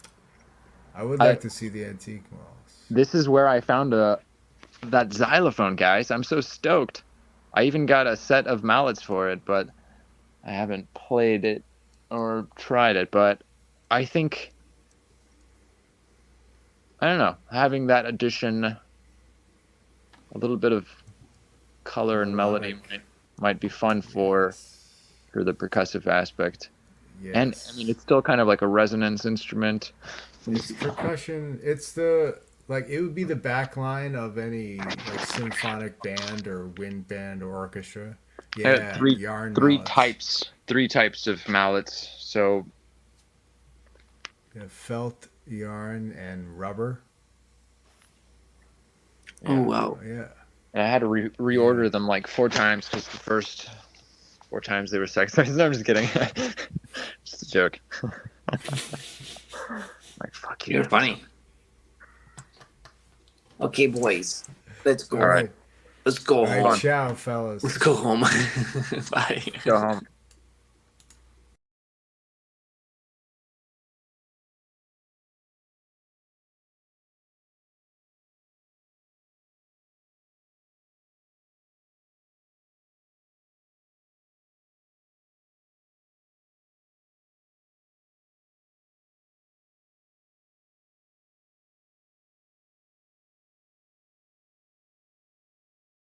I would like to see the antique malls. This is where I found that xylophone, guys. I'm so stoked. I even got a set of mallets for it, but I haven't played it or tried it. But I think, I don't know, having that addition, a little bit of color and melody might be fun for the percussive aspect. Yes. And I mean, it's still kind of like a resonance instrument. It's percussion. It's the, like, it would be the back line of any like symphonic band or wind band or orchestra. Yeah, three types of mallets. So yeah, felt, yarn, and rubber. Oh wow! Yeah, I had to reorder them like 4 times because the first 4 times they were sex toys. No, I'm just kidding. Just a joke. Like, fuck you. You're funny. Okay, boys, let's go. All right. Let's go home. Ciao, fellas. Let's go home. Bye. Go home.